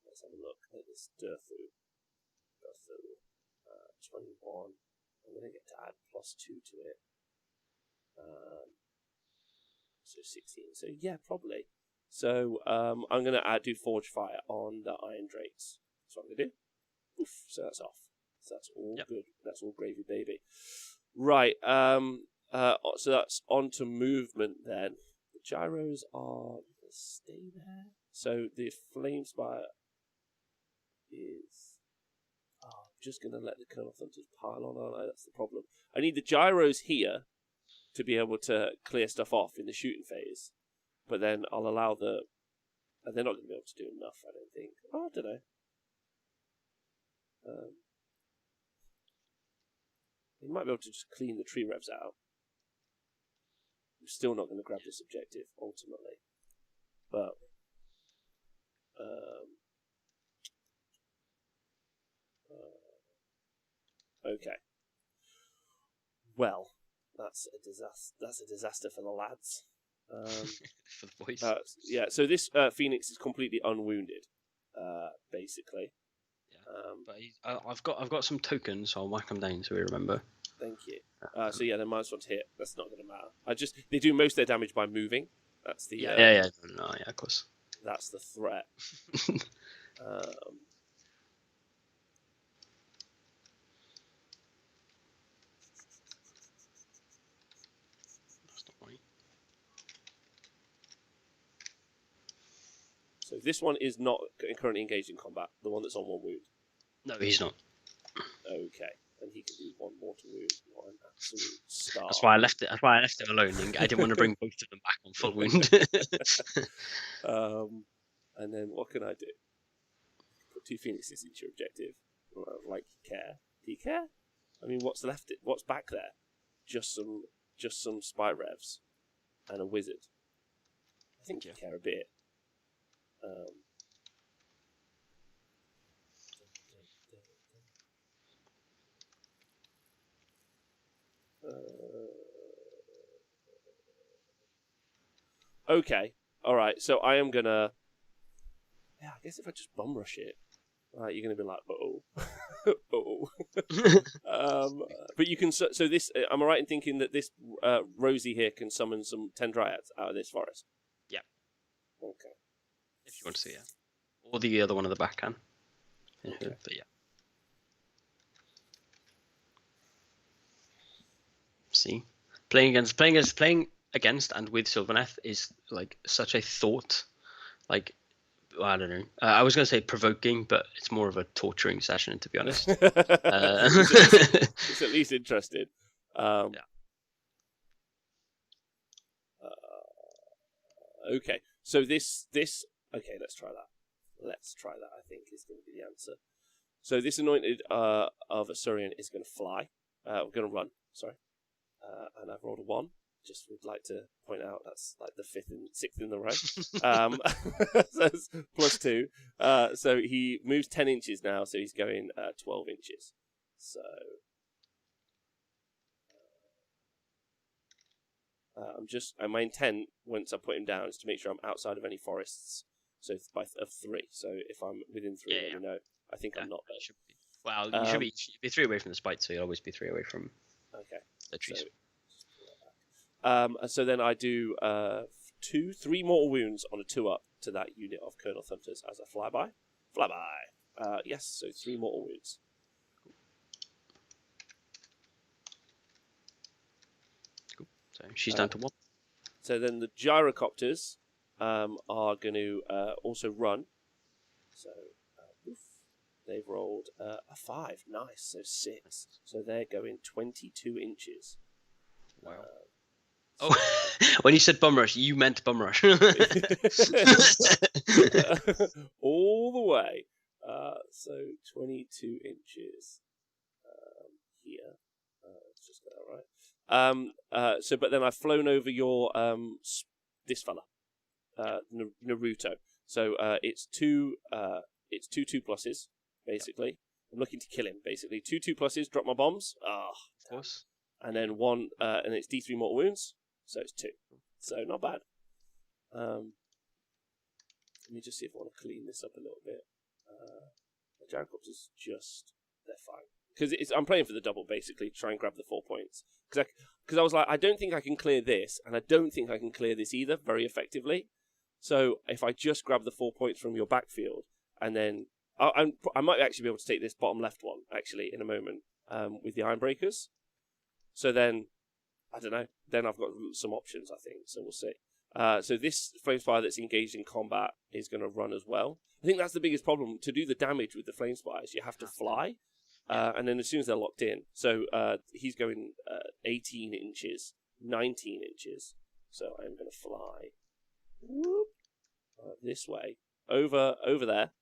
[SPEAKER 1] Let's have a look at this Durthu. 21. I'm going to get to add +2 to it. So 16. So yeah, probably. So I'm going to do Forge Fire on the Iron Drakes. That's what I'm going to do. Oof, so that's off. So that's all good. That's all gravy, baby. Right. So that's on to movement then. The gyros are stay there. So the Flame Spire is. Oh, I'm just going to let the Colonel Hunters pile on, aren't I? That's the problem. I need the gyros here to be able to clear stuff off in the shooting phase. But then I'll allow the. And they're not going to be able to do enough, I don't think. Oh, I don't know. They might be able to just clean the tree revs out. I'm still not going to grab this objective, ultimately. But. Okay. Well, that's a disaster. That's a disaster for the lads.
[SPEAKER 2] For the boys.
[SPEAKER 1] Yeah. So this Phoenix is completely unwounded, basically.
[SPEAKER 2] Yeah. But I've got some tokens, so I'll whack them down so we remember.
[SPEAKER 1] Thank you. So yeah, they're -1 to hit. That's not going to matter. They do most of their damage by moving. That's the
[SPEAKER 2] yeah. No, yeah, of course.
[SPEAKER 1] That's the threat. So this one is not currently engaged in combat. The one that's on 1 wound.
[SPEAKER 2] No, he's not.
[SPEAKER 1] Okay, and he can do 1 more to wound. What an absolute star.
[SPEAKER 2] That's why I left it. That's why I left him alone. I didn't want to bring both of them back on full wound.
[SPEAKER 1] And then what can I do? Put 2 Phoenixes into your objective. Like you care. Do you care? I mean, what's left? What's back there? Just some spy revs and a wizard. I think you care a bit. Okay, all right. So I am gonna. Yeah, I guess if I just bum rush it, right, you're gonna be like, but you can. So this. Am I right in thinking that this Rosie here can summon some 10 dryads out of this forest?
[SPEAKER 2] Yeah.
[SPEAKER 1] Okay.
[SPEAKER 2] If you want to see it, or the other one at the back can. Okay. But yeah. See, playing against and with Sylvaneth is like such a thought. Like, well, I don't know. I was going to say provoking, but it's more of a torturing session, to be honest.
[SPEAKER 1] It's at least interested. Okay, so this. Okay, let's try that. I think is going to be the answer. So this anointed of Asurian is going to fly. We're going to run. Sorry. And I've rolled a 1. Just would like to point out that's like the 5th and 6th in the row. So it's +2. So he moves 10 inches now, so he's going 12 inches. So my intent once I put him down is to make sure I'm outside of any forests. So of 3. So if I'm within 3, let me know. I think I'm not there.
[SPEAKER 2] You should be 3 away from the spite, so you'll always be 3 away from.
[SPEAKER 1] Okay.
[SPEAKER 2] The trees.
[SPEAKER 1] So then I do 3 mortal wounds on a 2-up to that unit of Colonel Hunters as a flyby. Yes, so 3 mortal wounds.
[SPEAKER 2] Cool. So she's down to 1.
[SPEAKER 1] So then the gyrocopters are going to also run. So they've rolled a 5. Nice, so 6. So they're going 22 inches.
[SPEAKER 2] Wow. When you said bum rush, you meant bum rush.
[SPEAKER 1] All the way. So 22 inches here. Let's just get that right. But then I've flown over your this fella, Naruto. So it's 2 2+s basically. I'm looking to kill him basically. 2 2+s. Drop my bombs.
[SPEAKER 2] Of course.
[SPEAKER 1] And then 1, and it's D3 mortal wounds. So it's 2. So not bad. Let me just see if I want to clean this up a little bit. The gyrocopters they're fine. Because I'm playing for the double, basically, to try and grab the 4 points. Because I was like, I don't think I can clear this, and I don't think I can clear this either very effectively. So if I just grab the 4 points from your backfield, and then I might actually be able to take this bottom left one actually in a moment with the Ironbreakers. So then I don't know. Then I've got some options, I think. So we'll see. So this Flamespire that's engaged in combat is going to run as well. I think that's the biggest problem. To do the damage with the Flamespires, you have to fly. And then as soon as they're locked in. So he's going 18 inches, 19 inches. So I'm going to fly this way, over there.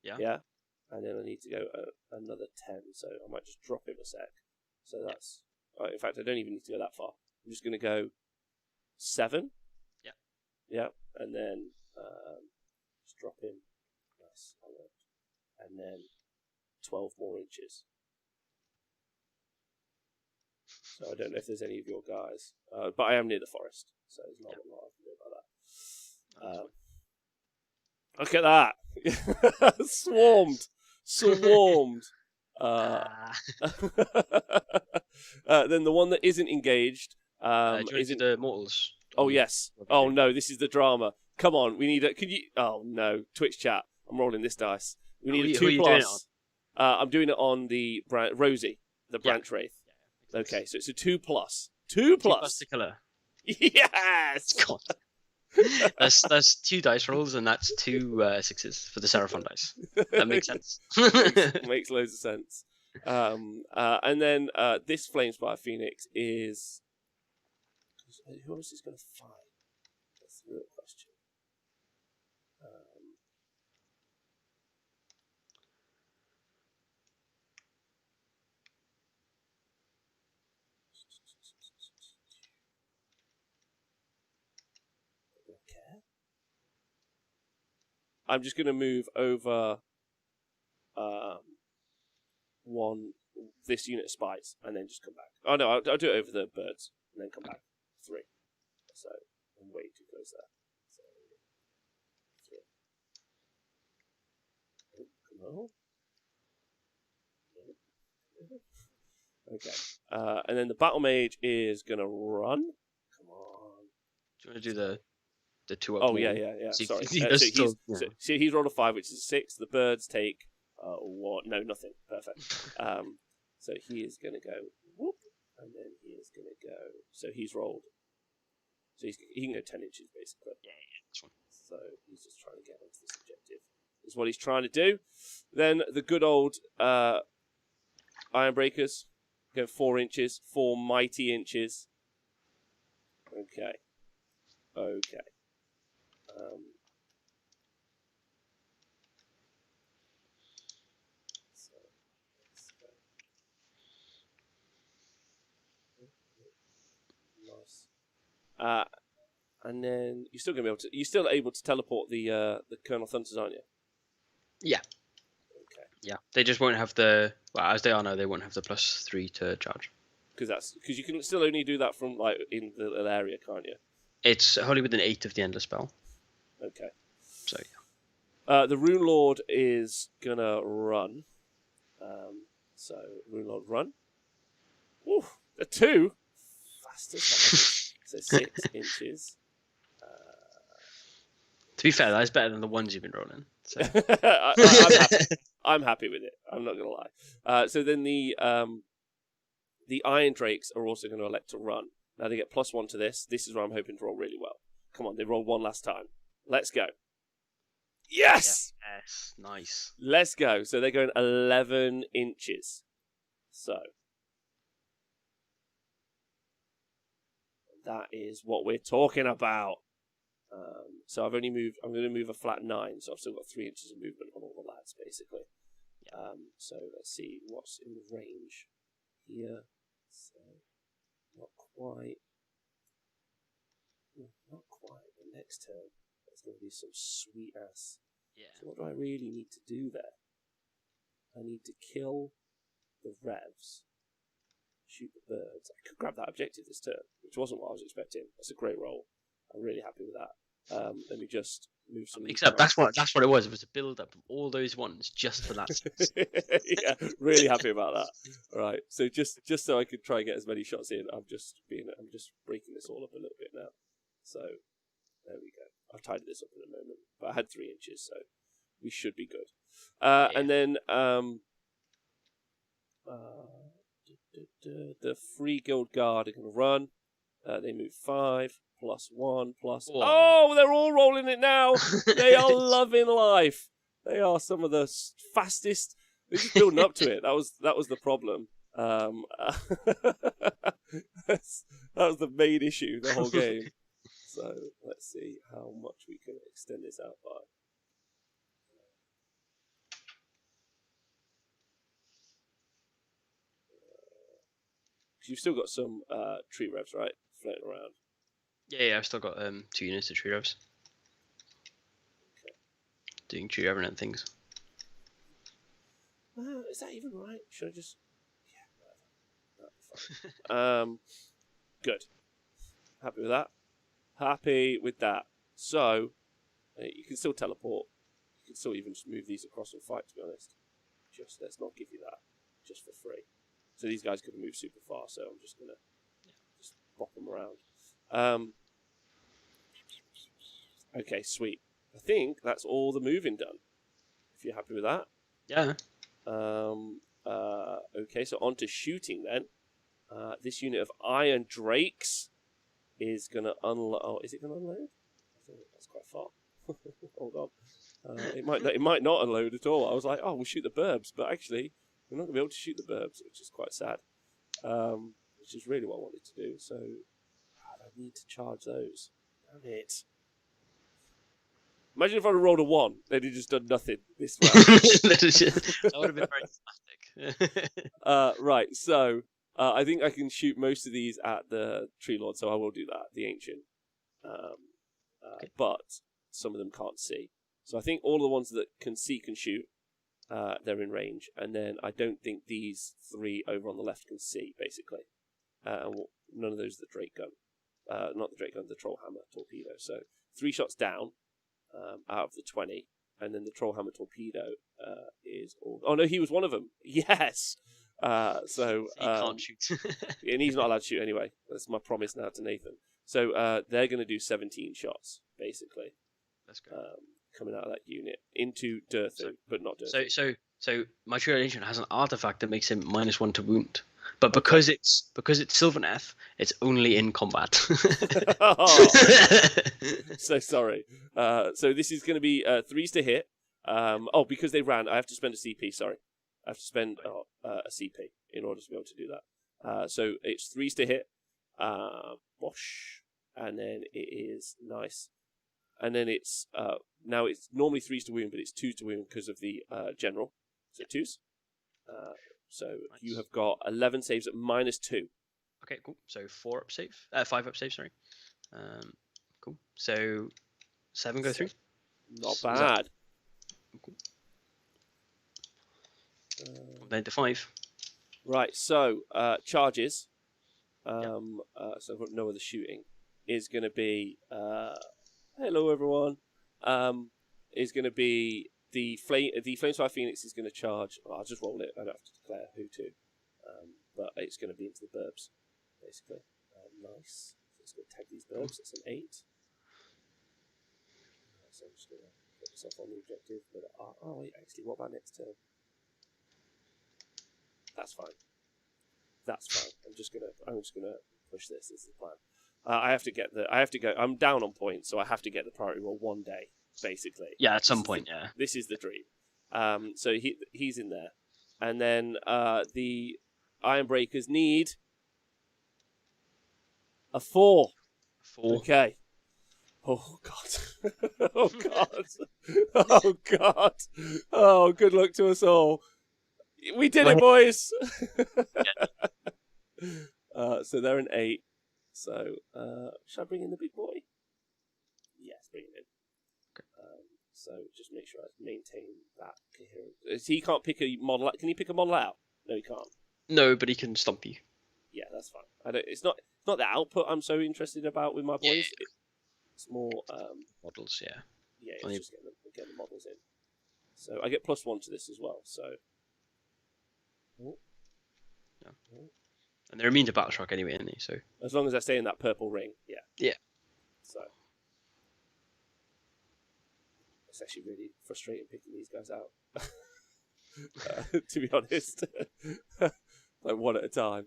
[SPEAKER 1] Yeah. And then I need to go another 10. So I might just drop him a sec. So that's... in fact, I don't even need to go that far. I'm just going to go 7. Yeah. And then just drop him. Nice. And then 12 more inches. So I don't know if there's any of your guys. But I am near the forest. So there's not a lot I can do about that. Look at that. Swarmed. Then the one that isn't engaged.
[SPEAKER 2] Do you want to do the mortals?
[SPEAKER 1] Oh yes. Oh no, this is the drama. Come on, we need a. Could you? Oh no, Twitch chat. I'm rolling this dice. We need a 2+. I'm doing it on the Rosie, the branch wraith. Yeah, okay, so it's a 2+. 2+.
[SPEAKER 2] 2+ the colour.
[SPEAKER 1] Yes.
[SPEAKER 2] God. That's 2 dice rolls, and that's 2 6s for the Seraphon dice. That makes sense.
[SPEAKER 1] makes loads of sense. And then this Flamespire Phoenix is... Who else is going to fight? That's the real question. I'm just going to move over this unit of spies and then just come back. Oh no, I'll do it over the birds and then come back. 3. So I'm way too close there. So 3. Come on. Okay. And then the battle mage is going to run. Come on.
[SPEAKER 2] Do you want to do the 2 up?
[SPEAKER 1] Oh yeah. Sorry. So he's rolled a 5, which is a 6. The birds take what? No, nothing. Perfect. So he is going to go whoop, and then he is going to go. So he's rolled. So he can go 10 inches basically.
[SPEAKER 2] Yeah, that's one.
[SPEAKER 1] So he's just trying to get onto this objective. Is what he's trying to do. Then the good old Ironbreakers go 4 inches, 4 mighty inches. Okay. So let's go. Nice. And then you're still able to teleport the Colonel Thunters, aren't you?
[SPEAKER 2] Yeah.
[SPEAKER 1] Okay.
[SPEAKER 2] Yeah. They just won't have the as they are now. They won't have the +3 to charge.
[SPEAKER 1] Because you can still only do that from like in the area, can't you?
[SPEAKER 2] It's wholly within 8 of the endless spell.
[SPEAKER 1] Okay.
[SPEAKER 2] So yeah.
[SPEAKER 1] The Rune Lord is gonna run. So Rune Lord run. Ooh, a 2. Faster. So 6 inches.
[SPEAKER 2] To be fair, that is better than the ones you've been rolling. So.
[SPEAKER 1] I'm happy with it. I'm not gonna lie. So then the Iron Drakes are also going to elect to run. Now they get +1 to this. This is where I'm hoping to roll really well. Come on, they roll 1 last time. Let's go. Yes!
[SPEAKER 2] Yes, nice.
[SPEAKER 1] Let's go. So they're going 11 inches. So that is what we're talking about. So I'm going to move a flat 9, so I've still got 3 inches of movement on all the lads, basically. Yeah. So let's see what's in range here. So not quite. The next turn, there's going to be some sweet ass. Yeah. So what do I really need to do there? I need to kill the revs, shoot the birds. I could grab that objective this turn, which wasn't what I was expecting. That's a great roll. I'm really happy with that. Let me just move some.
[SPEAKER 2] Except that's what it was. It was a build up of all those ones just for that.
[SPEAKER 1] Yeah, really happy about that. All right, so just so I could try and get as many shots in, I'm just breaking this all up a little bit now. So there we go. I've tidied this up in a moment, but I had 3 inches, so we should be good.
[SPEAKER 2] Yeah.
[SPEAKER 1] And then the 3 guild guard are going to run. They move 5 plus 1 plus.
[SPEAKER 2] Whoa.
[SPEAKER 1] Oh, they're all rolling it now. They are loving life. They are some of the fastest. They're just building up to it. That was the problem. that was the main issue the whole game. So let's see how much we can extend this out by. You've still got some tree revs, right, floating around.
[SPEAKER 2] Yeah, I've still got 2 units of tree revs.
[SPEAKER 1] Okay.
[SPEAKER 2] Doing tree revenant things.
[SPEAKER 1] Is that even right? Should I just? Yeah, whatever. That'll be fine. Good. Happy with that. Happy with that. So you can still teleport. You can still even just move these across and fight. To be honest, just let's not give you that just for free. So these guys could move super far. So I'm just gonna just bop them around. Okay, sweet. I think that's all the moving done. If you're happy with that.
[SPEAKER 2] Yeah.
[SPEAKER 1] Okay, so on to shooting then. This unit of Iron Drakes is going to unload. Oh, is it going to unload? I think that's quite far. Hold on. It might not unload at all. I was like, oh, we'll shoot the burbs, but actually, we're not going to be able to shoot the burbs, which is quite sad. Which is really what I wanted to do. So, I need to charge those. Damn it. Imagine if I'd have rolled a 1, they'd have just done nothing this round.
[SPEAKER 2] That would have been very dramatic.
[SPEAKER 1] Right, so I think I can shoot most of these at the Tree Lord, so I will do that, the Ancient.
[SPEAKER 2] Okay.
[SPEAKER 1] But some of them can't see. So I think all the ones that can see can shoot. They're in range. And then I don't think these 3 over on the left can see, basically. None of those are the Drake Gun. Not the Drake Gun, the Troll Hammer Torpedo. So 3 shots down. Out of the 20, and then the Trollhammer Torpedo is all. Oh no, he was one of them. Yes. So
[SPEAKER 2] he can't shoot.
[SPEAKER 1] and he's not allowed to shoot anyway. That's my promise now to Nathan. So they're going to do 17 shots basically.
[SPEAKER 2] Let's go.
[SPEAKER 1] Coming out of that unit into Dirthu, but not Dirthu.
[SPEAKER 2] So my True Agent has an artifact that makes him -1 to wound, but because it's Sylvaneth, it's only in combat.
[SPEAKER 1] Oh, so sorry. So this is going to be 3s to hit. Because they ran, I have to spend a CP. Sorry, I have to spend a CP in order to be able to do that. So it's 3s to hit. Bosh, and then it is nice. And then it's now it's normally 3s to wound, but it's 2s to wound because of the general. So 2s. So nice. You have got 11 saves at -2.
[SPEAKER 2] Okay, cool. So 4 up save, 5 up save. Sorry. Cool. So 7 go through.
[SPEAKER 1] Not bad.
[SPEAKER 2] Cool. Then to 5.
[SPEAKER 1] Right. So charges. So I've got no other shooting. Is going to be. Hello everyone. Is going to be the Flamespire Phoenix is going to charge. Well, I'll just roll it. I don't have to declare who to. But it's going to be into the burbs, basically. Nice. Let's go tag these burbs. It's an 8. So I'm just going to put myself on the objective. But wait, actually, what about next turn? That's fine. That's fine. I'm just gonna push this. This is the plan. I have to go. I'm down on points, so I have to get the priority roll one day, basically.
[SPEAKER 2] Yeah, at some point, yeah.
[SPEAKER 1] This is the dream. So he's in there, and then the Ironbreakers need a 4.
[SPEAKER 2] 4.
[SPEAKER 1] Okay. Oh god. Oh god. Oh god. Oh, good luck to us all. We did it, boys. So they're an 8. So should I bring in the big boy? Yes, bring him in. Okay. So just make sure I maintain that coherence. He can't pick a model out. Can he pick a model out? No, he can't.
[SPEAKER 2] No, but he can stomp you.
[SPEAKER 1] Yeah, that's fine. It's not the output I'm so interested about with my boys.
[SPEAKER 2] Yeah.
[SPEAKER 1] It's more
[SPEAKER 2] models. Yeah.
[SPEAKER 1] Yeah, it's just getting the models in. So I get +1 to this as well. So. Oh.
[SPEAKER 2] Yeah. Oh. And they're immune to battle shock anyway, aren't they? So
[SPEAKER 1] as long as I stay in that purple ring, yeah.
[SPEAKER 2] Yeah.
[SPEAKER 1] So It's actually really frustrating picking these guys out. To be honest, like one at a time.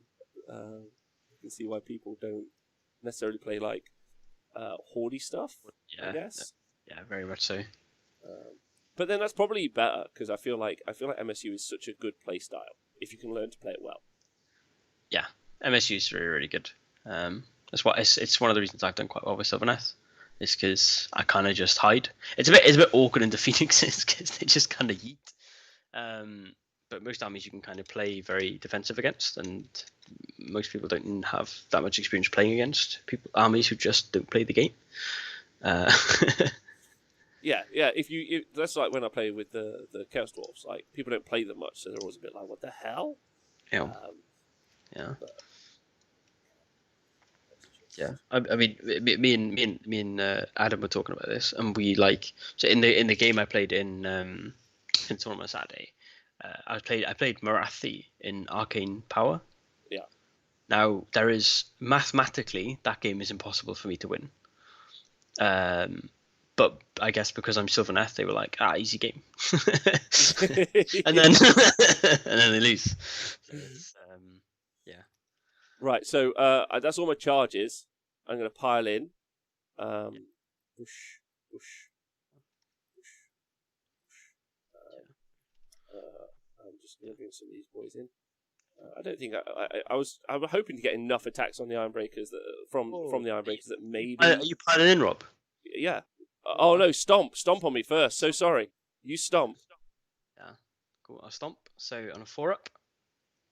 [SPEAKER 1] You can see why people don't necessarily play like hoardy stuff.
[SPEAKER 2] Yeah,
[SPEAKER 1] I guess.
[SPEAKER 2] yeah, very much so.
[SPEAKER 1] But then that's probably better because I feel like MSU is such a good play style if you can learn to play it well.
[SPEAKER 2] Yeah, MSU is really, really good. That's what it's one of the reasons I've done quite well with Sylvaneth. Is because I kind of just hide. It's a bit awkward in the Phoenixes because they just kind of yeet. But most armies you can kind of play very defensive against, and most people don't have that much experience playing against armies who just don't play the game.
[SPEAKER 1] Yeah. That's like when I play with the Chaos Dwarfs. Like people don't play them much, so they're always a bit like, "What the hell?"
[SPEAKER 2] Yeah. Yeah, I mean, me and Adam were talking about this, and we so in the game I played in Tournament Saturday, I played Marathi in Arcane Power.
[SPEAKER 1] Yeah.
[SPEAKER 2] Now there is mathematically that game is impossible for me to win. But I guess because I'm Sylvaneth, they were like, easy game, and then and then they lose. So it's, yeah.
[SPEAKER 1] Right. So that's all my charges. I'm going to pile in. Push. I'm just going to bring some of these boys in. I don't think I was hoping to get enough attacks on the Ironbreakers from the Ironbreakers that maybe.
[SPEAKER 2] Are you piling in, Rob?
[SPEAKER 1] Yeah. Oh no! Stomp on me first. So sorry. You stomp.
[SPEAKER 2] Yeah. Cool. I'll stomp. So on a 4-up.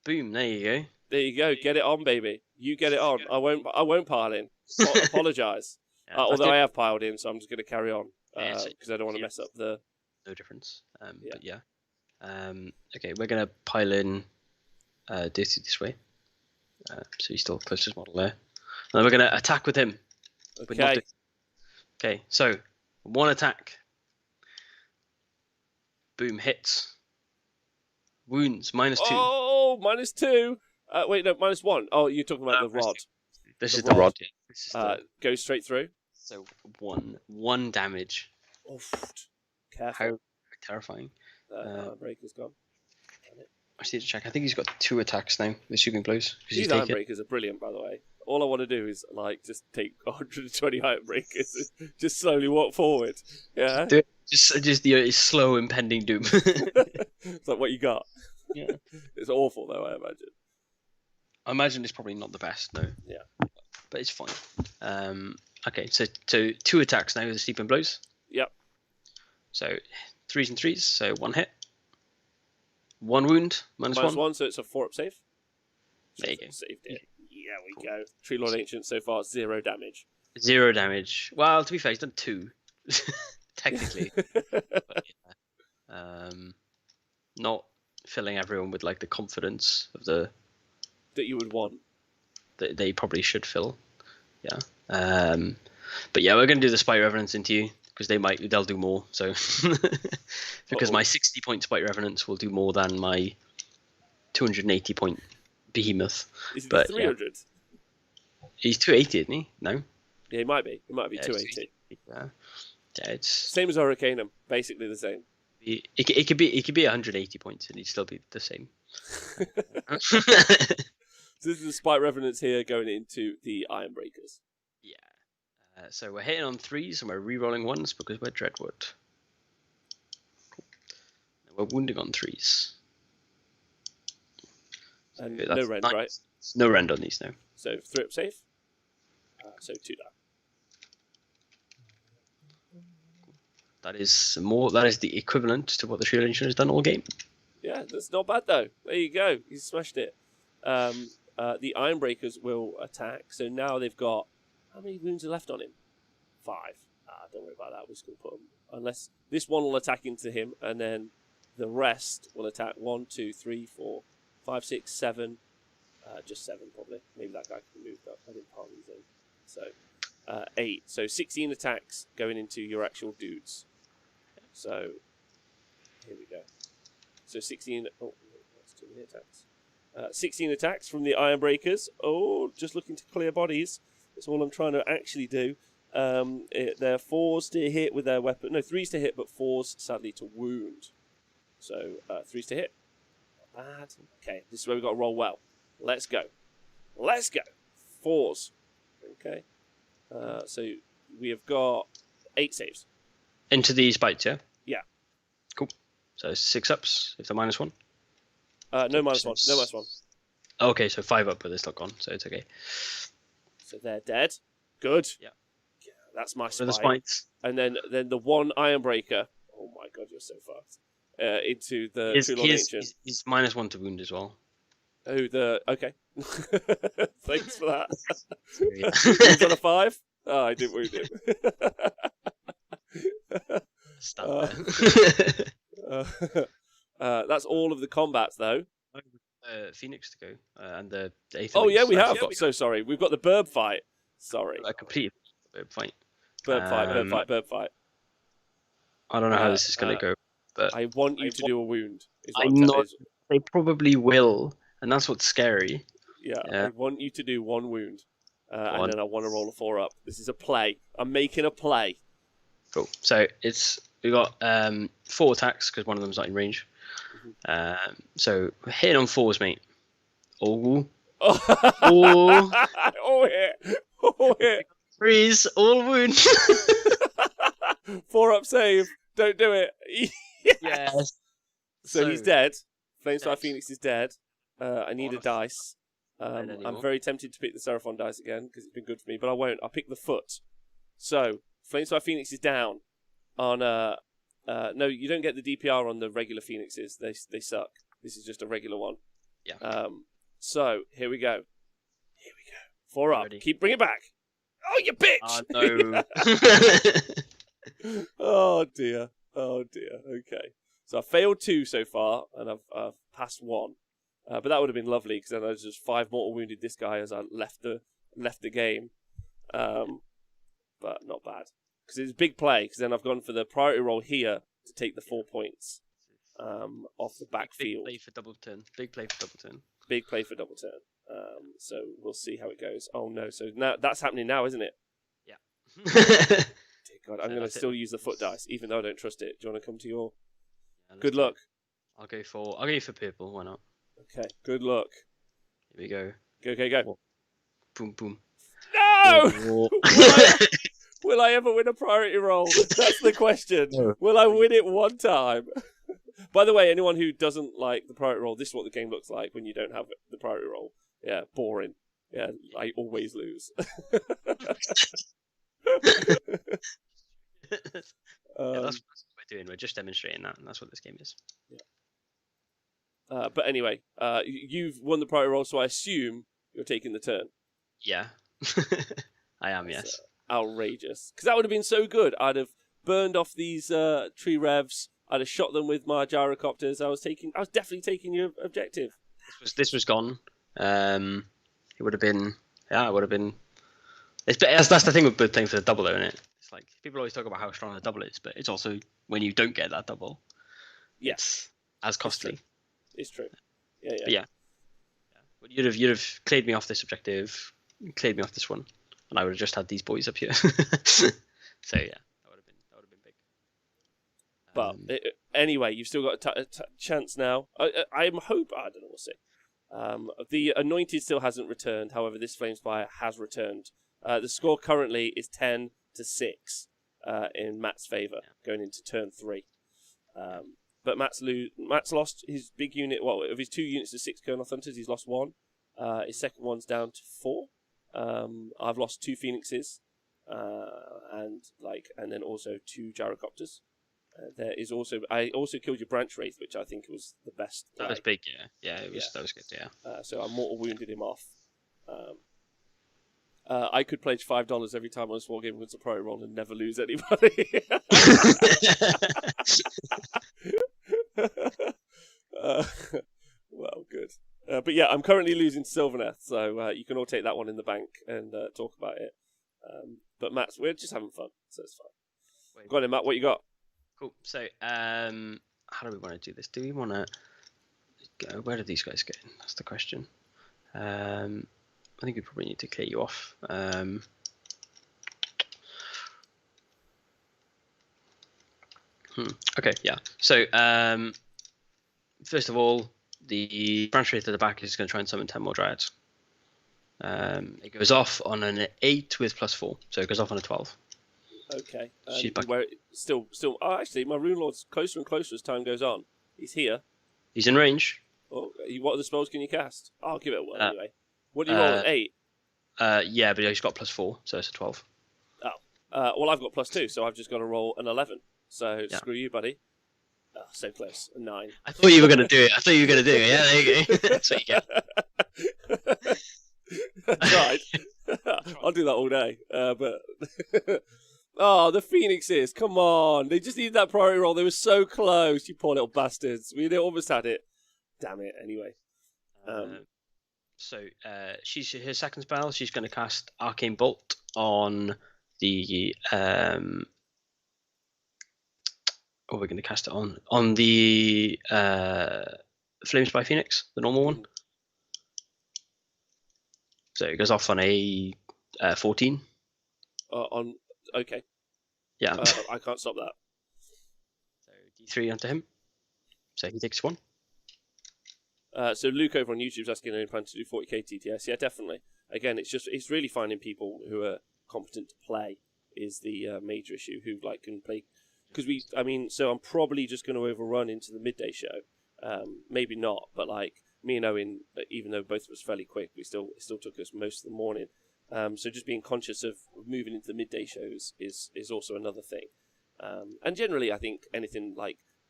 [SPEAKER 2] Boom. There you go.
[SPEAKER 1] There you go. Get it on, baby. You get it on. I won't pile in. Apologise.
[SPEAKER 2] Yeah,
[SPEAKER 1] although I have piled in, so I'm just going to carry on because I don't want to
[SPEAKER 2] yeah,
[SPEAKER 1] mess up the.
[SPEAKER 2] No difference.
[SPEAKER 1] Yeah.
[SPEAKER 2] But yeah. Okay, we're going to pile in Dirty this way. So he's still closest model there. And then we're going to attack with him.
[SPEAKER 1] Okay.
[SPEAKER 2] Okay, so 1 attack. Boom, hits. Wounds, -2.
[SPEAKER 1] Oh, -2. Wait, no, -1. Oh, you're talking about the rod.
[SPEAKER 2] This is the rod.
[SPEAKER 1] Goes straight through.
[SPEAKER 2] So one damage.
[SPEAKER 1] Oof. Careful.
[SPEAKER 2] How terrifying.
[SPEAKER 1] Breaker's gone.
[SPEAKER 2] I just need to check. I think he's got 2 attacks now. The shooting blows.
[SPEAKER 1] These Ironbreakers are brilliant, by the way. All I want to do is just take 120 Ironbreakers and just slowly walk forward. Yeah.
[SPEAKER 2] Just the slow impending doom.
[SPEAKER 1] It's like what you got.
[SPEAKER 2] Yeah.
[SPEAKER 1] It's awful though, I imagine.
[SPEAKER 2] I imagine it's probably not the best, no.
[SPEAKER 1] Yeah.
[SPEAKER 2] But it's fine. Okay, so 2 attacks now with the steeping blows.
[SPEAKER 1] Yep.
[SPEAKER 2] So 3s and 3s, so 1 hit. 1 wound, -1.
[SPEAKER 1] So it's a 4-up save.
[SPEAKER 2] There you go.
[SPEAKER 1] Saved it. Yeah, we go. Tree Lord Ancient so far 0 damage.
[SPEAKER 2] 0 damage. Well, to be fair, he's done 2. Technically. But, yeah. Not filling everyone with the confidence of that
[SPEAKER 1] you would want.
[SPEAKER 2] That they probably should fill. Yeah. But yeah, we're going to do the Spite Revenants into you because they'll do more. So because my 60-point Spite Revenants will do more than my 280-point Behemoth.
[SPEAKER 1] Is he 300?
[SPEAKER 2] Yeah. He's 280, isn't he? No.
[SPEAKER 1] Yeah, he might be. He might be 280.
[SPEAKER 2] Yeah. Yeah, it's
[SPEAKER 1] same as Hurricanum, basically the same.
[SPEAKER 2] It could be 180 points and he'd still be the same.
[SPEAKER 1] So this is the Spite Revenants here going into the Ironbreakers.
[SPEAKER 2] Yeah. So we're hitting on 3s and we're re-rolling 1s because we're Dreadwood. Cool. We're wounding on 3s.
[SPEAKER 1] And no rend, right?
[SPEAKER 2] No rend on these, no.
[SPEAKER 1] So 3-up save. So 2 down.
[SPEAKER 2] That is more. That is the equivalent to what the Shield Ancient has done all game.
[SPEAKER 1] Yeah, that's not bad though. There you go. He smashed it. The Ironbreakers will attack. So now they've got how many wounds are left on him? 5. Don't worry about that. We're just gonna put them. Unless this one will attack into him, and then the rest will attack 1, 2, 3, 4, 5, 6, 7. Just 7 probably. Maybe that guy can move up. I didn't pile these in. So 8. So 16 attacks going into your actual dudes. So here we go. So 16. Oh, that's too many attacks. 16 attacks from the Ironbreakers. Oh, just looking to clear bodies. That's all I'm trying to actually do. They're 4s to hit with their weapon. No, 3s to hit, but 4s sadly to wound. So 3s to hit. Bad. Okay, this is where we've got to roll well. Let's go. Let's go. 4s. Okay. So we have got 8 saves.
[SPEAKER 2] Into these bites, yeah?
[SPEAKER 1] Yeah.
[SPEAKER 2] Cool. So 6 ups if they're -1.
[SPEAKER 1] No minus 1. No minus 1.
[SPEAKER 2] Okay, so 5 up, but it's not gone, so it's okay.
[SPEAKER 1] So they're dead. Good.
[SPEAKER 2] Yeah.
[SPEAKER 1] That's my
[SPEAKER 2] What are the
[SPEAKER 1] spite.
[SPEAKER 2] spites?
[SPEAKER 1] And then the one Iron Breaker. Oh my god, you're so fast. Into the True Lord Ancient.
[SPEAKER 2] He's -1 to wound as well.
[SPEAKER 1] Oh, okay. Thanks for that.
[SPEAKER 2] Yeah.
[SPEAKER 1] He's on a 5? Oh, I didn't wound him. That's all of the combats, though.
[SPEAKER 2] Phoenix to go, and the Aether
[SPEAKER 1] Oh, yeah,
[SPEAKER 2] Wings.
[SPEAKER 1] we have. So sorry. We've got the Burb fight. Sorry.
[SPEAKER 2] I completed the fight.
[SPEAKER 1] Burb fight.
[SPEAKER 2] I don't know how this is going to go, but
[SPEAKER 1] I want you to do a wound.
[SPEAKER 2] They probably will, and that's what's scary.
[SPEAKER 1] Yeah, I want you to do one wound, and then I want to roll a 4 up. This is a play. I'm making a play.
[SPEAKER 2] Cool. So we got 4 attacks because one of them's not in range. So hitting on 4s, mate. Oh.
[SPEAKER 1] Oh hit. Oh hit.
[SPEAKER 2] Freeze. All wound.
[SPEAKER 1] 4 up save. Don't do it.
[SPEAKER 2] Yes.
[SPEAKER 1] So he's dead. Flamesfire Phoenix is dead. I need a dice. I'm very tempted to pick the Seraphon dice again because it's been good for me, but I won't. I'll pick the foot. So Flamesfire Phoenix is down on no, you don't get the DPR on the regular Phoenixes. They suck. This is just a regular one.
[SPEAKER 2] Yeah.
[SPEAKER 1] So here we go. 4 up. Ready. Bring it back. Oh, you bitch!
[SPEAKER 2] No.
[SPEAKER 1] Oh dear. Okay. So I failed 2 so far, and I've passed 1. But that would have been lovely because then I just 5 mortal wounded this guy as I left the game. But not bad because it's a big play. Because then I've gone for the priority roll here to take the 4 points off the backfield.
[SPEAKER 2] Big play for double turn. Big play for double turn.
[SPEAKER 1] So we'll see how it goes. Oh no! So now that's happening now, isn't it?
[SPEAKER 2] Yeah.
[SPEAKER 1] Dear God, I'm going to still use the foot dice, even though I don't trust it. Do you want to come to your? Yeah, good luck.
[SPEAKER 2] I'll go for purple. Why not?
[SPEAKER 1] Okay. Good luck.
[SPEAKER 2] Here we go.
[SPEAKER 1] Go.
[SPEAKER 2] Boom, boom.
[SPEAKER 1] No! Will I ever win a priority roll? That's the question. No. Will I win it one time? By the way, anyone who doesn't like the priority roll, this is what the game looks like when you don't have the priority roll. Yeah, boring. Yeah, I always lose.
[SPEAKER 2] That's what we're doing. We're just demonstrating that, and that's what this game is.
[SPEAKER 1] Yeah. But anyway, you've won the priority roll, so I assume you're taking the turn.
[SPEAKER 2] Yeah, I am. Yes.
[SPEAKER 1] Outrageous, because that would have been so good. I'd have burned off these tree revs. I'd have shot them with my gyrocopters. I was definitely taking your objective.
[SPEAKER 2] This was gone. It would have been. Yeah, it would have been. That's the thing with playing for the double, though, isn't it? It's like people always talk about how strong the double is, but it's also when you don't get that double.
[SPEAKER 1] Yes,
[SPEAKER 2] as costly.
[SPEAKER 1] It's true. Yeah.
[SPEAKER 2] Yeah. But you'd have cleared me off this objective, cleared me off this one, and I would have just had these boys up here. So yeah, that would have been big.
[SPEAKER 1] But anyway, you've still got a chance now. I hope. I don't know. We'll see. The Anointed still hasn't returned. However, this Flamespire has returned. The score currently is 10-6 in Matt's favour, going into turn 3. But Matt's lost his big unit. Well, of his 2 units of 6 Kernoth Hunters, he's lost 1. His second one's down to 4. I've lost 2 Phoenixes, and then also 2 Gyrocopters. I also killed your Branch Wraith, which I think was the best.
[SPEAKER 2] That was big, yeah. Yeah, that was good, yeah.
[SPEAKER 1] So I mortal wounded him off. I could pledge $5 every time I was wargaming against a pro roll and never lose anybody. Well, good. But yeah, I'm currently losing to Sylvaneth, so you can all take that one in the bank and talk about it. But we're just having fun, so it's fine. Go on then, Matt, what you got?
[SPEAKER 2] Cool. So, how do we want to do this? Do we want to go? Where do these guys go? That's the question. I think we probably need to clear you off. Okay, yeah. So, first of all, the branch rate at the back is going to try and summon 10 more Dryads. It goes off on an 8 with +4, so it goes off on a 12.
[SPEAKER 1] Okay.
[SPEAKER 2] She's back.
[SPEAKER 1] Where still. Oh, actually, my Rune Lord's closer and closer as time goes on. He's here.
[SPEAKER 2] He's in range.
[SPEAKER 1] Oh, what other spells can you cast? I'll give it a whirl anyway. What do you roll? An 8?
[SPEAKER 2] Yeah, but he's got +4, so it's a 12.
[SPEAKER 1] Well, I've got +2, so I've just got to roll an 11. So
[SPEAKER 2] Yeah.
[SPEAKER 1] screw you, buddy. Oh, so close. A 9.
[SPEAKER 2] I thought you were going to do it. Yeah, there you go. That's what you get.
[SPEAKER 1] That's right. I'll do that all day. But oh, the Phoenixes! Come on, they just needed that priority roll. They were so close. You poor little bastards. We almost had it. Damn it. Anyway.
[SPEAKER 2] So she's her second spell. She's going to cast Arcane Bolt on the. What we're going to cast it on the Flame Spy Phoenix, the normal one. So it goes off on a 14.
[SPEAKER 1] Okay.
[SPEAKER 2] Yeah.
[SPEAKER 1] I can't stop that.
[SPEAKER 2] So D3 onto him. So he takes 1.
[SPEAKER 1] So Luke over on YouTube is asking, "Any plan to do 40k TTS?" Yeah, definitely. Again, it's really finding people who are competent to play is the major issue. Who can play, because so I'm probably just going to overrun into the midday show. Maybe not, but me and Owen, even though both of us fairly quick, it still took us most of the morning. So just being conscious of moving into the midday shows is also another thing. And generally, I think anything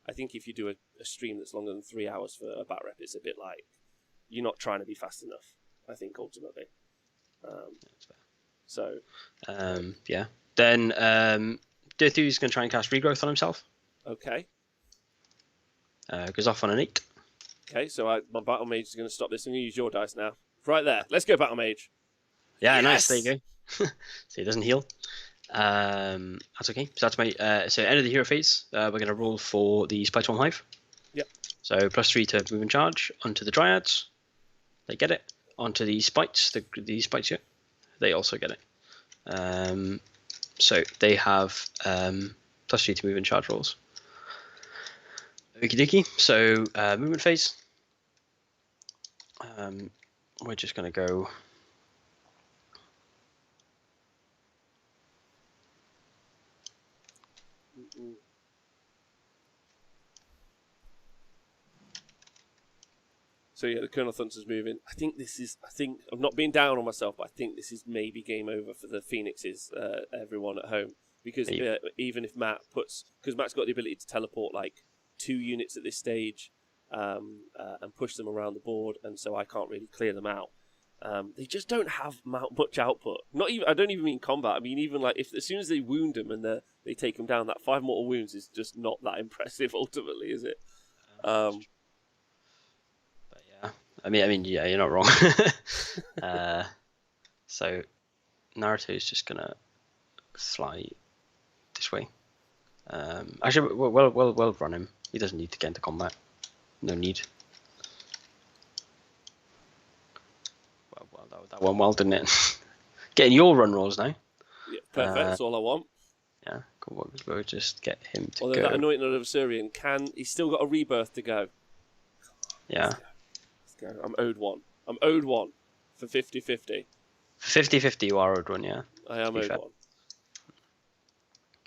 [SPEAKER 1] I think if you do a stream that's longer than 3 hours for a bat rep, it's a bit like you're not trying to be fast enough, I think, ultimately. So.
[SPEAKER 2] Yeah. Then Dirthu's going to try and cast Regrowth on himself.
[SPEAKER 1] Okay.
[SPEAKER 2] Goes off on an 8.
[SPEAKER 1] Okay, so my Battle Mage is going to stop this. I'm going to use your dice now. Right there. Let's go, Battle Mage.
[SPEAKER 2] Yeah,
[SPEAKER 1] Yes!
[SPEAKER 2] Nice. There you go. So he doesn't heal. That's okay. So that's my so end of the hero phase. We're going to roll for the Spite Swarm Hive.
[SPEAKER 1] Yep.
[SPEAKER 2] So +3 to move and charge onto the Dryads. They get it. Onto the Spites. The Spites here. They also get it. So they have +3 to move and charge rolls. Okie dokie. So movement phase. We're just going to go.
[SPEAKER 1] So yeah, the Colonel Thunder's moving. I think I'm not being down on myself, but I think this is maybe game over for the Phoenixes, everyone at home. Because even if because Matt's got the ability to teleport 2 units at this stage, and push them around the board, and so I can't really clear them out. They just don't have much output. I don't even mean combat. I mean even as soon as they wound them and they take them down, that 5 mortal wounds is just not that impressive ultimately, is it?
[SPEAKER 2] But yeah, I mean, yeah, you're not wrong. So Naruto is just gonna fly this way. Actually, we'll run him. He doesn't need to get into combat. No need. Well, that went well, didn't it? Getting your run rolls now.
[SPEAKER 1] Yeah, perfect. That's all I want.
[SPEAKER 2] Yeah, cool. We'll just get him to
[SPEAKER 1] Although
[SPEAKER 2] go.
[SPEAKER 1] that anointing adversarian he's still got a rebirth to go.
[SPEAKER 2] Yeah.
[SPEAKER 1] Let's go. I'm owed one for 50-50.
[SPEAKER 2] 50-50 you are owed one, yeah.
[SPEAKER 1] I am owed one.
[SPEAKER 2] Okay,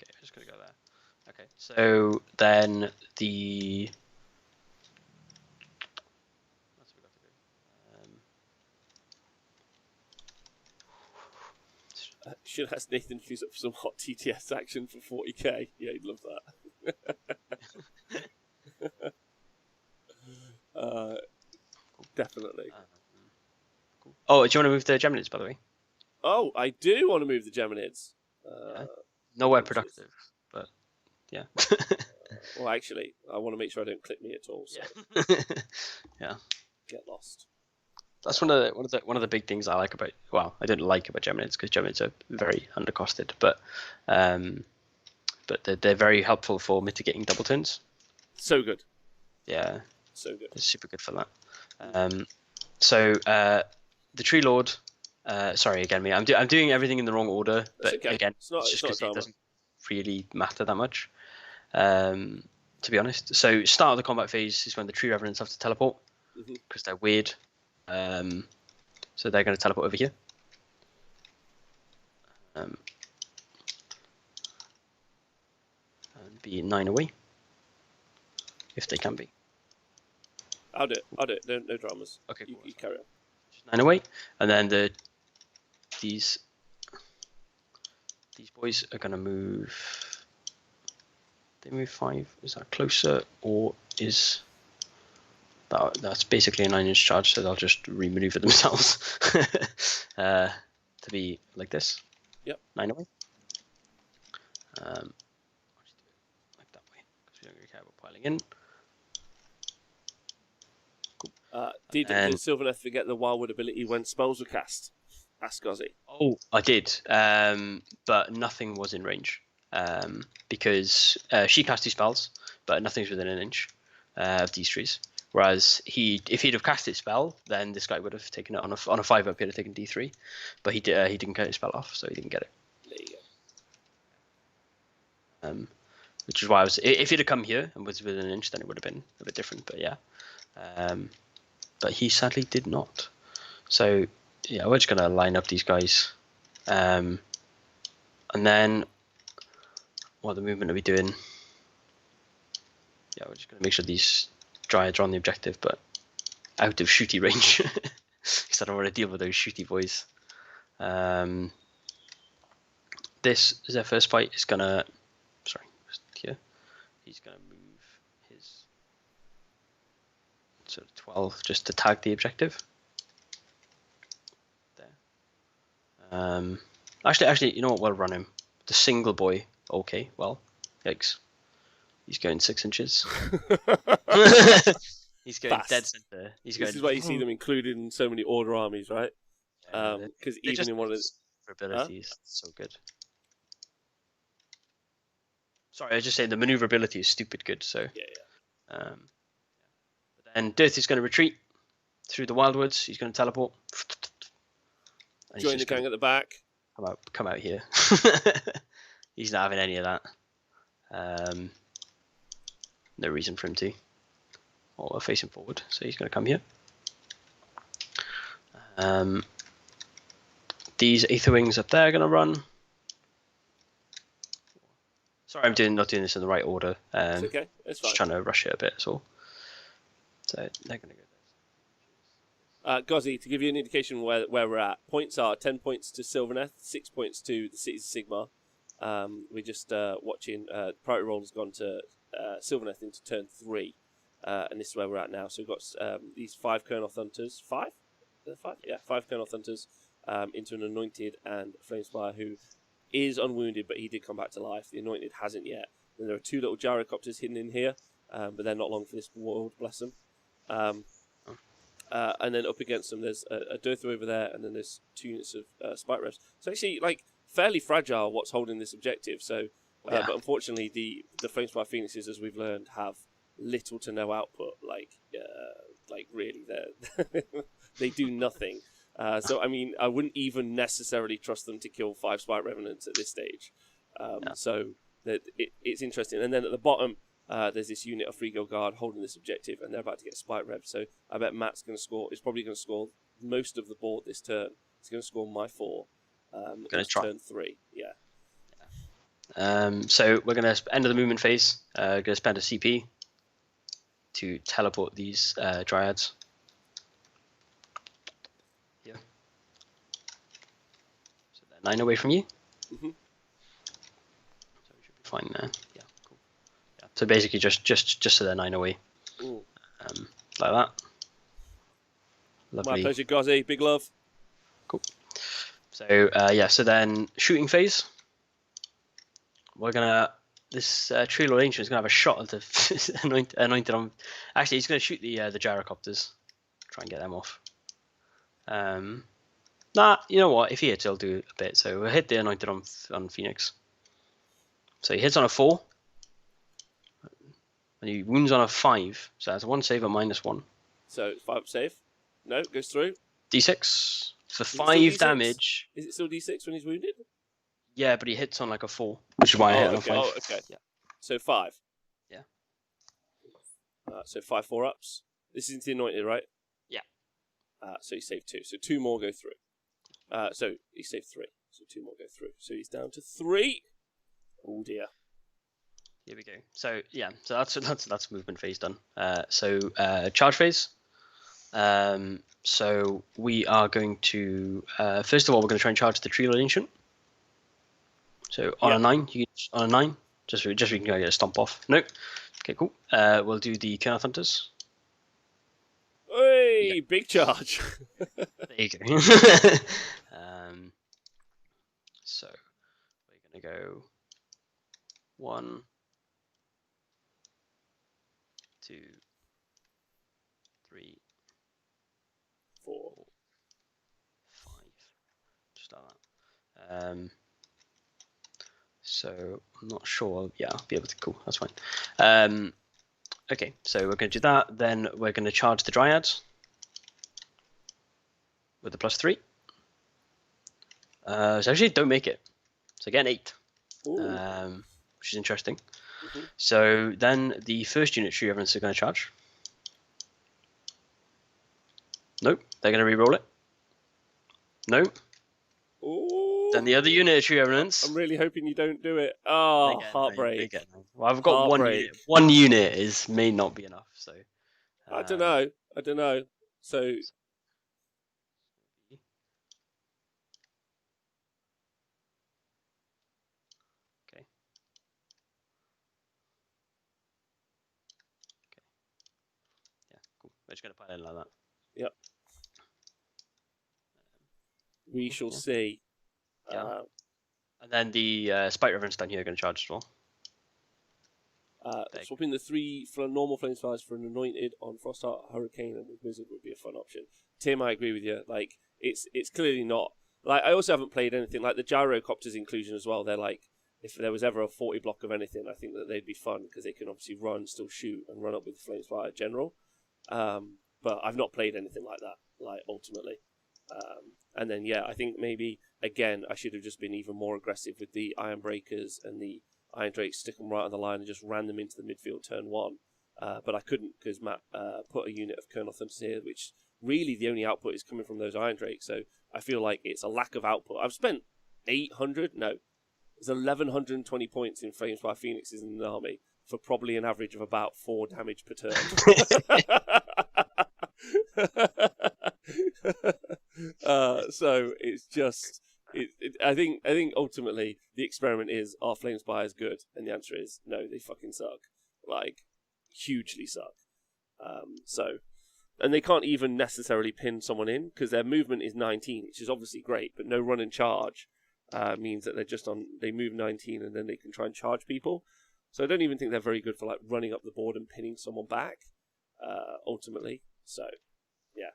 [SPEAKER 2] I'm just gonna go there. Okay, so then the. What's we got to do?
[SPEAKER 1] Should ask Nathan if he's up for some hot TTS action for 40k. Yeah, he'd love that. Definitely.
[SPEAKER 2] Cool. Oh, do you want to move the Geminids, by the way?
[SPEAKER 1] Oh, I do want to move the Geminids.
[SPEAKER 2] Nowhere productive, but yeah.
[SPEAKER 1] Well, actually, I want to make sure I don't clip me at all. So.
[SPEAKER 2] Yeah.
[SPEAKER 1] Get lost.
[SPEAKER 2] That's one of the big things I like about. Well, I don't like about Geminids because Geminids are very undercosted, but they're very helpful for mitigating double turns.
[SPEAKER 1] So good.
[SPEAKER 2] Yeah.
[SPEAKER 1] So good.
[SPEAKER 2] It's super good for that. So the Tree Lord. Sorry again, me. I'm doing everything in the wrong order, but
[SPEAKER 1] okay.
[SPEAKER 2] again,
[SPEAKER 1] it's just because
[SPEAKER 2] it doesn't really matter that much. To be honest. So start of the combat phase is when the Tree Revenants have to teleport because they're weird. So they're going to teleport over here. And be 9 away if they can be.
[SPEAKER 1] I'll do it. No dramas.
[SPEAKER 2] Okay, cool.
[SPEAKER 1] You carry on.
[SPEAKER 2] Just 9 away, and then these boys are going to move. They move 5. Is that closer, or is that's basically a 9-inch charge? So they'll just remaneuver themselves to be like this.
[SPEAKER 1] Yep.
[SPEAKER 2] 9 away. I'll just do it like that way because we don't really care about piling in. Cool.
[SPEAKER 1] Did Sylvaneth forget the Wildwood ability when spells were cast? Ask Ozzy.
[SPEAKER 2] Oh, I did, but nothing was in range because she cast 2 spells, but nothing's within an inch of these trees. Whereas if he'd have cast his spell, then this guy would have taken it on a 5-up. He'd have taken D3, but he didn't get his spell off, so he didn't get it.
[SPEAKER 1] There you go.
[SPEAKER 2] Which is why if he'd have come here and was within an inch, then it would have been a bit different. But yeah, but he sadly did not. So yeah, we're just gonna line up these guys, and then what the movement are we doing? Yeah, we're just gonna make sure these Dryads are on the objective, but out of shooty range, because I don't want to deal with those shooty boys. This is their first fight. Is gonna, sorry, here. He's gonna move his sort of 12 just to tag the objective. There. Actually, you know what? We'll run him. The single boy. Okay. Well, yikes. He's going 6 inches. He's going
[SPEAKER 1] Fast.
[SPEAKER 2] dead center.
[SPEAKER 1] This is why you see them included in so many order armies, right? Because even in one of the
[SPEAKER 2] maneuverability is so good. Sorry, I was just saying the maneuverability is stupid good. So
[SPEAKER 1] yeah.
[SPEAKER 2] But then Dirth is going to retreat through the wildwoods. He's going to teleport.
[SPEAKER 1] And join the gang at the back.
[SPEAKER 2] Come out here. He's not having any of that. No reason for him to. Or we're facing forward, so he's going to come here. These Aether Wings up there are going to run. Sorry, I'm not doing this in the right order.
[SPEAKER 1] It's okay, it's fine.
[SPEAKER 2] Just trying to rush it a bit, that's all. So they're going to go
[SPEAKER 1] there. Gozzy, to give you an indication where we're at, points are 10 points to Sylvaneth, 6 points to the Cities of Sigmar. We're just watching. Priority roll has gone to Sylvaneth into turn 3, and this is where we're at now. So we've got these 5 Kernoth Hunters. 5? Are there 5? Yeah, 5 Kernoth Hunters into an Anointed and Flamespire who is unwounded, but he did come back to life. The Anointed hasn't yet. And there are 2 little gyrocopters hidden in here, but they're not long for this world, bless them. And then up against them, there's a Dirther over there, and then there's 2 units of Spike Revs. So actually, like, fairly fragile what's holding this objective. So, but unfortunately, the Flamespire Phoenixes, as we've learned, have little to no output. Like really, they do nothing. So, I mean, I wouldn't even necessarily trust them to kill 5 Spike Revenants at this stage. So it's interesting. And then at the bottom, there's this unit of Free Guild Guard holding this objective, and they're about to get Spike Rev. So I bet Matt's going to score. He's probably going to score most of the board this turn. He's going to score my 4.
[SPEAKER 2] Going to try
[SPEAKER 1] turn 3. Yeah.
[SPEAKER 2] So we're going to end of the movement phase. Going to spend a CP to teleport these Dryads. Yeah. So they're 9 away from you. So we should be fine there. Yeah. Cool. Yeah. So basically, just so they're 9 away. Like that. Lovely.
[SPEAKER 1] My pleasure, Gozzy. Big love.
[SPEAKER 2] Cool. So so then shooting phase. We're gonna Tree Lord Ancient is gonna have a shot at the anointed on. Actually, he's gonna shoot the gyrocopters. Try and get them off. You know what? If he hits, he'll do a bit. So we'll hit the anointed on Phoenix. So he hits on a 4, and he wounds on a 5. So that's 1 save at -1.
[SPEAKER 1] So 5 save. No, goes through.
[SPEAKER 2] D6 for 5 damage.
[SPEAKER 1] Is it still D6 when he's wounded?
[SPEAKER 2] Yeah, but he hits on like a 4, which is why I hit on a 5.
[SPEAKER 1] Oh, okay.
[SPEAKER 2] Yeah.
[SPEAKER 1] So 5.
[SPEAKER 2] Yeah.
[SPEAKER 1] So 5 4-ups. This is into the anointed, right?
[SPEAKER 2] Yeah.
[SPEAKER 1] So he saved 2. So 2 more go through. So he saved 3. So 2 more go through. So he's down to 3. Oh dear.
[SPEAKER 2] Here we go. So yeah, so that's movement phase done. So charge phase. So we are going to first of all we're going to try and charge the Tree Lord Ancient. So on a 9, on a 9, just so we can get a stomp off. Nope. Okay, cool. We'll do the Kernoth Hunters.
[SPEAKER 1] Hey, big charge.
[SPEAKER 2] There you go. So we're gonna go 1, 2, 3,
[SPEAKER 1] 4,
[SPEAKER 2] 5. Just like that. So I'm not sure. Yeah, I'll be able to. Cool, that's fine. Okay, so we're going to do that. Then we're going to charge the Dryads with the +3. So actually, don't make it. So again, 8, which is interesting.
[SPEAKER 1] Mm-hmm.
[SPEAKER 2] So then the first unit Tree Revenants are going to charge. Nope, they're going to re-roll it. Nope.
[SPEAKER 1] Ooh.
[SPEAKER 2] Then the other unit of Tree Revenants.
[SPEAKER 1] I'm really hoping you don't do it. Oh, heartbreak.
[SPEAKER 2] Well, I've got one unit. One unit may not be enough. So
[SPEAKER 1] I don't know. So
[SPEAKER 2] okay. Yeah, cool. We're just gonna put it in like that.
[SPEAKER 1] Yep. We shall see.
[SPEAKER 2] Yeah. And then the Spike Reverence down here are going to charge as well.
[SPEAKER 1] Swapping the 3 normal Flamespires for an anointed on Frostheart, Hurricane, and Wizard would be a fun option. Tim, I agree with you. Like, it's clearly not. Like, I also haven't played anything like the Gyrocopters inclusion as well. They're like, if there was ever a 40 block of anything, I think that they'd be fun because they can obviously run, still shoot, and run up with the Flamespire general. But I've not played anything like that. Like, ultimately. And then, yeah, I think maybe, again, I should have just been even more aggressive with the Iron Breakers and the Iron Drakes, stick them right on the line and just ran them into the midfield turn 1. But I couldn't because Matt put a unit of Kernoth Hunters here, which really the only output is coming from those Iron Drakes. So I feel like it's a lack of output. I've spent 800, no, there's 1,120 points in Flamespire Phoenixes in the army for probably an average of about 4 damage per turn. So it's just, I think ultimately the experiment is, are Flamespires good? And the answer is no, they fucking suck, like hugely suck. And they can't even necessarily pin someone in because their movement is 19, which is obviously great, but no run and charge means that they're just they move 19 and then they can try and charge people. So I don't even think they're very good for like running up the board and pinning someone back. Ultimately, so yeah.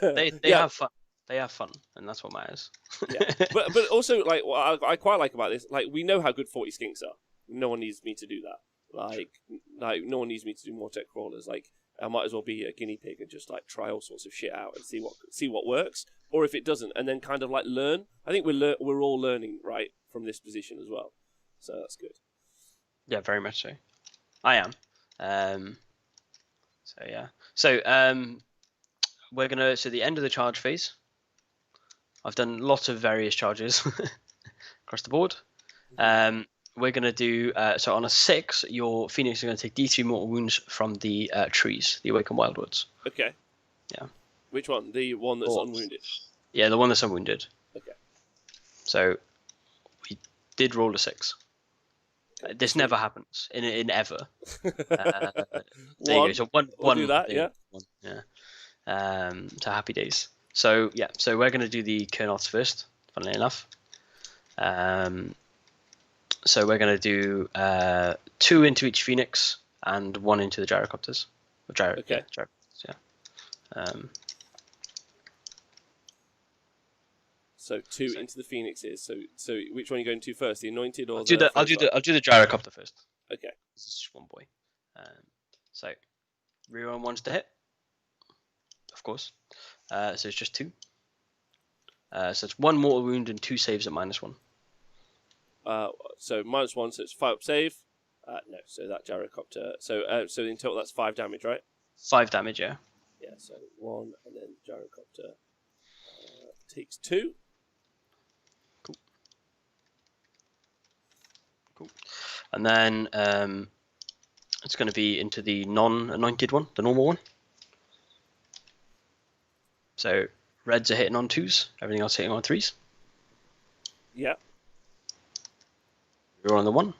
[SPEAKER 2] They have fun. They have fun, and that's what matters.
[SPEAKER 1] Yeah, but also like what I quite like about this, like we know how good 40 skinks are. No one needs me to do that. Like no one needs me to do more tech crawlers. Like I might as well be a guinea pig and just like try all sorts of shit out and see what works, or if it doesn't, and then kind of like learn. I think we're all learning right from this position as well, so that's good.
[SPEAKER 2] Yeah, very much so. I am. So yeah. So we're gonna the end of the charge phase. I've done lots of various charges across the board. We're gonna do so on a 6. Your Phoenix are gonna take D3 mortal wounds from the trees, the Awakened Wildwoods.
[SPEAKER 1] Okay.
[SPEAKER 2] Yeah.
[SPEAKER 1] Which one? The one that's unwounded.
[SPEAKER 2] Yeah, the one that's unwounded.
[SPEAKER 1] Okay.
[SPEAKER 2] So we did roll a 6. This never happens in ever. There you go. So one.
[SPEAKER 1] Do that, yeah.
[SPEAKER 2] One, yeah. So happy days. So yeah. So we're going to do the Kernoths first. Funnily enough. So we're going to do 2 into each Phoenix and 1 into the Gyrocopters.
[SPEAKER 1] Okay.
[SPEAKER 2] Yeah, Gyrocopters, yeah.
[SPEAKER 1] So 2 into the Phoenixes. So which one are you going to first? The Anointed or
[SPEAKER 2] I'll do the Gyrocopter first.
[SPEAKER 1] Okay.
[SPEAKER 2] This is just one boy. So reroll 1s to hit. Of course. So it's just 2. So it's 1 mortal wound and 2 saves at -1.
[SPEAKER 1] So -1, so it's 5 up save. No, so that gyrocopter. So in total that's 5 damage, right?
[SPEAKER 2] 5 damage, yeah.
[SPEAKER 1] Yeah. So 1, and then gyrocopter takes 2.
[SPEAKER 2] Cool. And then it's going to be into the non-anointed one, the normal one. So reds are hitting on 2s, everything else hitting on 3s.
[SPEAKER 1] Yeah.
[SPEAKER 2] We're on the 1.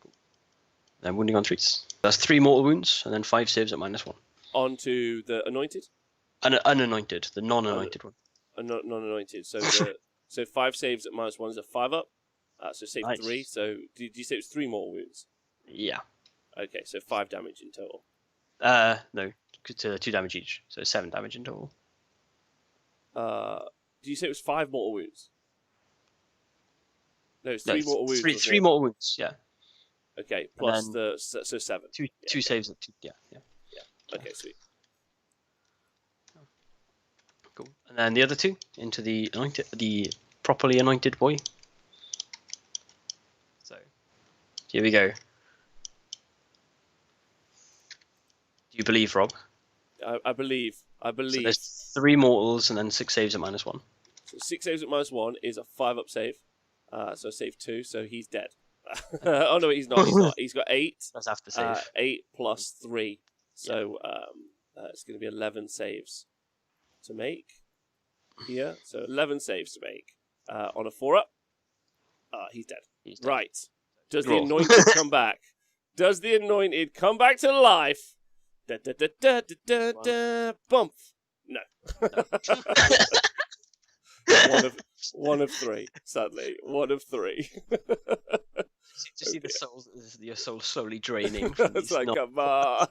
[SPEAKER 2] Cool. Then wounding on 3s. That's 3 mortal wounds, and then 5 saves at -1.
[SPEAKER 1] Onto the anointed.
[SPEAKER 2] Unanointed, the non-anointed one.
[SPEAKER 1] Non-anointed. So so 5 saves at -1 is a 5 up. So save
[SPEAKER 2] Nice.
[SPEAKER 1] 3. So did you say it was 3 mortal wounds?
[SPEAKER 2] Yeah.
[SPEAKER 1] Okay, so 5 damage in total.
[SPEAKER 2] No, 2 damage each, so 7 damage in total.
[SPEAKER 1] Did you say it was 5 mortal wounds? No, it's 3 mortal wounds.
[SPEAKER 2] 3 mortal wounds, yeah.
[SPEAKER 1] Okay, plus so 7.
[SPEAKER 2] Two saves at 2, yeah.
[SPEAKER 1] Okay, sweet.
[SPEAKER 2] Cool. And then the other 2 into the properly anointed boy. So here we go. Do you believe, Rob?
[SPEAKER 1] I believe.
[SPEAKER 2] So there's 3 mortals and then 6 saves at -1.
[SPEAKER 1] So 6 saves at -1 is a 5 up save. So save 2, so he's dead. Oh no, he's not. He's got 8.
[SPEAKER 2] That's after save.
[SPEAKER 1] 8 plus 3. So it's going to be 11 saves to make here. So 11 saves to make on a 4 up. He's dead. Right. Does the anointed come back? Does the anointed come back to life? Da, da, da, da, da, da, da, bump. No. one of 3. Sadly, 1 of 3.
[SPEAKER 2] To see your soul slowly draining. From
[SPEAKER 1] It's like, come on.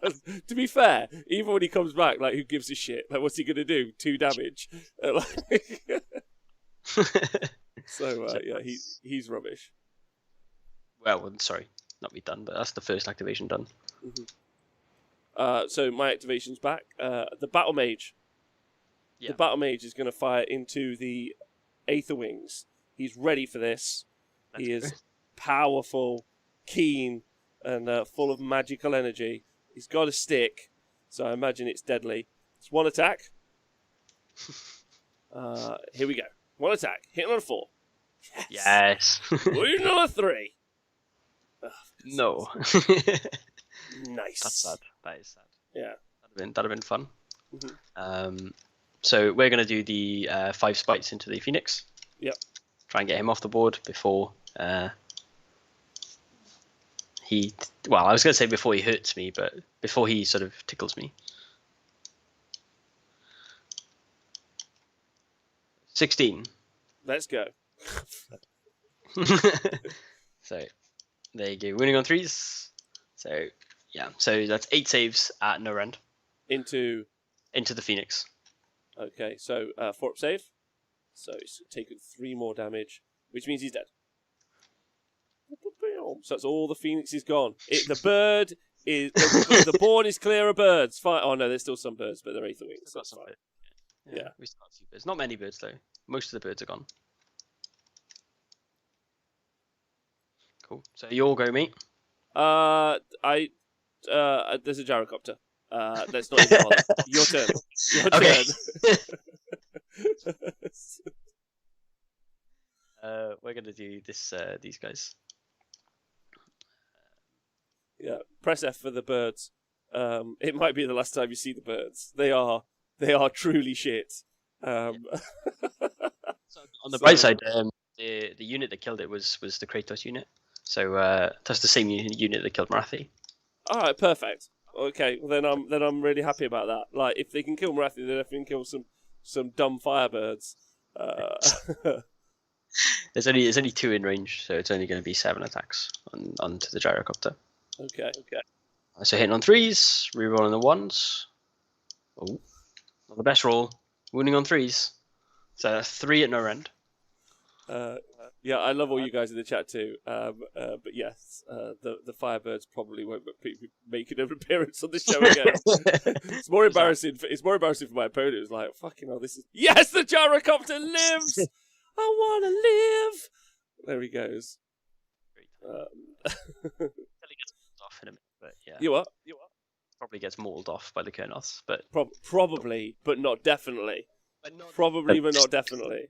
[SPEAKER 1] To be fair, even when he comes back, like, who gives a shit? Like, what's he gonna do? 2 damage. So yeah, he's rubbish.
[SPEAKER 2] Well, sorry, not be done, but that's the first activation done.
[SPEAKER 1] Mm-hmm. So my activation's back. The battle mage. Yeah. The battle mage is going to fire into the Aether Wings. He's ready for this. He is powerful, keen, and full of magical energy. He's got a stick, so I imagine it's deadly. It's 1 attack. Here we go. 1 attack. Hitting on a 4.
[SPEAKER 2] Yes.
[SPEAKER 1] Wounding on a 3. Oh,
[SPEAKER 2] no.
[SPEAKER 1] Nice.
[SPEAKER 2] That's sad. That is sad.
[SPEAKER 1] Yeah.
[SPEAKER 2] That'd have been fun.
[SPEAKER 1] Mm-hmm.
[SPEAKER 2] So we're going to do the 5 spites into the Phoenix.
[SPEAKER 1] Yep.
[SPEAKER 2] Try and get him off the board before he... Well, I was going to say before he hurts me, but before he sort of tickles me. 16.
[SPEAKER 1] Let's go.
[SPEAKER 2] So, there you go. Winning on 3s. So, yeah. So that's 8 saves at no end.
[SPEAKER 1] Into
[SPEAKER 2] the Phoenix.
[SPEAKER 1] Okay, so 4 up save. So he's taken 3 more damage, which means he's dead. So that's all the Phoenix is gone. The bird is... the board is clear of birds. Fine. Oh no, there's still some birds, but they're Aether Wings. That's fine. Yeah.
[SPEAKER 2] We still got a few birds. Not many birds, though. Most of the birds are gone. Cool. So you all go, mate.
[SPEAKER 1] There's a gyrocopter. Let's not even bother. Your turn.
[SPEAKER 2] Okay. We're gonna do this. These guys.
[SPEAKER 1] Yeah. Press F for the birds. It might be the last time you see the birds. They are truly shit.
[SPEAKER 2] So on the bright side, the unit that killed it was the Kratos unit. So that's the same unit that killed Marathi.
[SPEAKER 1] All right, perfect. Okay, well, then I'm really happy about that. Like, if they can kill Marathi, they definitely can kill some dumb firebirds.
[SPEAKER 2] There's only 2 in range, so it's only going to be 7 attacks onto the gyrocopter.
[SPEAKER 1] Okay.
[SPEAKER 2] So hitting on 3s, rerolling the 1s. Oh, not the best roll. Wounding on 3s. So that's 3 at no end.
[SPEAKER 1] Yeah, I love all you guys in the chat too. But yes, the Firebirds probably won't be making an appearance on the show again. It's more embarrassing. It's more embarrassing for my opponent. It's like, fucking hell, this is... Yes, the gyrocopter lives! I want to live! There he goes.
[SPEAKER 2] Until he gets mauled off in a minute, but yeah.
[SPEAKER 1] You what?
[SPEAKER 2] Probably gets mauled off by the Kurnoths, but
[SPEAKER 1] Probably, but not definitely.
[SPEAKER 2] but not
[SPEAKER 1] Probably, but not definitely.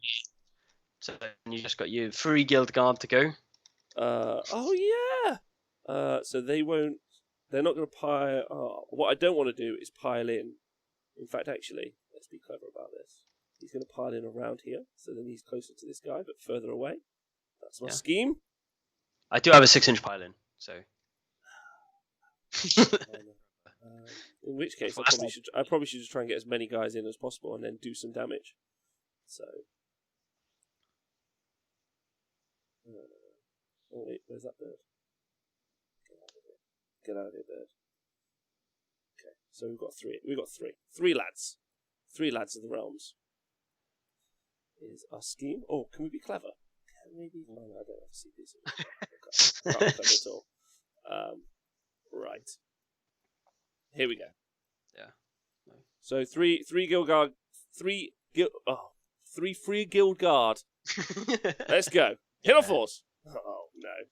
[SPEAKER 2] So you just got your 3 guild guard to go.
[SPEAKER 1] Oh yeah. So they won't. They're not going to pile. Oh, what I don't want to do is pile in. In fact, actually, let's be clever about this. He's going to pile in around here, so then he's closer to this guy, but further away. That's my scheme.
[SPEAKER 2] I do have a 6-inch pile in, so.
[SPEAKER 1] In which case, I probably should just try and get as many guys in as possible, and then do some damage. So. Oh wait, where's that bird? Get out of here, bird. Okay, so we've got three. Three lads. 3 lads of the realms. Is our scheme. Oh, can we be clever? Can we be? Oh, no, I don't have to see these. Not clever at all. Right. Here we go.
[SPEAKER 2] Yeah. No.
[SPEAKER 1] So 3 guild guard. 3 free guild guard. Let's go. Hit on force. Oh no.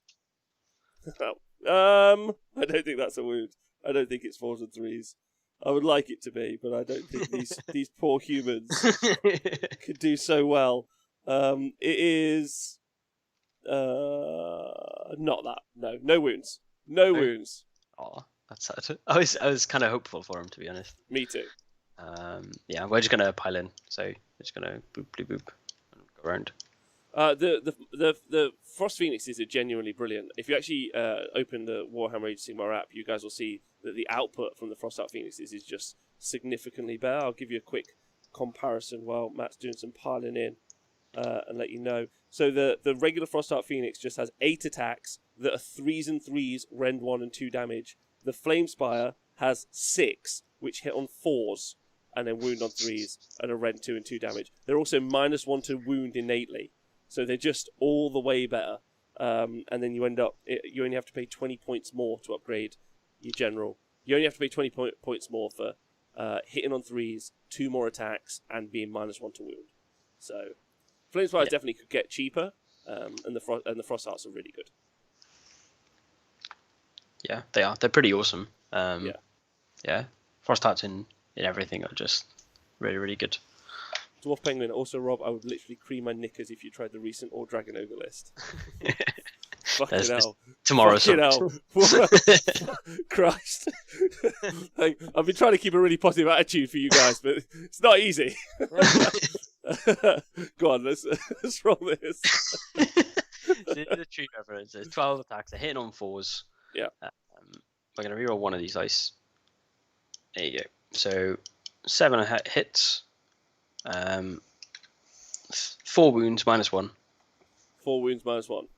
[SPEAKER 1] I don't think that's a wound. I don't think it's 4s and 3s. I would like it to be, but I don't think these poor humans could do so well. It is not that. No wounds. No wounds.
[SPEAKER 2] Oh, that's sad. I was kind of hopeful for him, to be honest.
[SPEAKER 1] Me too.
[SPEAKER 2] Yeah, we're just gonna pile in. So we're just gonna boop, bloop, boop, and go around.
[SPEAKER 1] The Frost Phoenixes are genuinely brilliant. If you actually open the Warhammer Age of Sigmar app, you guys will see that the output from the Frost Out Phoenixes is just significantly better. I'll give you a quick comparison while Matt's doing some piling in and let you know. So the regular Frost Out Phoenix just has 8 attacks that are 3s and 3s, rend 1 and 2 damage. The Flamespire has 6, which hit on 4s and then wound on 3s and a rend 2 and 2 damage. They're also -1 to wound innately. So they're just all the way better. And then you end up, you only have to pay 20 points more to upgrade your general. You only have to pay 20 points more for hitting on 3s, 2 more attacks, and being -1 to wound. So Flamespires definitely could get cheaper, and the Frost Hearts are really good.
[SPEAKER 2] Yeah, they are. They're pretty awesome.
[SPEAKER 1] Yeah.
[SPEAKER 2] Frost Hearts in everything are just really, really good.
[SPEAKER 1] Dwarf Penguin. Also, Rob, I would literally cream my knickers if you tried the recent All Dragon Ogre list. Fucking hell.
[SPEAKER 2] Tomorrow.
[SPEAKER 1] Fucking hell. Christ. Like, I've been trying to keep a really positive attitude for you guys, but it's not easy. Go on, let's roll this.
[SPEAKER 2] The true reference is 12 attacks. They're hitting on 4s.
[SPEAKER 1] Yeah.
[SPEAKER 2] We're going to reroll one of these dice. There you go. So 7 hits. 4 wounds, -1.
[SPEAKER 1] 4 wounds, -1.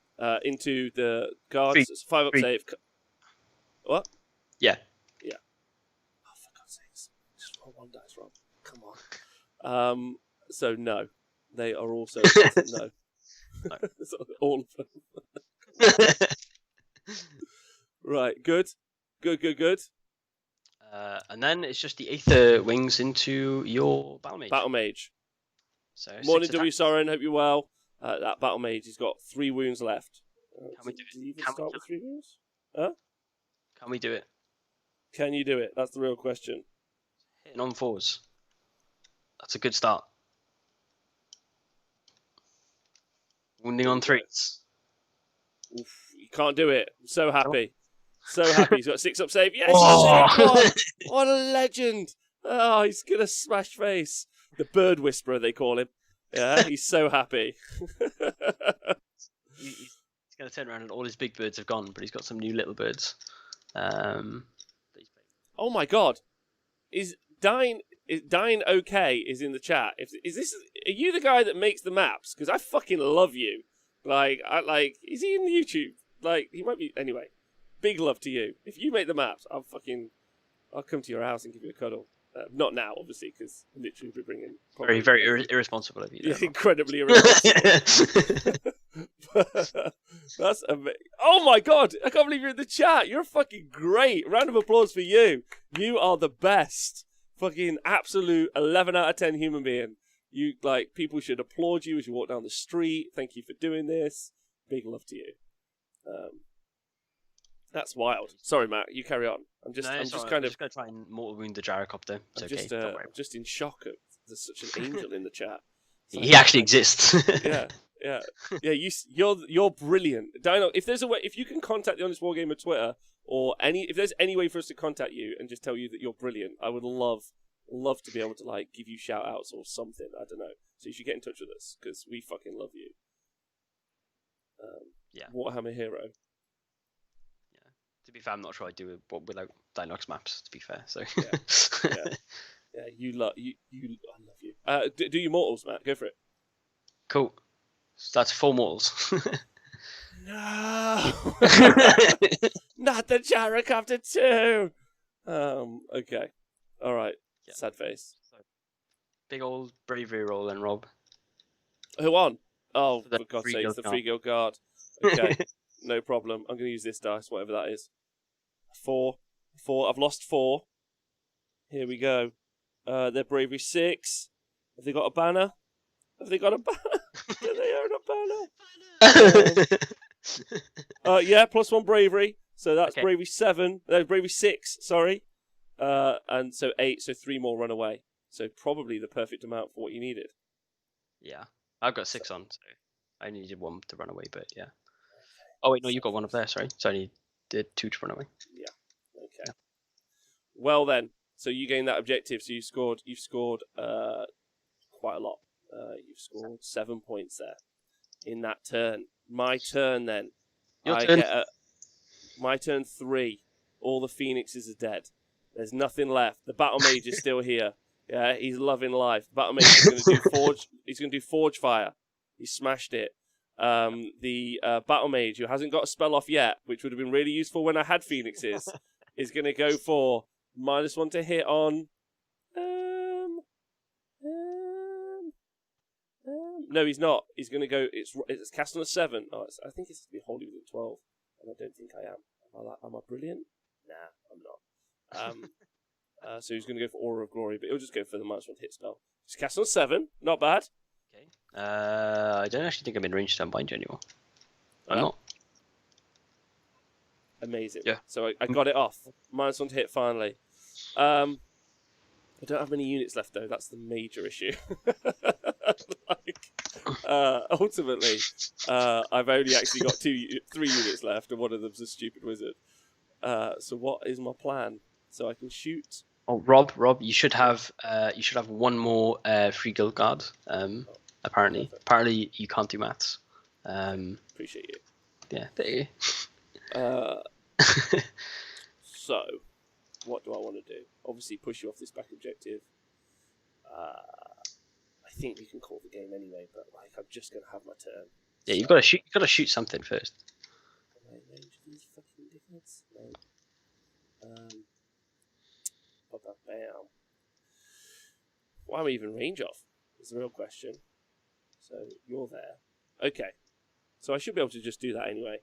[SPEAKER 1] Into the guards. It's 5 up save. What?
[SPEAKER 2] Yeah.
[SPEAKER 1] Yeah. Oh, for God's sakes. Just roll 1 dice, Rob. Come on. So, no. They are also... no. All of them. Right, good. Good.
[SPEAKER 2] And then it's just the Aether Wings into your Battle Mage.
[SPEAKER 1] Battle Mage.
[SPEAKER 2] So
[SPEAKER 1] Morning, W. Soren. Hope you're well. That Battle Mage, he's got 3 wounds left.
[SPEAKER 2] Can we do it?
[SPEAKER 1] Did he even start with 3 wounds? Huh?
[SPEAKER 2] Can we do it?
[SPEAKER 1] Can you do it? That's the real question.
[SPEAKER 2] Hitting on 4s. That's a good start. Wounding on 3s.
[SPEAKER 1] Oof, you can't do it. I'm so happy. So happy. He's got 6 up save. Yes!
[SPEAKER 2] Oh.
[SPEAKER 1] What a legend! Oh, he's gonna smash face. The Bird Whisperer, they call him. Yeah, he's so happy.
[SPEAKER 2] He's going to turn around and all his big birds have gone, but he's got some new little birds.
[SPEAKER 1] Oh my God! Is Dine okay? Is in the chat. Are you the guy that makes the maps? Because I fucking love you. Is he in YouTube? Like, he might be. Anyway, big love to you. If you make the maps, I'll come to your house and give you a cuddle. Not now, obviously, because literally we're bringing...
[SPEAKER 2] Very, very irresponsible of you.
[SPEAKER 1] Yeah, incredibly irresponsible. That's amazing. Oh my God! I can't believe you're in the chat. You're fucking great. Round of applause for you. You are the best. Fucking absolute 11 out of 10 human being. People should applaud you as you walk down the street. Thank you for doing this. Big love to you. That's wild. Sorry, Matt. You carry on. I'm just
[SPEAKER 2] I'm just
[SPEAKER 1] kind of
[SPEAKER 2] just gonna try and mortal wound the gyrocopter. It's okay. Don't worry.
[SPEAKER 1] I'm just in shock of there's such an angel in the chat. It's
[SPEAKER 2] He actually exists.
[SPEAKER 1] Yeah. You're brilliant, Dino. If there's a way, if you can contact the Honest Wargamer Twitter or if there's any way for us to contact you and just tell you that you're brilliant, I would love to be able to like give you shout outs or something. I don't know. So you should get in touch with us because we fucking love you.
[SPEAKER 2] Yeah.
[SPEAKER 1] Warhammer Hero.
[SPEAKER 2] Yeah. To be fair, I'm not sure I do it without Dinox maps. To be fair, so
[SPEAKER 1] Yeah. You love you. I love you. Do your mortals, Matt? Go for it.
[SPEAKER 2] Cool. So that's 4 mortals.
[SPEAKER 1] No, not the gyrocopter 2. Okay, all right.
[SPEAKER 2] Yeah.
[SPEAKER 1] Sad face.
[SPEAKER 2] So, big old bravery roll then, Rob.
[SPEAKER 1] Who won? Oh,
[SPEAKER 2] For the
[SPEAKER 1] for God's
[SPEAKER 2] free
[SPEAKER 1] sake,
[SPEAKER 2] guild
[SPEAKER 1] the
[SPEAKER 2] card.
[SPEAKER 1] free guild guard. Okay, no problem. I'm going to use this dice, whatever that is. 4. I've lost 4. Here we go. Their bravery 6. Have they got a banner? Do they own a banner? Yeah, +1 bravery. So that's
[SPEAKER 2] Okay.
[SPEAKER 1] bravery 7. No, bravery 6. Sorry. And so 8. So 3 more run away. So probably the perfect amount for what you needed.
[SPEAKER 2] Yeah, I've got 6 on, so I needed 1 to run away, but yeah. Oh wait, no, you got 1 up there. Sorry, so I needed 2 to run away.
[SPEAKER 1] Yeah. Okay. Yeah. Well then, so you gained that objective. So you've scored quite a lot. You've scored 7 points there in that turn. My turn then.
[SPEAKER 2] Your turn.
[SPEAKER 1] My turn 3. All the phoenixes are dead. There's nothing left. The battle mage is still here. Yeah, he's loving life. The battle mage is going to do forge. He's going to do forge fire. He smashed it. The battle mage who hasn't got a spell off yet, which would have been really useful when I had phoenixes, is going to go for -1 to hit on. No, he's not. He's going to go. It's cast on a 7. Oh, I think it's going to be holy with a 12, and I don't think I am. Am I brilliant? Nah, I'm not. So he's going to go for Aura of Glory, but he'll just go for the -1 to hit spell. He's cast on a 7. Not bad.
[SPEAKER 2] Okay. I don't actually think I'm in range to unbind you anymore. I'm not.
[SPEAKER 1] Amazing.
[SPEAKER 2] Yeah.
[SPEAKER 1] So I got it off. -1 to hit finally. I don't have many units left though. That's the major issue. Ultimately, I've only actually got 3 units left, and one of them's a stupid wizard. So what is my plan? So I can shoot.
[SPEAKER 2] Oh, Rob, you should have 1 more free guild guard. Apparently, you can't do maths.
[SPEAKER 1] Appreciate you.
[SPEAKER 2] Yeah, there you
[SPEAKER 1] go. So, what do I want to do? Obviously, push you off this back objective. I think we can call the game anyway, but like I'm just gonna have my turn.
[SPEAKER 2] Yeah, so, you've got to shoot something first.
[SPEAKER 1] Am I in range of these fucking dickheads? No. Bam. Why am I even range off? Is the real question. So you're there. Okay. So I should be able to just do that anyway.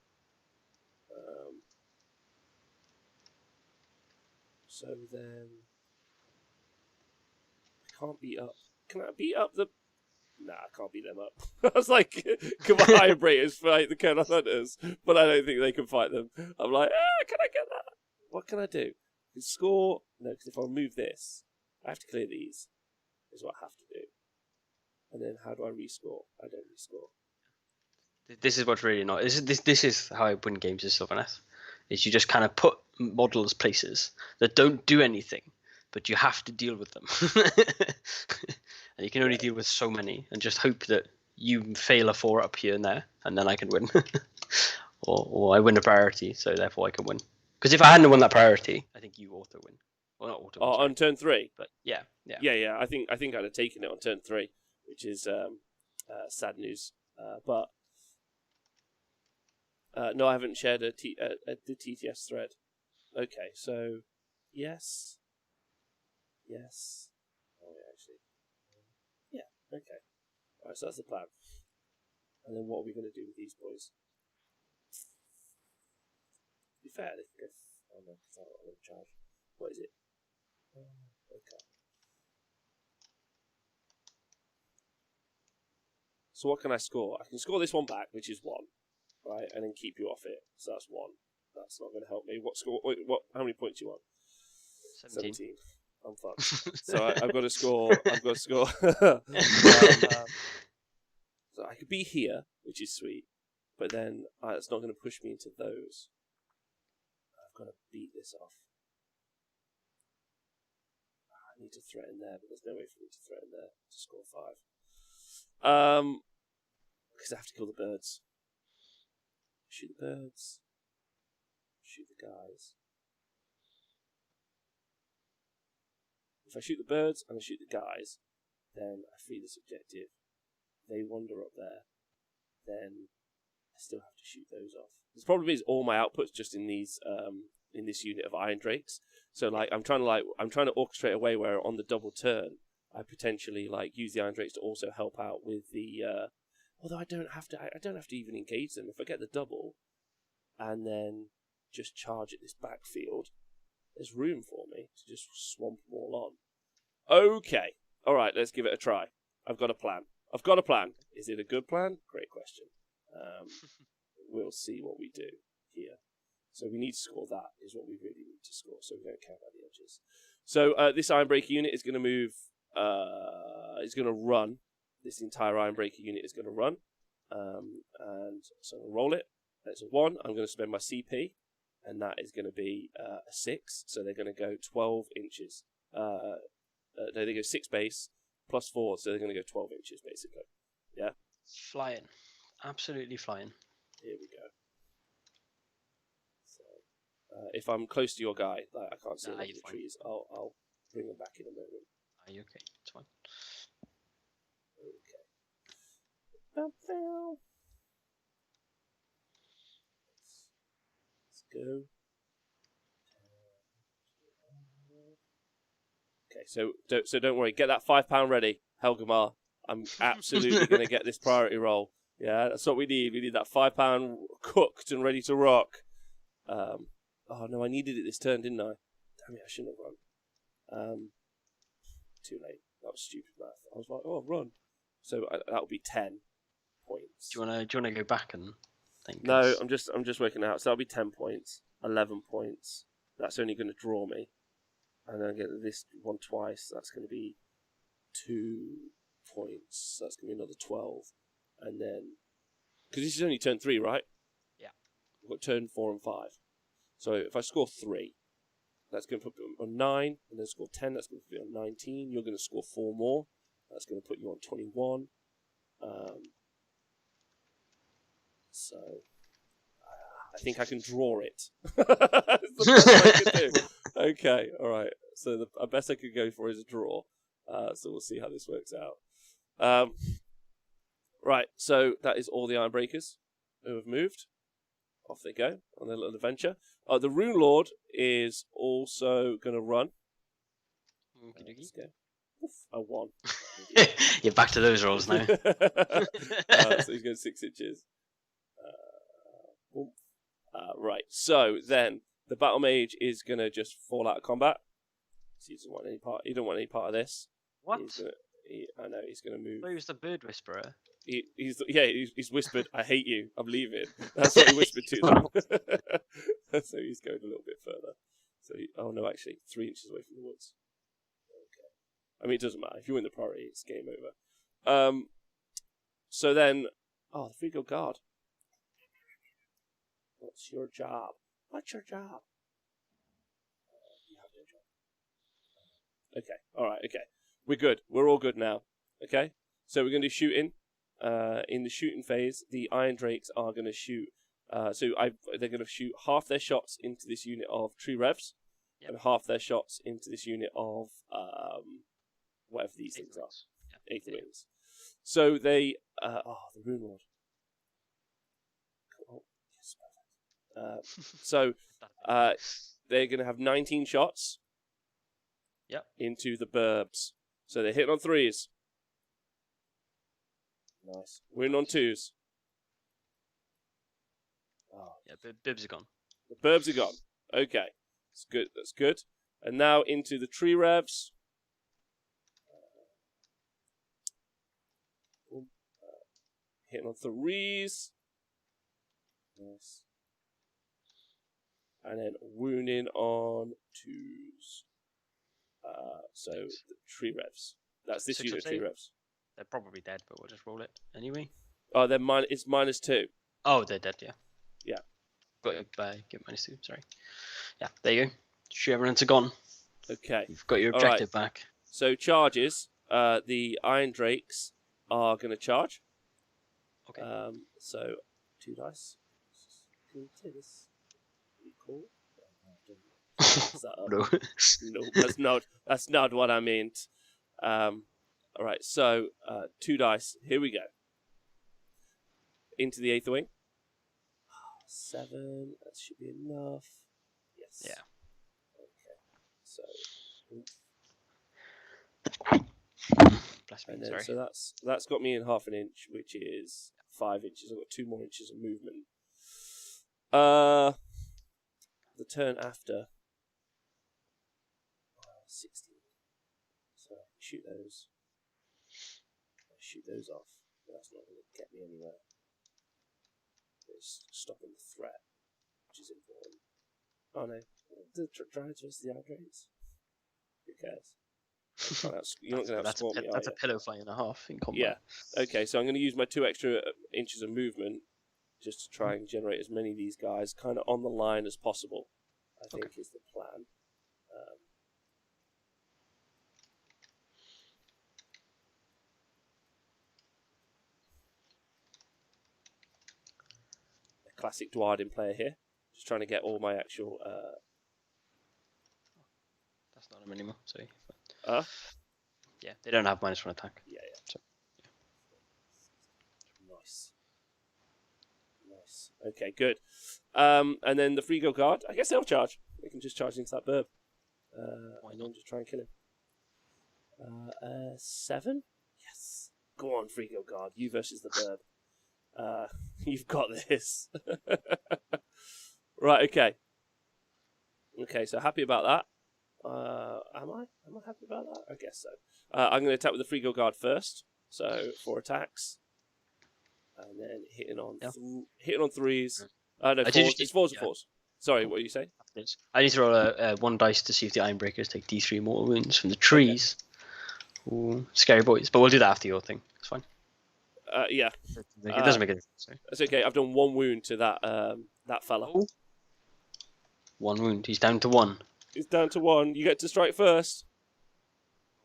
[SPEAKER 1] So then I can't beat up. Can I beat up the? Nah, I can't beat them up. I was like, can my Iron Breakers fight the Colonel Hunters? But I don't think they can fight them. I'm like, can I get that? What can I do? I can score. No, because if I remove this, I have to clear these. Is what I have to do. And then how do I rescore? I don't rescore.
[SPEAKER 2] This is what's really not. This is how I win games as Sylvaneth. Is you just kind of put models places that don't do anything, but you have to deal with them. And you can only deal with so many, and just hope that you fail a 4 up here and there, and then I can win. or I win a priority, so therefore I can win. Because if I hadn't won that priority, I think you auto win. Well, not auto win.
[SPEAKER 1] On turn 3?
[SPEAKER 2] But yeah.
[SPEAKER 1] I think I'd have taken it on turn 3, which is sad news. But no, I haven't shared the TTS thread. Okay, so yes. Oh, yeah, actually. Yeah, okay. All right, so that's the plan. And then what are we going to do with these boys? To be fair, they can go. Oh no, because I'm not going to charge. What is it? Okay. So what can I score? I can score this one back, which is 1. right, and then keep you off it. So that's 1. That's not going to help me. What score? What? How many points do you want? 17. I'm fucked. So I've got to score. I've got to score. So I could be here, which is sweet, but then it's not going to push me into those. I've got to beat this off. I need to threaten there, but there's no way for me to threaten there to score 5. Because I have to kill the birds. Shoot the birds. Shoot the guys. If I shoot the birds and I shoot the guys, then I free this objective. They wander up there, then I still have to shoot those off. The problem is all my outputs just in these in this unit of Iron Drakes. So like I'm trying to orchestrate a way where on the double turn I potentially like use the Iron Drakes to also help out with the. Although I don't have to even engage them. If I get the double, and then just charge at this backfield, there's room for me to just swamp them all on. Okay, all right, let's give it a try. I've got a plan. Is it a good plan? Great question. We'll see what we do here. So we need to score that, is what we really need to score, so we don't count out the edges. So this Ironbreaker unit is going to move, is going to run. This entire Ironbreaker unit is going to run. And so I'll roll it. That's a 1. I'm going to spend my CP, and that is going to be a 6. So they're going to go 12 inches. They go 6 base plus 4, so they're going to go 12 inches, basically. Yeah?
[SPEAKER 3] Flying. Absolutely flying.
[SPEAKER 1] Here we go. So, if I'm close to your guy, like I can't see any of the trees, I'll bring them back in a moment.
[SPEAKER 3] Are you okay? It's fine.
[SPEAKER 1] Okay. Let's go. Okay, so don't worry. Get that £5 ready, Helgamar. I'm absolutely going to get this priority roll. Yeah, that's what we need. We need that £5 cooked and ready to rock. Oh no, I needed it this turn, didn't I? Damn it, I shouldn't have run. Too late. That was stupid math. I was like, oh, run. So that would be 10 points.
[SPEAKER 3] Do you wanna go back and think?
[SPEAKER 1] No, I'm just working out. So that'll be 10 points, 11 points. That's only going to draw me, and then I get this one twice. That's going to be 2 points. That's going to be another 12, and then because this is only turn 3, right?
[SPEAKER 3] Yeah.
[SPEAKER 1] I've got turn 4 and 5. So if I score 3, that's going to put me on 9, and then score 10. That's going to put me on 19. You're going to score 4 more. That's going to put you on 21. So I think I can draw it. That's the best I can do. Okay, all right. So the best I could go for is a draw. So we'll see how this works out. Right, so that is all the Ironbreakers who have moved. Off they go on their little adventure. The Rune Lord is also going to run. Let's go. Oof, a 1.
[SPEAKER 3] You're back to those rolls now.
[SPEAKER 1] So he's going 6 inches. Right, so then the Battle Mage is going to just fall out of combat. So he doesn't want any part. He don't want any part of this.
[SPEAKER 3] What?
[SPEAKER 1] I know he's going to move.
[SPEAKER 3] Oh, he was the bird whisperer.
[SPEAKER 1] He's whispered, "I hate you. I'm leaving." That's what he whispered to them. So he's going a little bit further. So oh no, actually 3 inches away from the woods. Okay. I mean, it doesn't matter if you win the priority, it's game over. So then, the Free Guard. What's your job? What's your job? You have no job. Okay. All right. Okay. We're good. We're all good now. Okay. So we're going to do shooting. In the shooting phase, the Iron Drakes are going to shoot. They're going to shoot half their shots into this unit of Tree Revs, and half their shots into this unit of whatever these things are. Eighth Wings. So they. The Rune Lord. So they're going to have 19 shots into the burbs. So they're hitting on 3s. Nice. We're in on 2s. Oh.
[SPEAKER 3] Yeah, bibs are gone.
[SPEAKER 1] The burbs are gone. Okay. That's good. That's good. And now into the Tree Revs. Hitting on 3s. Nice. And then wounding on 2s. So the 3 revs. That's this
[SPEAKER 3] 6
[SPEAKER 1] unit,
[SPEAKER 3] or
[SPEAKER 1] 3
[SPEAKER 3] 8?
[SPEAKER 1] revs.
[SPEAKER 3] They're probably dead, but we'll just roll it anyway.
[SPEAKER 1] Oh, they're it's -2.
[SPEAKER 3] Oh, they're dead, yeah.
[SPEAKER 1] Yeah.
[SPEAKER 3] Got it get -2, sorry. Yeah, there you go. Shoot, everyone's gone.
[SPEAKER 1] Okay.
[SPEAKER 3] You've got your
[SPEAKER 1] All right.
[SPEAKER 3] objective back.
[SPEAKER 1] So charges. The Iron Drakes are going to charge.
[SPEAKER 3] Okay.
[SPEAKER 1] So 2 dice. Can you take this? Cool.
[SPEAKER 3] No.
[SPEAKER 1] No, that's not what I meant. All right, so 2 dice. Here we go. Into the 8th wing. 7. That should be enough. Yes.
[SPEAKER 3] Yeah.
[SPEAKER 1] Okay. So,
[SPEAKER 3] Bless me,
[SPEAKER 1] and then
[SPEAKER 3] sorry.
[SPEAKER 1] so that's got me in 1/2 an inch, which is 5 inches. I've got 2 more inches of movement. The turn after 16. So I can shoot those. Shoot those off. But that's not going to get me anywhere. It's stopping the threat, which is important. Oh no, the Dryads versus the Idrates. Who cares? You're not going to outscore me,
[SPEAKER 3] That's
[SPEAKER 1] are
[SPEAKER 3] a pillow fight and a half in combat.
[SPEAKER 1] Yeah. Okay, so I'm going to use my 2 extra inches of movement just to try and generate as many of these guys kind of on the line as possible. I think is the plan. A classic Dwarden player here. Just trying to get all my actual...
[SPEAKER 3] That's not him anymore, sorry.
[SPEAKER 1] Yeah,
[SPEAKER 3] they don't have -1 attack.
[SPEAKER 1] Yeah.
[SPEAKER 3] So,
[SPEAKER 1] Nice. Okay, good. And then the Freego Guard, I guess they'll charge. They can just charge into that burb. Why not just try and kill him? 7? Yes. Go on, Freego Guard. You versus the burb. You've got this. Right, okay. Okay, so happy about that. Am I happy about that? I guess so. I'm going to attack with the Freego Guard first. So 4 attacks. And then hitting on 3s. No, 4s. It's 4s and 4s. Sorry, what are you saying?
[SPEAKER 3] I need to roll a 1 dice to see if the Ironbreakers take D3 mortal wounds from the trees. Okay. Ooh, scary boys. But we'll do that after your thing. It's fine.
[SPEAKER 1] Yeah.
[SPEAKER 3] It doesn't make a difference. So.
[SPEAKER 1] That's okay. I've done 1 wound to that fella.
[SPEAKER 3] Oh. 1 wound. He's down to 1.
[SPEAKER 1] He's down to 1. You get to strike first.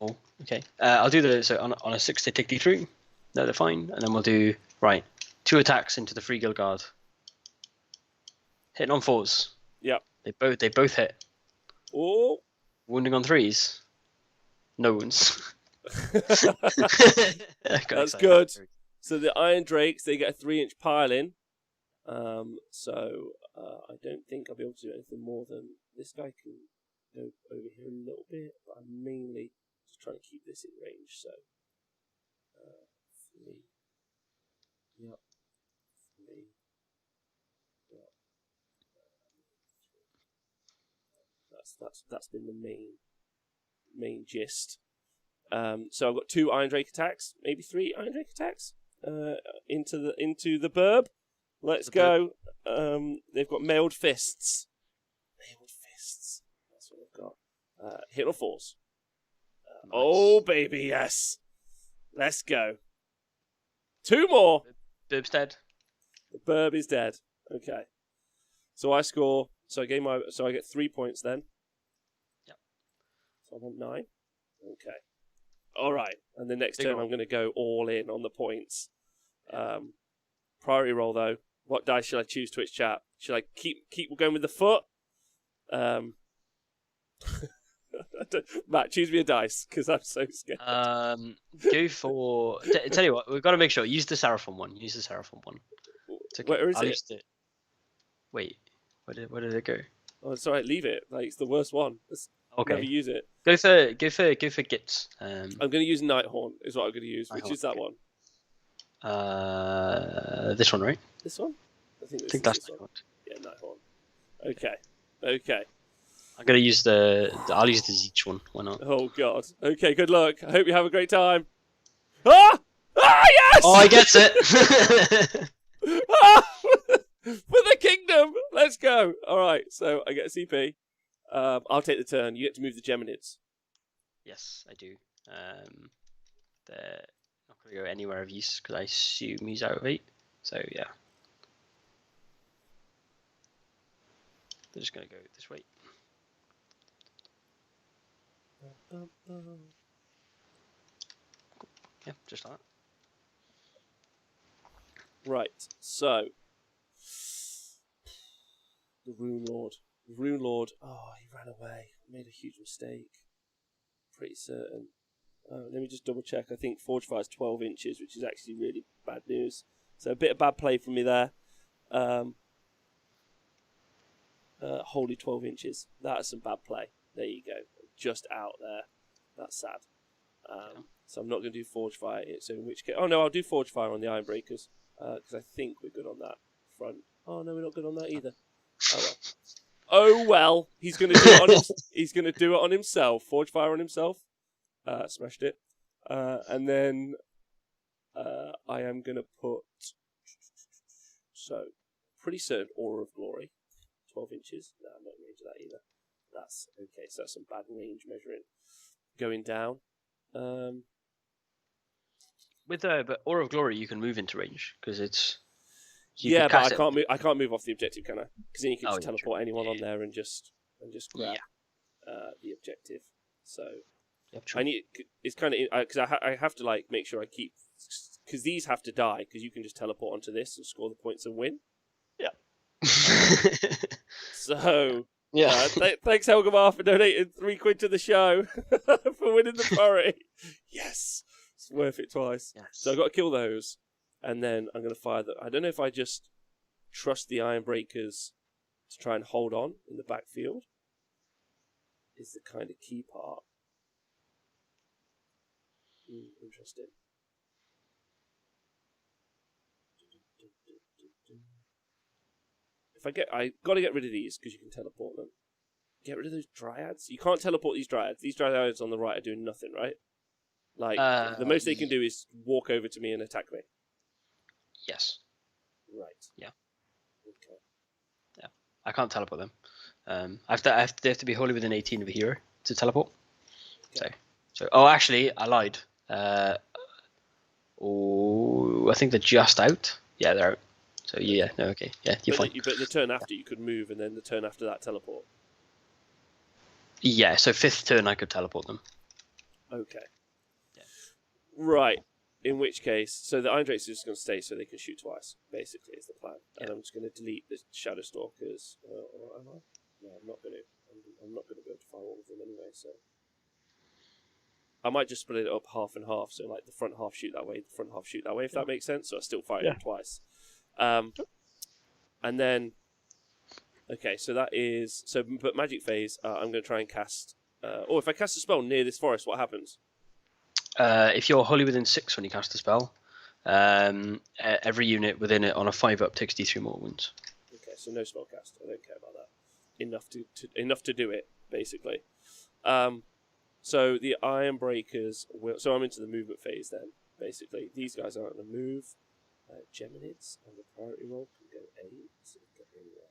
[SPEAKER 3] Oh, okay. I'll do the... So on a 6, they take D3. No, they're fine. And then we'll do... Right. 2 attacks into the Free Guild Guard. Hitting on 4s.
[SPEAKER 1] Yep.
[SPEAKER 3] They both hit.
[SPEAKER 1] Oh.
[SPEAKER 3] Wounding on 3s. No wounds.
[SPEAKER 1] That's good. So the Iron Drakes, they get a 3-inch pile-in. So I don't think I'll be able to do anything more than... This guy can go over here a little bit, but I'm mainly just trying to keep this in range, so... 3. Yep. 3. Yep. That's been the main gist. So I've got 2 Iron Drake attacks, maybe 3 Iron Drake attacks into the burb. Let's go. They've got mailed fists. Mailed fists. That's what they've got. Hit on 4s.
[SPEAKER 3] Nice.
[SPEAKER 1] Oh baby, yes. Let's go. 2 more.
[SPEAKER 3] Burb's dead.
[SPEAKER 1] The burb is dead. Okay. So I score. So I get 3 points then.
[SPEAKER 3] Yep.
[SPEAKER 1] So I want 9. Okay. All right. And the next
[SPEAKER 3] Big
[SPEAKER 1] turn
[SPEAKER 3] roll.
[SPEAKER 1] I'm going to go all in on the points. Priority roll though. What dice should I choose, Twitch chat? Should I keep going with the foot? Matt, choose me a dice because I'm so scared.
[SPEAKER 3] Go for... Tell you what, we've got to make sure. Use the Seraphim one. Use the Seraphim one. It's okay.
[SPEAKER 1] Where is
[SPEAKER 3] I'll
[SPEAKER 1] it?
[SPEAKER 3] use the... Wait. Where did it go?
[SPEAKER 1] Oh, it's alright. Leave it. Like it's the worst one.
[SPEAKER 3] Okay.
[SPEAKER 1] Never use it.
[SPEAKER 3] Go for Gits.
[SPEAKER 1] I'm going to use Nighthorn. Is what I'm going to use. Which
[SPEAKER 3] Nighthorn,
[SPEAKER 1] is that
[SPEAKER 3] okay.
[SPEAKER 1] one?
[SPEAKER 3] This one, right?
[SPEAKER 1] This one? I think
[SPEAKER 3] I think that's
[SPEAKER 1] this one.
[SPEAKER 3] Nighthorn.
[SPEAKER 1] Yeah, Nighthorn. Okay.
[SPEAKER 3] I'm gonna use I'll use the Zeech one. Why not?
[SPEAKER 1] Oh god. Okay, good luck. I hope you have a great time. Ah! Ah, yes!
[SPEAKER 3] Oh, he gets it.
[SPEAKER 1] Ah! the kingdom. Let's go. All right. So I get a CP. I'll take the turn. You get to move the Geminids.
[SPEAKER 3] Yes, I do. They're not going to go anywhere of use because I assume he's out of 8. So yeah, they're just going to go this way. Yeah, just like that.
[SPEAKER 1] Right. So the Rune Lord. Rune Lord. Oh, he ran away. Made a huge mistake. Pretty certain. Let me just double check. I think Forge Fire is 12 inches, which is actually really bad news. So a bit of bad play from me there. Holy 12 inches. That's some bad play. There you go. Just out there. That's sad. So I'm not going to do Forge Fire. So in which case... Oh, no, I'll do Forge Fire on the Ironbreakers. Because I think we're good on that front. Oh, no, we're not good on that either. Oh, well. Oh, well. He's going to do it on he's going to do it on himself. Forge Fire on himself. Smashed it. And then I am going to put... So, pretty certain Aura of Glory. 12 inches. No, I'm not in range of that either. That's okay. So that's some bad range measuring. Going down.
[SPEAKER 3] But Aura of Glory, you can move into range because it's.
[SPEAKER 1] Yeah, but I can't move off the objective, can I? Because then you can just
[SPEAKER 3] yeah,
[SPEAKER 1] teleport anyone on there and just grab the objective. So I need. It's kind of because I have to like make sure I keep because these have to die because you can just teleport onto this and score the points and win.
[SPEAKER 3] Yeah.
[SPEAKER 1] So
[SPEAKER 3] yeah.
[SPEAKER 1] Thanks Helgamar for donating £3 to the show for winning the party. Yes, it's worth it twice.
[SPEAKER 3] Yes.
[SPEAKER 1] So I've got to kill those, and then I'm going to fire them. I don't know if I just trust the Ironbreakers to try and hold on in the backfield. Is the kind of key part. Interesting. I got to get rid of these because you can teleport them. Get rid of those dryads. You can't teleport these dryads. These dryads on the right are doing nothing, right? Like the most they can do is walk over to me and attack me.
[SPEAKER 3] Yes.
[SPEAKER 1] Right.
[SPEAKER 3] Yeah.
[SPEAKER 1] Okay.
[SPEAKER 3] Yeah. I can't teleport them. They have to be wholly within 18 of a hero to teleport. Okay. So. Oh, actually, I lied. I think they're just out. Yeah, they're out. So yeah, no, okay, yeah, you're fine.
[SPEAKER 1] But the turn after you could move, and then the turn after that teleport.
[SPEAKER 3] Yeah, so 5th turn I could teleport them.
[SPEAKER 1] Okay.
[SPEAKER 3] Yeah.
[SPEAKER 1] Right. In which case, so the Iron Drakes are just going to stay so they can shoot twice. Basically, is the plan. Yeah. And I'm just going to delete the Shadow Stalkers. Or am I? No, I'm not going to. I'm not going to be able to fire all of them anyway. So I might just split it up half and half. So like the front half shoot that way, the front half shoot that way. If that makes sense. So I still fire them twice. And then, okay, so that is but Magic Phase. I'm going to try and cast. If I cast a spell near this forest, what happens?
[SPEAKER 3] If you're wholly within 6 when you cast a spell, every unit within it on a 5-up takes D3 more wounds.
[SPEAKER 1] Okay, so no spell cast. I don't care about that. Enough to do it, basically. So the Ironbreakers will. So I'm into the movement phase then. Basically, these guys aren't going to move. Geminids on the priority roll can go 8, so they can go anywhere.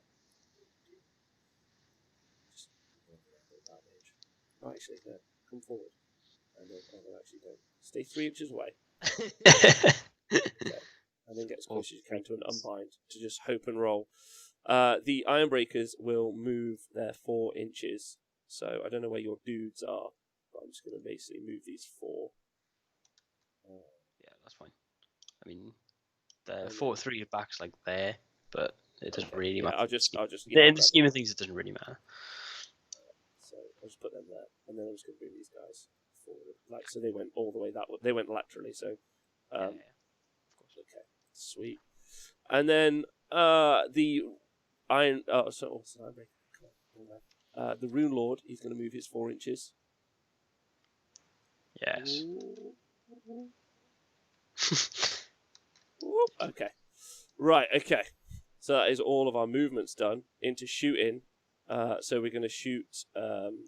[SPEAKER 1] Just damage. Oh, actually, no. Come forward. And then actually don't. Stay 3 inches away. Okay. And then get as close as you can to an unbind to just hope and roll. The Ironbreakers will move their 4 inches. So I don't know where your dudes are, but I'm just going to basically move these 4.
[SPEAKER 3] Yeah, that's fine. I mean, the 4-3 back's like there, but it doesn't really matter.
[SPEAKER 1] I'll just
[SPEAKER 3] in the scheme of things, it doesn't really matter.
[SPEAKER 1] So I'll just put them there, and then I'm just going to bring these guys forward. Like, so they went all the way that way. They went laterally. So, of course. Okay, sweet. And then the Iron. Oh, so what's the Ironbreaker? The Rune Lord. He's going to move his 4 inches.
[SPEAKER 3] Yes.
[SPEAKER 1] Okay. Right, okay. So that is all of our movements done into shooting. So we're going to shoot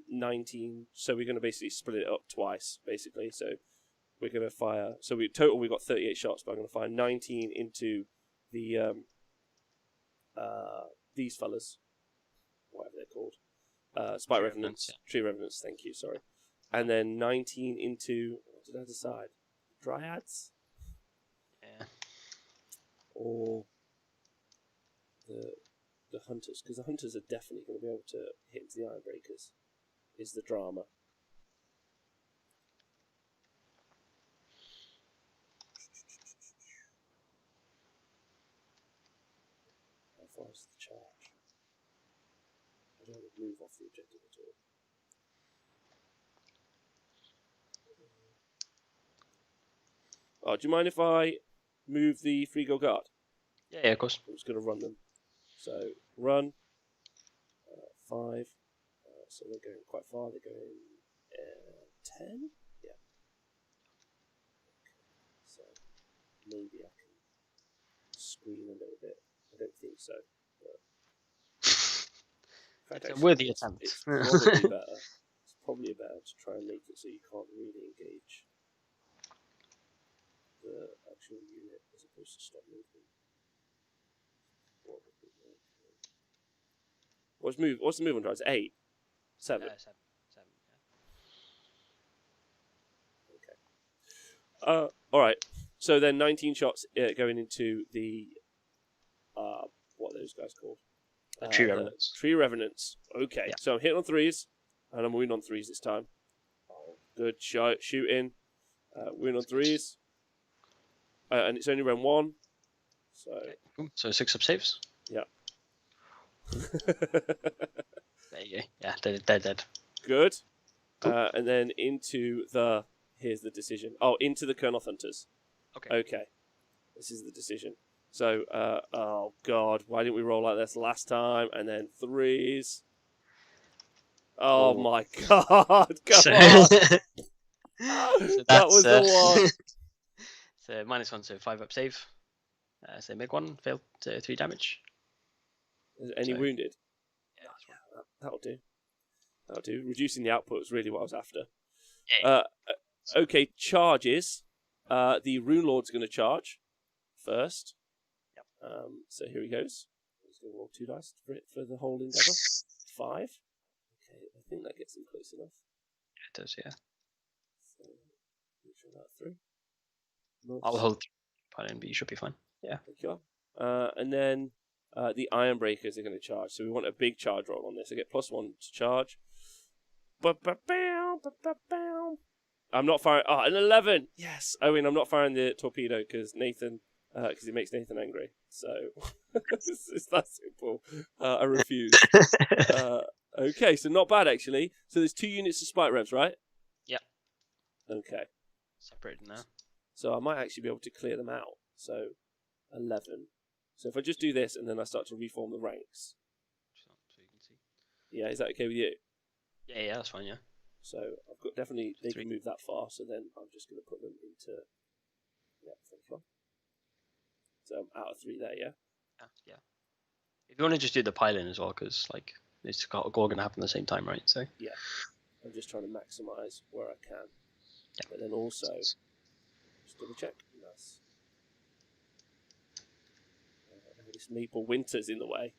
[SPEAKER 1] 19. So we're going to basically split it up twice, basically. So we're going to fire. So we got 38 shots, but I'm going to fire 19 into the these fellas, whatever they're called, Spite
[SPEAKER 3] Tree
[SPEAKER 1] Revenants,
[SPEAKER 3] Revenants,
[SPEAKER 1] Tree Revenants. Thank you. Sorry, and then 19 into what did I decide? Dryads
[SPEAKER 3] Yeah.
[SPEAKER 1] or the Hunters? Because the Hunters are definitely going to be able to hit into the Ironbreakers. Is the drama. How far is the charge? I don't want to move off the objective at all. Oh, do you mind if I move the free go guard?
[SPEAKER 3] Yeah, of course.
[SPEAKER 1] I'm just going to run them. So, run. 5. So they're going quite far. They're going 10? Yeah. Okay. So, maybe I can screen a little bit. I don't think so. But in fact,
[SPEAKER 3] It's a
[SPEAKER 1] actually,
[SPEAKER 3] worthy attempt.
[SPEAKER 1] It's probably better. It's probably better to try and make it so you can't really engage the actual unit as opposed to stop movement. What's the move on drives? 8? 7?
[SPEAKER 3] 7.
[SPEAKER 1] Okay. Alright. So then 19 shots going into the what are those guys called?
[SPEAKER 3] Tree Revenants.
[SPEAKER 1] Tree Revenants. Okay.
[SPEAKER 3] Yeah.
[SPEAKER 1] So I'm hitting on 3s, and I'm winning on 3s this time. Good shooting. Win on 3s. And it's only round 1. So
[SPEAKER 3] Okay. Cool. So 6 up saves.
[SPEAKER 1] yeah.
[SPEAKER 3] There you go. Yeah, they're dead.
[SPEAKER 1] Good.
[SPEAKER 3] Cool.
[SPEAKER 1] And then into the here's the decision. Oh, into the Colonel Hunters. Okay. This is the decision. So, oh god, why didn't we roll like this last time? And then 3s. Oh my god, come on!
[SPEAKER 3] So
[SPEAKER 1] That was the one.
[SPEAKER 3] So -1, so 5 up save. So make 1, failed 3 damage.
[SPEAKER 1] Is there any
[SPEAKER 3] So-
[SPEAKER 1] wounded?
[SPEAKER 3] Yeah, that's one.
[SPEAKER 1] That'll do. That'll do. Reducing the output was really what I was after.
[SPEAKER 3] Yeah.
[SPEAKER 1] Okay, charges. The Rune Lord's going to charge first.
[SPEAKER 3] Yep.
[SPEAKER 1] So here he goes. He's going to roll 2 dice for the whole endeavour. 5. Okay, I think that gets him close enough.
[SPEAKER 3] It does, yeah.
[SPEAKER 1] So, make sure that's through.
[SPEAKER 3] I'll hold Pylon, but you should be fine. Yeah.
[SPEAKER 1] Thank you. And then the Ironbreakers are going to charge. So we want a big charge roll on this. I get +1 to charge. I'm not firing. Oh, an 11. Yes. I mean, I'm not firing the torpedo because it makes Nathan angry. So it's that simple. I refuse. Okay, so not bad actually. So there's 2 units of spike revs, right?
[SPEAKER 3] Yep.
[SPEAKER 1] Okay.
[SPEAKER 3] Separated now.
[SPEAKER 1] So I might actually be able to clear them out. So 11. So if I just do this and then I start to reform the ranks.
[SPEAKER 3] So you can see.
[SPEAKER 1] Yeah, is that okay with you?
[SPEAKER 3] Yeah, that's fine, yeah.
[SPEAKER 1] So I've got definitely they
[SPEAKER 3] 3.
[SPEAKER 1] can move that far. So then I'm just going to put them into thank you. So I'm out of 3 there, yeah.
[SPEAKER 3] Yeah. If you want to just do the Pylon as well, because like it's all going to happen at the same time, right? So
[SPEAKER 1] Yeah. I'm just trying to maximise where I can.
[SPEAKER 3] Yeah.
[SPEAKER 1] But then also just double check. Nice. This Maple Winter's in the way.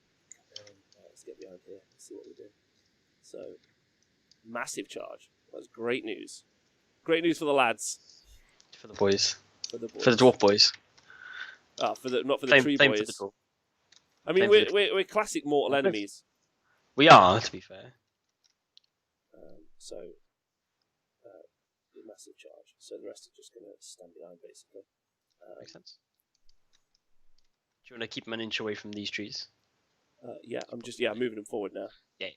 [SPEAKER 1] Let's get behind here. Let's see what we do. So massive charge. That's great news. Great news for the lads.
[SPEAKER 3] for the boys,
[SPEAKER 1] For the boys.
[SPEAKER 3] for the dwarf boys.
[SPEAKER 1] Not for the
[SPEAKER 3] Same,
[SPEAKER 1] tree
[SPEAKER 3] same
[SPEAKER 1] boys.
[SPEAKER 3] for the dwarf.
[SPEAKER 1] I mean,
[SPEAKER 3] same for
[SPEAKER 1] we're classic mortal
[SPEAKER 3] Both.
[SPEAKER 1] enemies.
[SPEAKER 3] We are, to be fair.
[SPEAKER 1] So the massive charge. So the rest are just going to stand behind, basically.
[SPEAKER 3] Makes sense. Do you want to keep them an inch away from these trees?
[SPEAKER 1] Yeah, I'm just moving them forward now.
[SPEAKER 3] Yeah.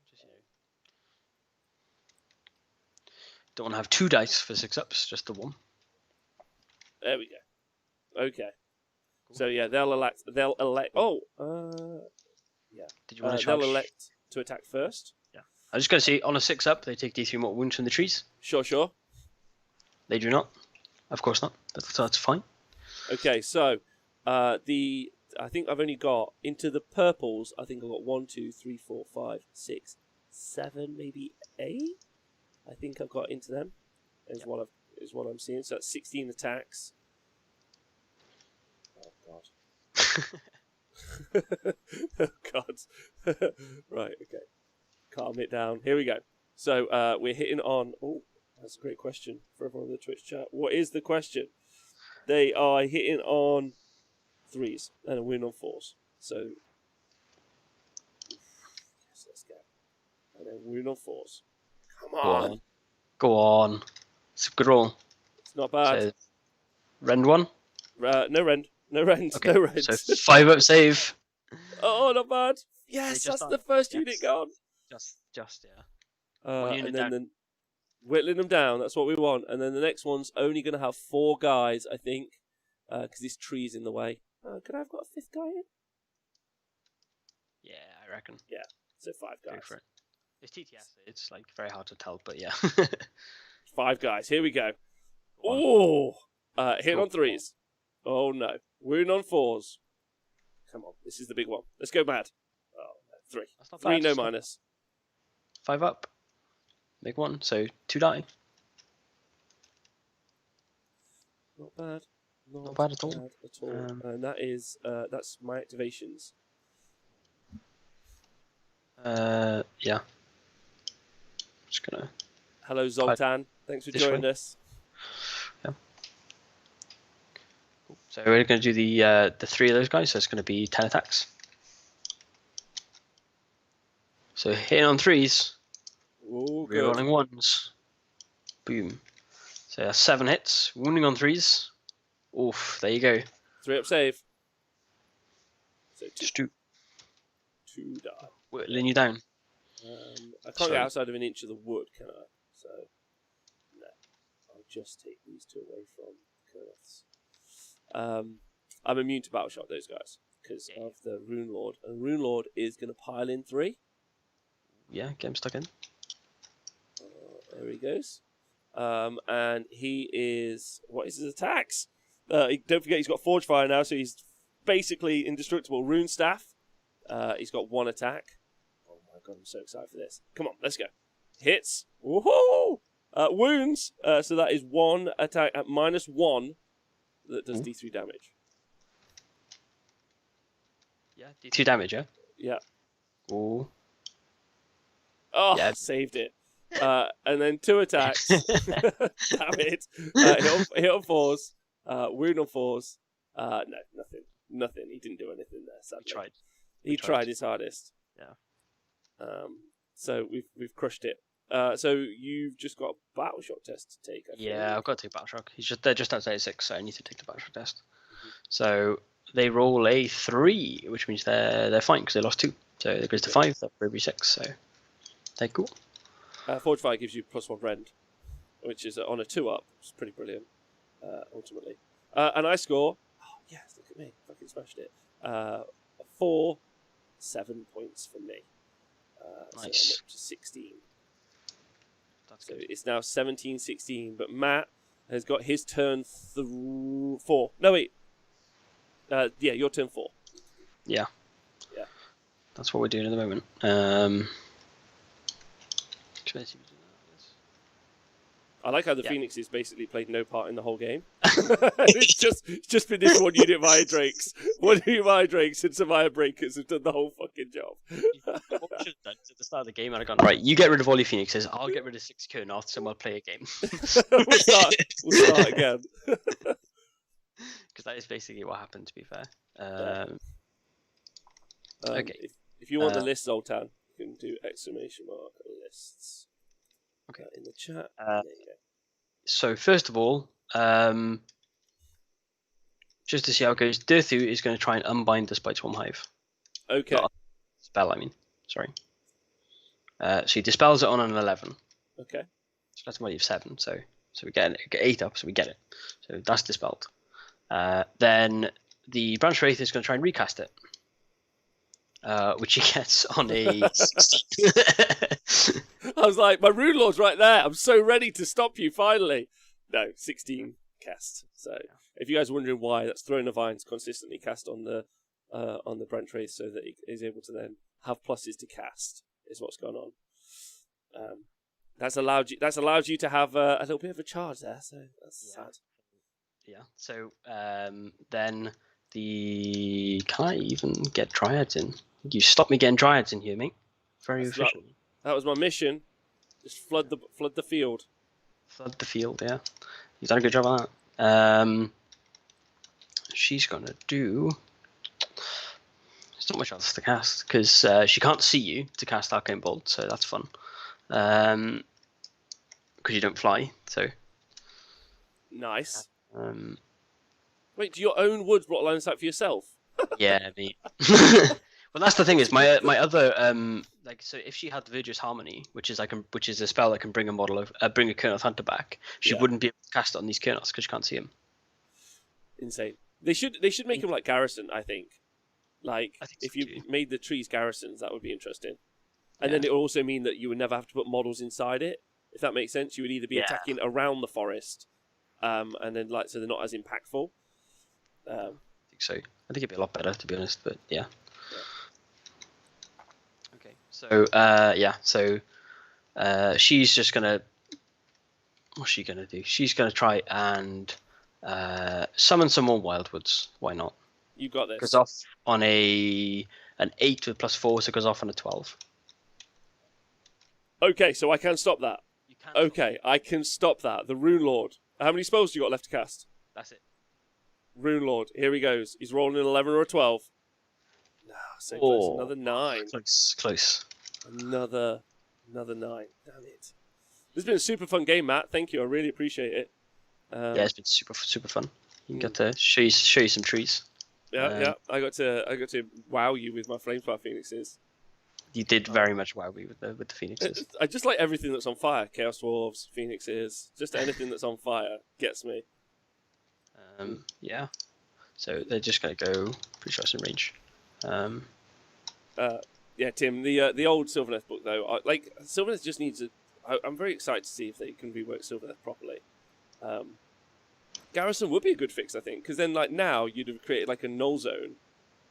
[SPEAKER 3] Just don't want to have 2 dice for 6 ups, just the 1.
[SPEAKER 1] There we go. Okay.
[SPEAKER 3] Cool.
[SPEAKER 1] So yeah, they'll elect. Oh, yeah.
[SPEAKER 3] Did you want to charge?
[SPEAKER 1] They'll elect to attack first.
[SPEAKER 3] Yeah. I was just going to say, on a 6 up, they take D3 mortal wounds from the trees.
[SPEAKER 1] Sure.
[SPEAKER 3] They do not. Of course not. But that's fine.
[SPEAKER 1] Okay, so I think I've only got into the purples. I think I've got 1, 2, 3, 4, 5, 6, 7, maybe 8. I think I've got into them. Is what I'm seeing. So that's 16 attacks. Oh god. Oh, God. Right, okay. Calm it down. Here we go. So we're hitting on... Oh, that's a great question for everyone in the Twitch chat. What is the question? They are hitting on 3s and a win on 4s. So... Yes, let's go. And then win on 4s. Come on!
[SPEAKER 3] Go on. It's a good roll.
[SPEAKER 1] It's not bad.
[SPEAKER 3] So, rend 1.
[SPEAKER 1] No rend. No rend.
[SPEAKER 3] Okay.
[SPEAKER 1] No rend.
[SPEAKER 3] So 5 up save.
[SPEAKER 1] Oh, not bad. Yes,
[SPEAKER 3] just
[SPEAKER 1] that's
[SPEAKER 3] died.
[SPEAKER 1] the first
[SPEAKER 3] Yes.
[SPEAKER 1] unit gone.
[SPEAKER 3] Just yeah. One unit
[SPEAKER 1] And then,
[SPEAKER 3] down.
[SPEAKER 1] whittling them down. That's what we want. And then the next one's only going to have 4 guys, I think, because this tree's in the way. Could I have got a 5th guy in?
[SPEAKER 3] Yeah, I reckon.
[SPEAKER 1] Yeah, so 5 guys.
[SPEAKER 3] Go for it. It's TTS. It's like very hard to tell, but yeah.
[SPEAKER 1] 5 guys. Here we go.
[SPEAKER 3] Go
[SPEAKER 1] Oh, hit on 3s. Oh no, wound on 4s. Come on, this is the big one. Let's go mad. Oh, no. 3.
[SPEAKER 3] That's not
[SPEAKER 1] 3,
[SPEAKER 3] bad.
[SPEAKER 1] no minus.
[SPEAKER 3] 5 up. Make 1, so 2 die.
[SPEAKER 1] Not bad.
[SPEAKER 3] Not bad at all.
[SPEAKER 1] And that is that's my activations.
[SPEAKER 3] Yeah. Just gonna.
[SPEAKER 1] Hello Zoltan, thanks for
[SPEAKER 3] This
[SPEAKER 1] joining
[SPEAKER 3] way.
[SPEAKER 1] us.
[SPEAKER 3] Yeah. Cool. So we're gonna do the 3 of those guys. So it's gonna be 10 attacks. So hitting on 3s.
[SPEAKER 1] Oh, good.
[SPEAKER 3] Rerolling 1s. Boom. So 7 hits. Wounding on 3s. Oof. There you go.
[SPEAKER 1] 3 up save. So 2
[SPEAKER 3] Just do
[SPEAKER 1] die.
[SPEAKER 3] whittling you down.
[SPEAKER 1] I can't
[SPEAKER 3] Sorry.
[SPEAKER 1] get outside of an inch of the wood, can I? So, no. I'll just take these 2 away from Kurths. I'm immune to battle shot, those guys, because of the Rune Lord. And Rune Lord is going to pile in 3.
[SPEAKER 3] Yeah, get him stuck in.
[SPEAKER 1] There he goes. And he is... What is his attacks? Don't forget, he's got Forge Fire now, so he's basically indestructible. Rune Staff. He's got 1 attack. Oh my god, I'm so excited for this. Come on, let's go. Hits. Woohoo! Wounds. So that is 1 attack at -1 that does D3 damage.
[SPEAKER 3] Yeah, D2 damage, yeah?
[SPEAKER 1] Yeah.
[SPEAKER 3] Ooh.
[SPEAKER 1] Oh,
[SPEAKER 3] Yeah.
[SPEAKER 1] saved it. And then 2 attacks. Damn it. Hit on 4s. Wound on 4s. No, nothing. Nothing. He didn't do anything there, sadly.
[SPEAKER 3] He tried.
[SPEAKER 1] He tried his hardest.
[SPEAKER 3] Yeah.
[SPEAKER 1] So we've crushed it. So you've just got a battle shock test to take. I feel
[SPEAKER 3] Yeah,
[SPEAKER 1] like.
[SPEAKER 3] I've got to take battle shock. They're just outside 6, so I need to take the battle shock test. So they roll a 3, which means they're fine because they lost 2. So it goes to 5. They're for every 6. So they're cool.
[SPEAKER 1] Forge Fire gives you +1 rend, which is on a 2-up. Which is pretty brilliant. Ultimately, and I score. Oh yes, look at me! Fucking smashed it. 4, 7 points for me. So I'm
[SPEAKER 3] Nice.
[SPEAKER 1] up to 16.
[SPEAKER 3] That's
[SPEAKER 1] So
[SPEAKER 3] good.
[SPEAKER 1] it's now 17-16. But Matt has got his turn 4. No wait. Yeah, your turn 4.
[SPEAKER 3] Yeah.
[SPEAKER 1] Yeah.
[SPEAKER 3] That's what we're doing at the moment.
[SPEAKER 1] I like how the
[SPEAKER 3] Yeah.
[SPEAKER 1] Phoenixes basically played no part in the whole game. it's just been this 1 unit Via Drakes. 1 unit Via Drakes and some Via Breakers have done the whole fucking job.
[SPEAKER 3] What we should have done is at the start of the game, I'd have gone, right, you get rid of all your Phoenixes, I'll get rid of 6 Kurnoths, and we'll play a game.
[SPEAKER 1] we'll start again.
[SPEAKER 3] Because that is basically what happened, to be fair.
[SPEAKER 1] Um,
[SPEAKER 3] Okay.
[SPEAKER 1] If you want the list, Zoltan, you can do ! Lists.
[SPEAKER 3] Okay.
[SPEAKER 1] In the chat.
[SPEAKER 3] Uh,
[SPEAKER 1] there you go.
[SPEAKER 3] So, first of all, just to see how it goes, Dirthu is going to try and unbind the Spite Swarm Hive.
[SPEAKER 1] Okay.
[SPEAKER 3] Spell, I mean. Sorry. So he dispels it on an 11.
[SPEAKER 1] Okay.
[SPEAKER 3] So that's a value of 7. So we get 8 up, so we get it. So that's dispelled. Then the Branch Wraith is going to try and recast it. Which he gets on a 16.
[SPEAKER 1] I was like, my Rune Lord's right there. I'm so ready to stop you, finally. No, 16 cast. So if you guys are wondering why, that's Throne of Vines consistently cast on the Branch Wraith so that he is able to then have pluses to cast, is what's going on. That's allowed you to have a little bit of a charge there, so that's sad.
[SPEAKER 3] Yeah. So then Can I even get Dryads in? You stopped me getting Dryads in here, mate. Very
[SPEAKER 1] That's
[SPEAKER 3] efficient.
[SPEAKER 1] That was my mission. Just flood the field.
[SPEAKER 3] Flood the field, yeah. You've done a good job on that. She's gonna do. There's not much else to cast because she can't see you to cast Arcane Bolt, so that's fun. Because you don't fly, so.
[SPEAKER 1] Nice.
[SPEAKER 3] Um,
[SPEAKER 1] Wait, do your own woods block line of sight for yourself?
[SPEAKER 3] yeah, me. Well, that's the thing is my other so if she had Virtuous Harmony, which is a spell that can bring a model of bring a Kurnoth Hunter back, she wouldn't be able to cast it on these Kurnoths because you can't see him.
[SPEAKER 1] Insane. They should make them like Garrison, I think. Like,
[SPEAKER 3] I think
[SPEAKER 1] if
[SPEAKER 3] so
[SPEAKER 1] you
[SPEAKER 3] too.
[SPEAKER 1] made the trees garrisons, that would be interesting. And then it would also mean that you would never have to put models inside it, if that makes sense. You would either be attacking around the forest, and then so they're not as impactful.
[SPEAKER 3] I think so. I think it'd be a lot better, to be honest, but yeah. Okay, so she's just gonna. What's she gonna do? She's gonna try and summon some more Wildwoods. Why not?
[SPEAKER 1] You got this.
[SPEAKER 3] Goes off on an 8 with +4, so it goes off on a 12.
[SPEAKER 1] Okay, so I can stop that.
[SPEAKER 3] You can.
[SPEAKER 1] Okay, I can stop that. The Rune Lord. How many spells do you got left to cast?
[SPEAKER 3] That's it.
[SPEAKER 1] Rune Lord. Here he goes. He's rolling an 11 or a 12. No, so close. Another 9.
[SPEAKER 3] Close.
[SPEAKER 1] Another 9. Damn it. This has been a super fun game, Matt. Thank you. I really appreciate it.
[SPEAKER 3] Yeah, it's been super fun. You got to show you some trees.
[SPEAKER 1] Yeah. I got to wow you with my Flamefire Phoenixes.
[SPEAKER 3] You did very much wow me with the Phoenixes.
[SPEAKER 1] I just like everything that's on fire. Chaos Dwarves, Phoenixes, just anything that's on fire gets me.
[SPEAKER 3] Yeah. So they're just gonna go pretty sure it's in range.
[SPEAKER 1] Yeah, Tim. The old Sylvaneth book though, Sylvaneth just needs I'm very excited to see if they can rework Sylvaneth properly. Garrison would be a good fix, I think, because then now you'd have created like a null zone,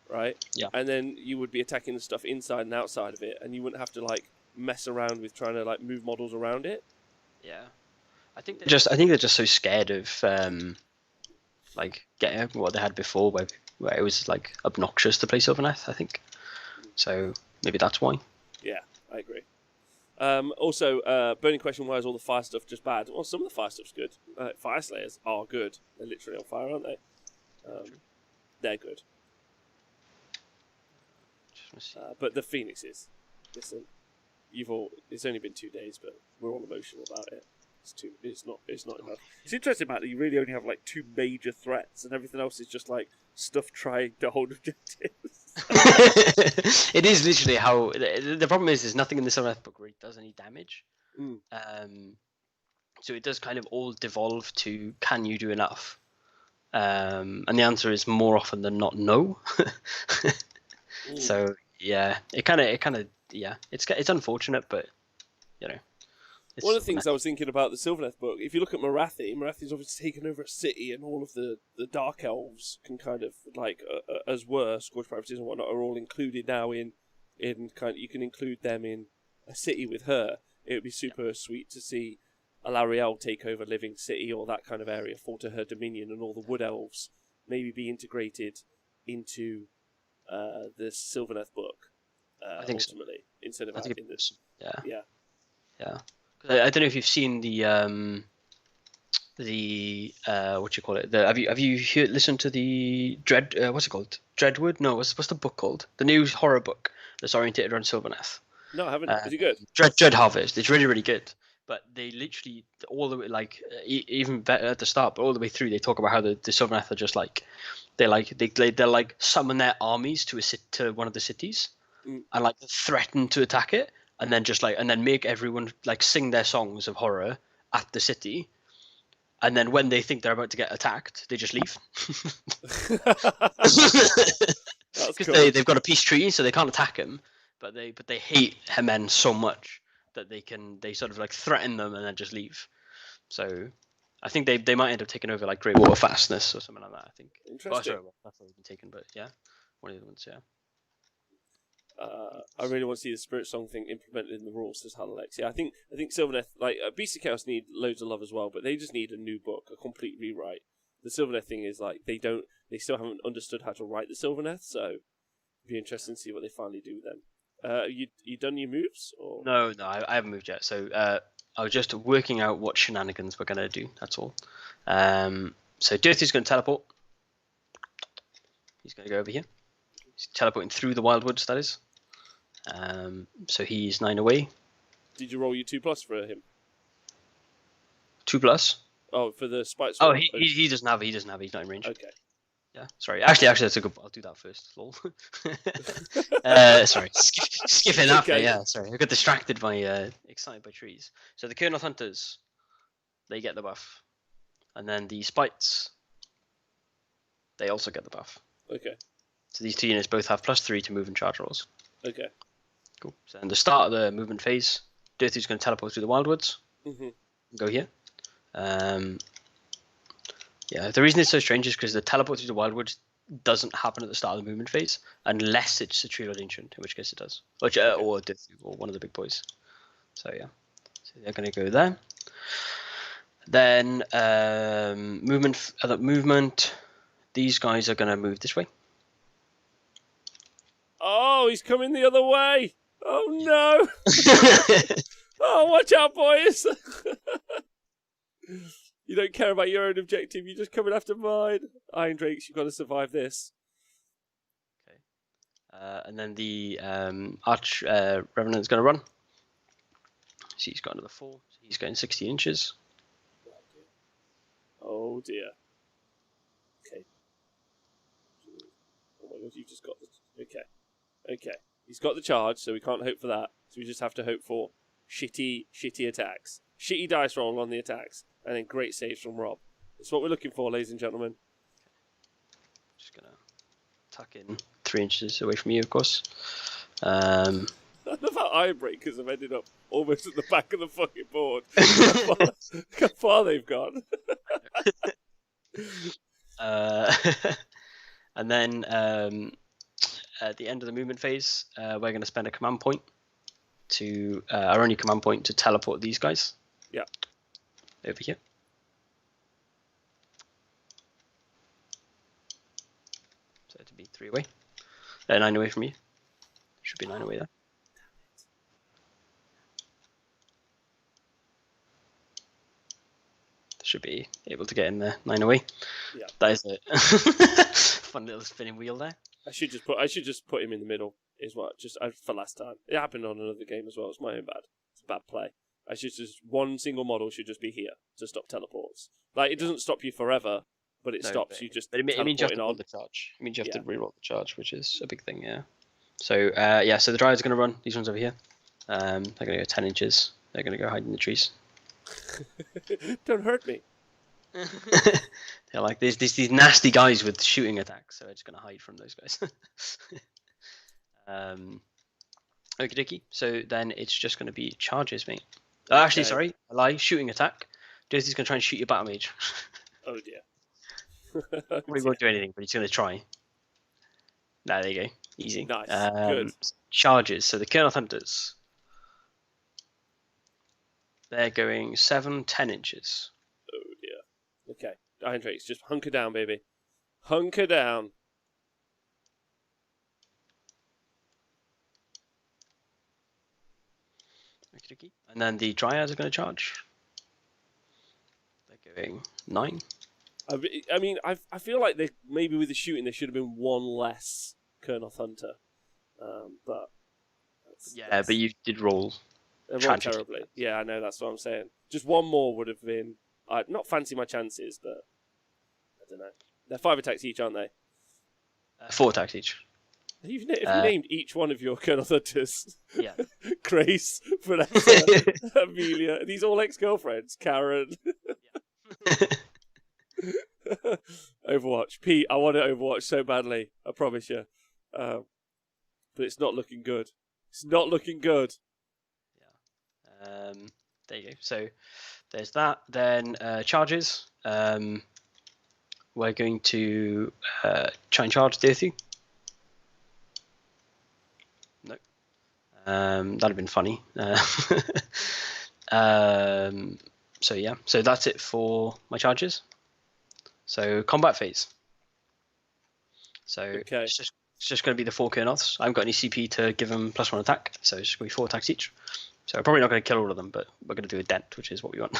[SPEAKER 1] right?
[SPEAKER 3] Yeah.
[SPEAKER 1] And then you would be attacking the stuff inside and outside of it, and you wouldn't have to mess around with trying to move models around it.
[SPEAKER 3] Yeah. I think they're just so scared of getting what they had before, where it was obnoxious to play Sylvaneth. I think so. Maybe that's why.
[SPEAKER 1] Yeah, I agree. Also, burning question: why is all the fire stuff just bad? Well, some of the fire stuff's good. Fire Slayers are good. They're literally on fire, aren't they? They're good. But the Phoenixes, listen, it's only been 2 days, but we're all emotional about it. It's not enough. It's interesting, Matt, that you really only have 2 major threats, and everything else is just stuff trying to hold objectives.
[SPEAKER 3] It is literally how the problem is nothing in the Sylvaneth book really does any damage. So it does kind of all devolve to can you do enough? And the answer is more often than not no. So yeah, it kind of it's unfortunate, but
[SPEAKER 1] one of the things I was thinking about the Sylvaneth book, if you look at Marathi's obviously taken over a city, and all of the Dark Elves can kind of as were Scorched Privateers and whatnot are all included now in kind of, you can include them in a city with her. It would be super sweet to see Alarielle take over Living City or that kind of area, fall to her dominion, and all the Wood Elves maybe be integrated into the Sylvaneth book.
[SPEAKER 3] I think
[SPEAKER 1] ultimately, so. Instead of
[SPEAKER 3] having
[SPEAKER 1] this.
[SPEAKER 3] Yeah. I don't know if you've seen the what you call it? Have you listened to the what's it called? Dreadwood? No, what's the book called? The new horror book that's oriented around Sylvaneth.
[SPEAKER 1] No, I haven't. Is it good?
[SPEAKER 3] Dread Harvest. It's really good. But they literally all the way even better at the start, but all the way through they talk about how the Sylvaneth are just they summon their armies to one of the cities and threaten to attack it. And then and then make everyone sing their songs of horror at the city, and then when they think they're about to get attacked, they just leave. Because they've got a peace treaty, so they can't attack him. But they hate men so much that they sort of threaten them and then just leave. So I think they might end up taking over Great Water Fastness or something like that. I think.
[SPEAKER 1] Interesting.
[SPEAKER 3] Well, that's already been taken, but yeah, one of the ones, yeah.
[SPEAKER 1] I really want to see the Spirit Song thing implemented in the rules, says Halalex. Yeah, I think Sylvaneth, Beast of Chaos need loads of love as well, but they just need a new book, a complete rewrite. the Sylvaneth thing is like they still haven't understood how to write the Sylvaneth, so it'd be interesting to see what they finally do then. You done your moves? Or?
[SPEAKER 3] No, I haven't moved yet. So I was just working out what shenanigans we're gonna do. That's all. So Dirty's gonna teleport. He's gonna go over here. He's teleporting through the Wildwoods. That is. So he's 9 away.
[SPEAKER 1] Did you roll your 2+ for him?
[SPEAKER 3] 2+.
[SPEAKER 1] Oh, for the spikes.
[SPEAKER 3] Oh, he doesn't have it. He doesn't have it. He's not in range.
[SPEAKER 1] Okay.
[SPEAKER 3] Yeah. Sorry. Actually, that's a good. I'll do that first. Lol. Sorry. Skipping that.
[SPEAKER 1] Okay.
[SPEAKER 3] Yeah. Sorry. I got distracted by excited by trees. So the Kurnoth Hunters, they get the buff, and then the Spites, they also get the buff.
[SPEAKER 1] Okay.
[SPEAKER 3] So these two units both have +3 to move and charge rolls.
[SPEAKER 1] Okay.
[SPEAKER 3] Cool. So in the start of the movement phase, Dirty's going to teleport through the Wildwoods.
[SPEAKER 1] Mm-hmm.
[SPEAKER 3] Go here. Yeah, the reason it's so strange is because the teleport through the Wildwoods doesn't happen at the start of the movement phase unless it's a Tree Lord Ancient, in which case it does. Which, or one of the big boys. So yeah, so they're going to go there. Then movement. These guys are going to move this way.
[SPEAKER 1] Oh, he's coming the other way. Oh no! Oh, watch out, boys! You don't care about your own objective. You're just coming after mine. Iron Drakes, you've got to survive this.
[SPEAKER 3] Okay. And then the Arch Revenant's going to run. So he's got another 4. So he's going 16 inches.
[SPEAKER 1] Oh dear. Okay. Oh my god, you've just got the... Okay. Okay. He's got the charge, so we can't hope for that. So we just have to hope for shitty attacks. Shitty dice roll on the attacks. And then great saves from Rob. That's what we're looking for, ladies and gentlemen.
[SPEAKER 3] Just going to tuck in 3 inches away from you, of course.
[SPEAKER 1] I love how Iron Breakers have ended up almost at the back of the fucking board. Look how far they've gone.
[SPEAKER 3] And then at the end of the movement phase, we're going to spend a command point to our only command point to teleport these guys.
[SPEAKER 1] Yeah.
[SPEAKER 3] Over here. So to be 3 away. 9 away from you. Should be 9 away there. Should be able to get in there 9 away.
[SPEAKER 1] Yeah.
[SPEAKER 3] That is a fun little spinning wheel there.
[SPEAKER 1] I should just put him in the middle. Is what for last time. It happened on another game as well. It's my own bad. It's a bad play. I should just one single model should just be here to stop teleports. Like it doesn't stop you forever, but it stops you just.
[SPEAKER 3] But it means you have to roll the charge. It means you have to reroll the charge, which is a big thing. Yeah. So so the Dryad's going to run. These ones over here. They're going to go 10 inches. They're going to go hide in the trees.
[SPEAKER 1] Don't hurt me.
[SPEAKER 3] They're like there's these nasty guys with shooting attacks, so I'm just going to hide from those guys. Okie dokie. So then it's just going to be charges, mate. Actually, sorry, a lie. Shooting attack. Dirty's going to try and shoot your battle mage.
[SPEAKER 1] Oh dear.
[SPEAKER 3] Probably won't do anything, but he's going to try. There you go. Easy.
[SPEAKER 1] Nice. Good.
[SPEAKER 3] Charges. So the Kurnoth Hunters. They're going 7, 10 inches.
[SPEAKER 1] Oh dear. Okay. Iron Drakes, just hunker down, baby. Hunker down.
[SPEAKER 3] And then the Dryads are going to charge. They're going 9.
[SPEAKER 1] I mean, I feel like they maybe with the shooting there should have been one less Kurnoth Hunter, but
[SPEAKER 3] but you did roll.
[SPEAKER 1] Terribly. Yeah, I know. That's what I'm saying. Just one more would have been. I'd not fancy my chances, but I don't know. They're 5 attacks each, aren't they?
[SPEAKER 3] 4 attacks each.
[SPEAKER 1] If you named each one of your Kurnoth Hunters,
[SPEAKER 3] yeah,
[SPEAKER 1] Grace, Vanessa, Amelia, are these all ex-girlfriends? Karen. Overwatch, Pete. I want to Overwatch so badly. I promise you, but it's not looking good. It's not looking good.
[SPEAKER 3] Yeah. There you go. So there's that. Then charges. We're going to try and charge Dirty. No. That'd have been funny. So yeah. So that's it for my charges. So combat phase. So
[SPEAKER 1] Okay.
[SPEAKER 3] it's just going to be the 4 Kurnoths. I haven't got any CP to give them +1 attack, so it's just going to be 4 attacks each. So I'm probably not going to kill all of them, but we're going to do a dent, which is what we want.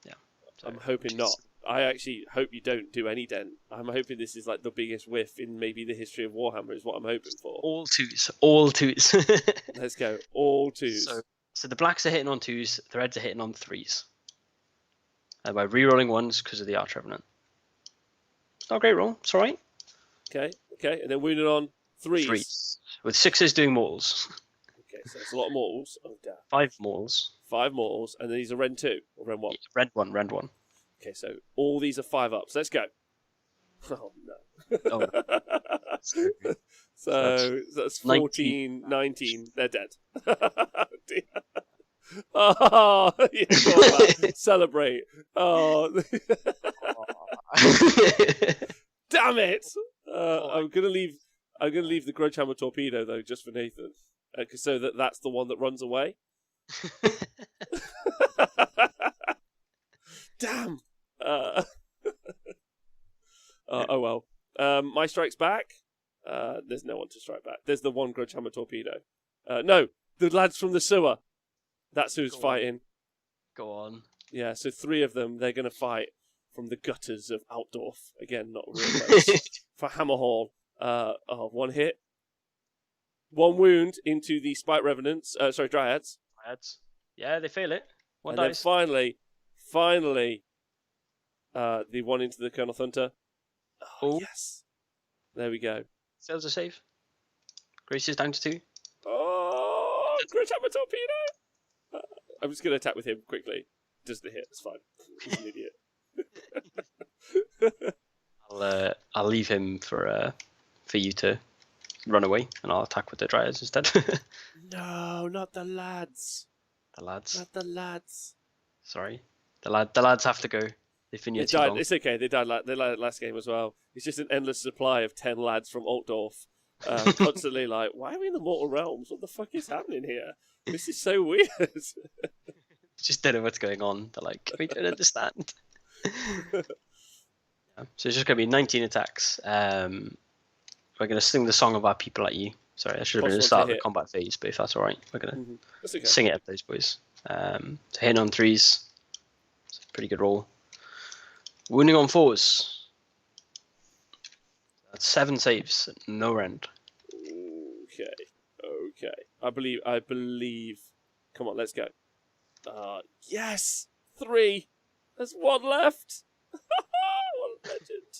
[SPEAKER 3] Yeah. So,
[SPEAKER 1] I'm hoping not. I actually hope you don't do any dent. I'm hoping this is like the biggest whiff in maybe the history of Warhammer is what I'm hoping for.
[SPEAKER 3] All 2s. All 2s.
[SPEAKER 1] Let's go. All 2s.
[SPEAKER 3] So the blacks are hitting on 2s, the reds are hitting on 3s. And by re-rolling 1s because of the Arch Revenant. It's not a great roll, it's alright.
[SPEAKER 1] Okay. And then wounded on 3s.
[SPEAKER 3] 3s. With 6s doing mortals.
[SPEAKER 1] Okay, so it's a lot of mortals. Oh, damn.
[SPEAKER 3] 5 mortals.
[SPEAKER 1] 5 mortals, and then these are Ren 2 or Ren 1.
[SPEAKER 3] Yeah, Ren 1.
[SPEAKER 1] Okay, so all these are 5 ups. Let's go. Oh no.
[SPEAKER 3] Oh.
[SPEAKER 1] So that's 14, 19. They're dead. Dear. Oh, yeah, go on, man. Celebrate. Oh, damn it! I'm gonna leave the Grudge Hammer torpedo though, just for Nathan, so that's the one that runs away. Damn. Oh well. My strike's back. There's no one to strike back. There's the one Grudge Hammer torpedo. No, the lads from the sewer. That's who's fighting.
[SPEAKER 3] Go on.
[SPEAKER 1] Yeah, so 3 of them, they're going to fight from the gutters of Altdorf. Again, not a real place. For Hammerhall. 1 hit. 1 wound into the Spite Revenants. Dryads.
[SPEAKER 3] Dryads. Yeah, they fail it. 1
[SPEAKER 1] and
[SPEAKER 3] dice.
[SPEAKER 1] Then finally, the 1 into the Colonel Hunter. Oh, yes. There we go.
[SPEAKER 3] Fails a save. Grace is down to 2.
[SPEAKER 1] Oh, Grudge Hammer torpedo! I'm just going to attack with him quickly. Does the hit, it's fine. He's an idiot.
[SPEAKER 3] I'll leave him for you to run away, and I'll attack with the Dryads instead.
[SPEAKER 1] No, not the lads.
[SPEAKER 3] The lads.
[SPEAKER 1] Not the lads.
[SPEAKER 3] Sorry. The lads have to go. They've been here too long.
[SPEAKER 1] It's okay, they died last game as well. It's just an endless supply of 10 lads from Altdorf. Constantly like, why are we in the Mortal Realms? What the fuck is happening here? This is so weird.
[SPEAKER 3] Just don't know what's going on. They're like, we don't understand. Yeah. So it's just going to be 19 attacks. We're going to sing the song of our people at you. Sorry, I should have been at the start of the combat phase, but if that's alright, we're going to sing it at those boys. So hitting on 3s. It's a pretty good roll. Wounding on 4s. That's 7 saves, no rend.
[SPEAKER 1] Okay. I believe. Come on, let's go. Yes! 3! There's 1 left! What a legend.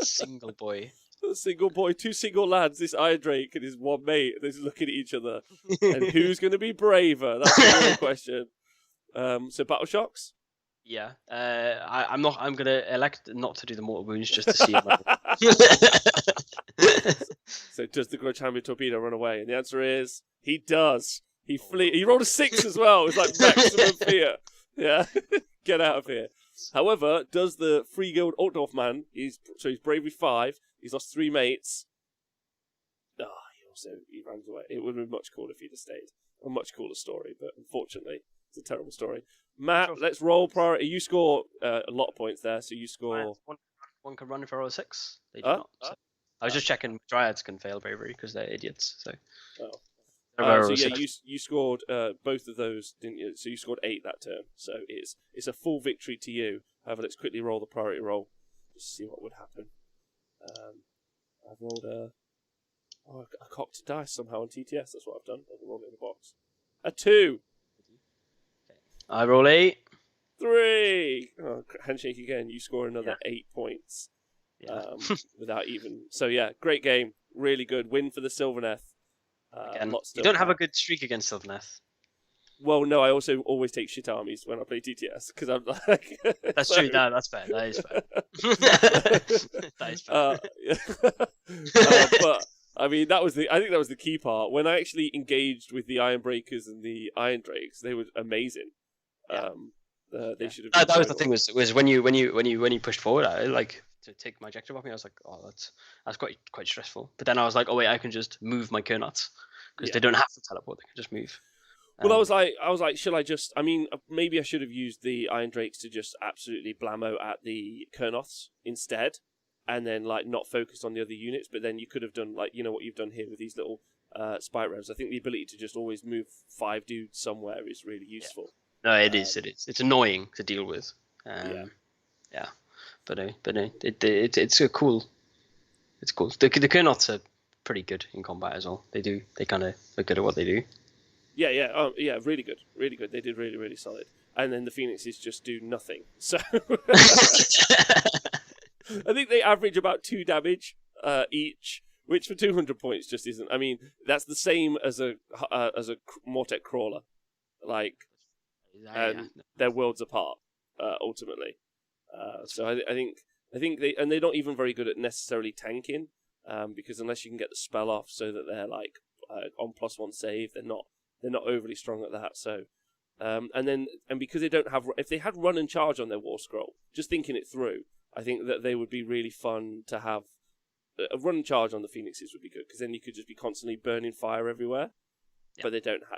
[SPEAKER 3] Single boy.
[SPEAKER 1] A single boy, 2 single lads, this Iron Drake and his 1 mate, they're just looking at each other. And who's going to be braver? That's the real question. So Battle Shocks?
[SPEAKER 3] Yeah. I'm going to elect not to do the mortal wounds just to see.
[SPEAKER 1] So does the Grudge Hammer torpedo run away? And the answer is he does. He rolled a 6 as well. It's like maximum fear. Yeah, get out of here. However, does the Free Guild Altdorf man? He's bravery 5. He's lost 3 mates. He runs away. It would have been much cooler if he'd have stayed. A much cooler story, but unfortunately, it's a terrible story. Matt, let's roll priority. You score a lot of points there, so you score.
[SPEAKER 3] One can run if I roll a 6. They do not. So. I was just checking. Dryads can fail bravery because they're idiots. So.
[SPEAKER 1] You scored both of those, didn't you? So you scored 8 that turn. So it's a full victory to you. However, let's quickly roll the priority roll just to see what would happen. I've rolled I cocked a dice somehow on TTS. That's what I've done. I've rolled it in the box. A 2.
[SPEAKER 3] I roll 8.
[SPEAKER 1] 3. Oh, handshake again. You score another 8 points.
[SPEAKER 3] Yeah.
[SPEAKER 1] Without even. So yeah, great game. Really good win for the Sylvaneth.
[SPEAKER 3] You don't have a good streak against Sylvaneth.
[SPEAKER 1] Well, no, I also always take shit armies when I play TTS because I'm like.
[SPEAKER 3] That's true. No, that's fair. That is fair. That is fair.
[SPEAKER 1] But I mean, I think that was the key part. When I actually engaged with the Iron Breakers and the Iron Drakes, they were amazing.
[SPEAKER 3] Yeah.
[SPEAKER 1] They should have.
[SPEAKER 3] That was the thing. Was when you pushed forward, I like to take my objective off me. I was like, oh, that's quite stressful. But then I was like, oh wait, I can just move my Kurnoths because they don't have to teleport. They can just move.
[SPEAKER 1] Well, I was like, should I just? I mean, maybe I should have used the Iron Drakes to just absolutely blammo at the Kurnoths instead, and then like not focus on the other units. But then you could have done like what you've done here with these little spike revs. I think the ability to just always move 5 dudes somewhere is really useful.
[SPEAKER 3] No, it is. It's annoying to deal with.
[SPEAKER 1] Yeah.
[SPEAKER 3] But it's a cool. It's cool. The Kurnoths are pretty good in combat as well. They kind of are good at what they do.
[SPEAKER 1] Yeah, really good. They did really, really solid. And then the Phoenixes just do nothing. So I think they average about 2 damage each, which for 200 points just isn't. I mean, that's the same as a Mortek crawler, like, and they're worlds apart ultimately. So I think they're not even very good at necessarily tanking, because unless you can get the spell off so that they're like on +1 save, they're not overly strong at that. So, and because they don't have, if they had run and charge on their war scroll, just thinking it through, I think that they would be really fun to have. A run and charge on the Phoenixes would be good, because then you could just be constantly burning fire everywhere. Yeah. But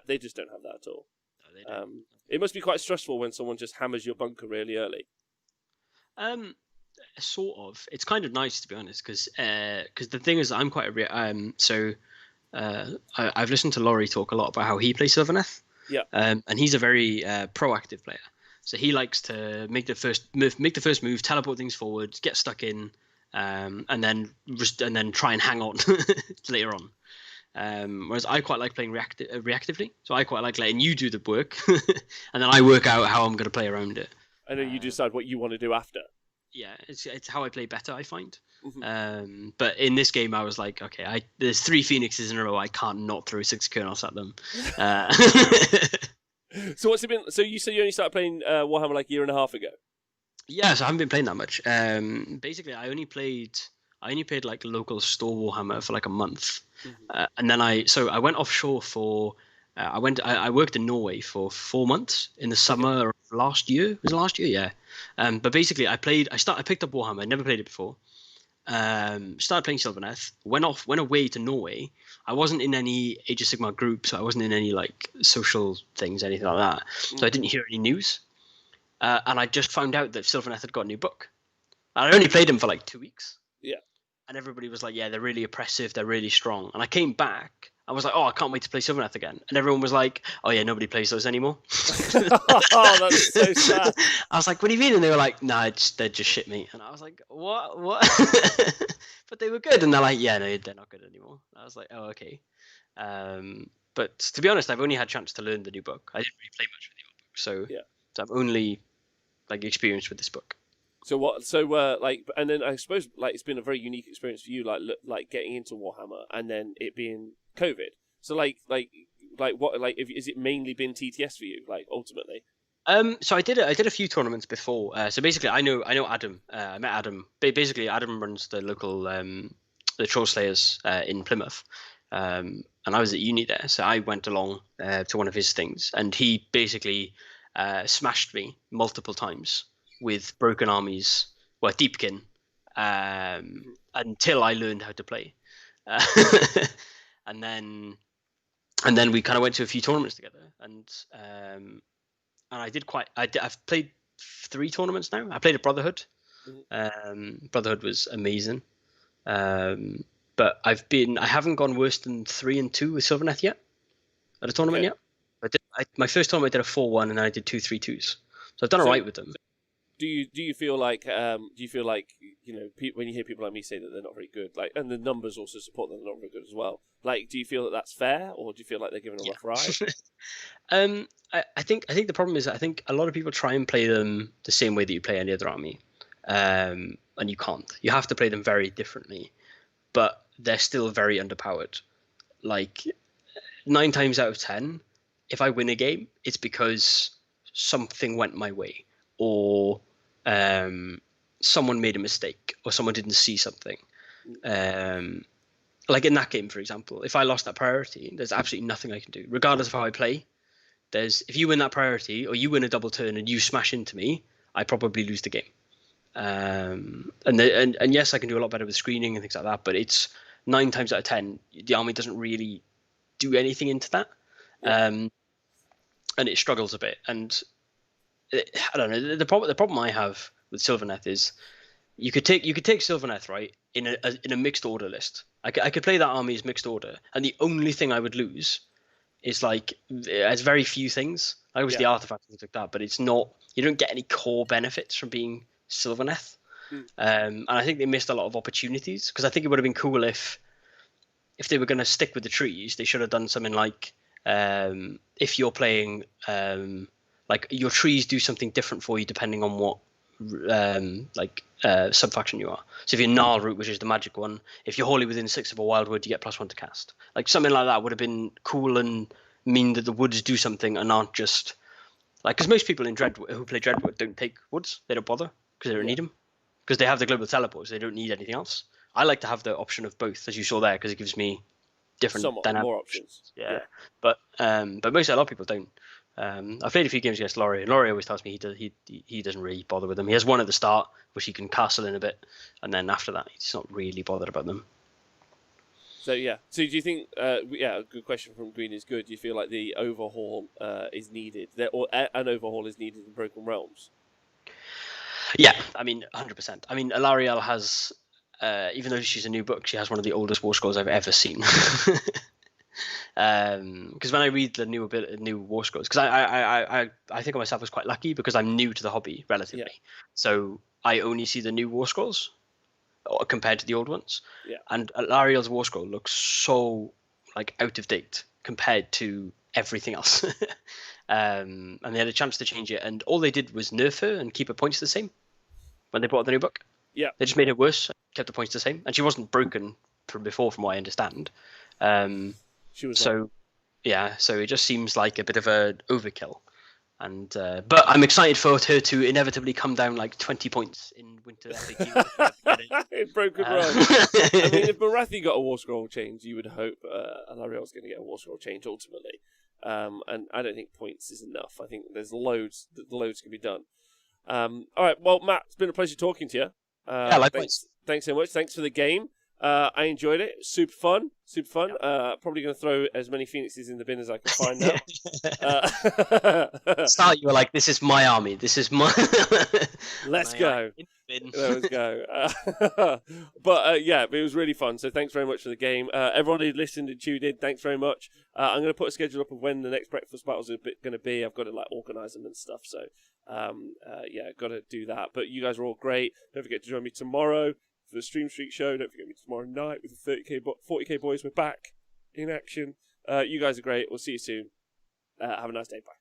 [SPEAKER 1] they just don't have that at all. No, they don't. It must be quite stressful when someone just hammers your bunker really early.
[SPEAKER 3] Sort of. It's kind of nice, to be honest, because the thing is, I'm quite I've listened to Laurie talk a lot about how he plays Sylvaneth.
[SPEAKER 1] Yeah.
[SPEAKER 3] And he's a very proactive player. So he likes to make the first move, teleport things forward, get stuck in, and then try and hang on later on. Whereas I quite like playing reactively. So I quite like letting you do the work, and then I work out how I'm going to play around it.
[SPEAKER 1] And then you decide what you want to do after.
[SPEAKER 3] Yeah, it's how I play better, I find.
[SPEAKER 1] Mm-hmm.
[SPEAKER 3] But in this game, I was like, okay, there's 3 Phoenixes in a row. I can't not throw 6 Kurnoths at them.
[SPEAKER 1] So what's it been? So you said you only started playing Warhammer like a year and a half ago.
[SPEAKER 3] Yeah, so I haven't been playing that much. Basically, I only played like local store Warhammer for like a month, and then I went offshore for. I worked in Norway for 4 months in the summer of last year. Was it last year? Yeah. But basically, I picked up Warhammer. I never played it before. Started playing Sylvaneth. Went away to Norway. I wasn't in any Age of Sigmar group, so I wasn't in any like social things, anything like that. So I didn't hear any news. And I just found out that Sylvaneth had got a new book. And I only played them for like 2 weeks.
[SPEAKER 1] Yeah.
[SPEAKER 3] And everybody was like, yeah, they're really oppressive. They're really strong. And I came back. I was like, oh, I can't wait to play Sylvaneth again. And everyone was like, oh, yeah, nobody plays those anymore.
[SPEAKER 1] Oh, that's so sad.
[SPEAKER 3] I was like, what do you mean? And they were like, nah, they're just shit meat. And I was like, what? But they were good. And they're like, yeah, no, they're not good anymore. I was like, oh, okay. But to be honest, I've only had a chance to learn the new book. I didn't really play much with the old book. So I'm only like experienced with this book.
[SPEAKER 1] So what? So like, and then I suppose like it's been a very unique experience for you, like getting into Warhammer, and then it being COVID. So like what? Like, is it mainly been TTS for you? Like ultimately.
[SPEAKER 3] So I did a few tournaments before. So basically, I know Adam. I met Adam. Basically, Adam runs the local the Troll Slayers in Plymouth. And I was at uni there, so I went along to one of his things, and he basically smashed me multiple times with broken armies, Deepkin, until I learned how to play. And then we kind of went to a few tournaments together, and I've played 3 tournaments now. I played at Brotherhood. Brotherhood was amazing. But I haven't gone worse than 3-2 with Sylvaneth yet at a tournament yet. My first tournament I did a 4-1, and then I did 2 3-2s. So I've done alright with them.
[SPEAKER 1] Do you feel like when you hear people like me say that they're not very good, like, and the numbers also support that they're not very good as well, like, do you feel that that's fair, or do you feel like they're giving a rough ride?
[SPEAKER 3] I think the problem is that I think a lot of people try and play them the same way that you play any other army, and you can't. You have to play them very differently, but they're still very underpowered. Like 9 times out of 10, if I win a game, it's because something went my way, or someone made a mistake, or someone didn't see something. Like in that game, for example, if I lost that priority, there's absolutely nothing I can do, regardless of how I play. If you win that priority, or you win a double turn and you smash into me, I probably lose the game. And yes, I can do a lot better with screening and things like that, but it's 9 times out of 10, the army doesn't really do anything into that. and it struggles a bit. And I don't know. The problem I have with Sylvaneth is you could take Sylvaneth, right, in a mixed order list. I could play that army as mixed order, and the only thing I would lose is like it has very few things. Like obviously the artifacts and things like that, but it's not. You don't get any core benefits from being Sylvaneth. And I think they missed a lot of opportunities, because I think it would have been cool if they were going to stick with the trees, they should have done something like if you're playing like your trees do something different for you depending on what subfaction you are. So if you're Gnarl Root, which is the magic one, if you're wholly within 6 of a wildwood, you get +1 to cast. Like something like that would have been cool and mean that the woods do something and aren't just like, because most people in who play Dreadwood don't take woods. They don't bother because they don't need them, because they have the global teleports. They don't need anything else. I like to have the option of both, as you saw there, because it gives me different dynamic
[SPEAKER 1] more options.
[SPEAKER 3] Yeah. But a lot of people don't. I've played a few games against Laurie, and Laurie always tells me he doesn't really bother with them. He has one at the start which he can castle in a bit, and then after that he's not really bothered about them.
[SPEAKER 1] So yeah. So do you think? A good question from Green is good. Do you feel like the overhaul is needed? Or an overhaul is needed in Broken Realms?
[SPEAKER 3] Yeah, I mean, 100%. I mean, Alarielle has, even though she's a new book, she has one of the oldest war scrolls I've ever seen. Because when I read the new war scrolls, because I think of myself as quite lucky because I'm new to the hobby relatively, so I only see the new war scrolls compared to the old ones.
[SPEAKER 1] Yeah.
[SPEAKER 3] And Alarielle's war scroll looks so like out of date compared to everything else. And they had a chance to change it, and all they did was nerf her and keep her points the same when they brought out the new book.
[SPEAKER 1] Yeah.
[SPEAKER 3] They just made it worse, kept the points the same, and she wasn't broken from before, from what I understand.
[SPEAKER 1] She was
[SPEAKER 3] so it just seems like a bit of a overkill. And but I'm excited for her to inevitably come down like 20 points in Winter FAQ.
[SPEAKER 1] In Broken Realms. I mean, if Marathi got a war scroll change, you would hope Alarielle's going to get a war scroll change ultimately. And I don't think points is enough. I think there's loads can be done. All right, well, Matt, it's been a pleasure talking to you.
[SPEAKER 3] Likewise.
[SPEAKER 1] Thanks so much. Thanks for the game. I enjoyed it. Super fun. Probably going to throw as many phoenixes in the bin as I can find now.
[SPEAKER 3] Start, you were like, this is my army. This is my...
[SPEAKER 1] Let's go. Let's go. But it was really fun. So thanks very much for the game. Everyone who listened and tuned in, thanks very much. I'm going to put a schedule up of when the next breakfast battles are going to be. I've got to organise them and stuff. So got to do that. But you guys are all great. Don't forget to join me tomorrow for the Stream Streak show. Don't forget me tomorrow night with the 40k boys. We're back in action. You guys are great. We'll see you soon. Have a nice day. Bye.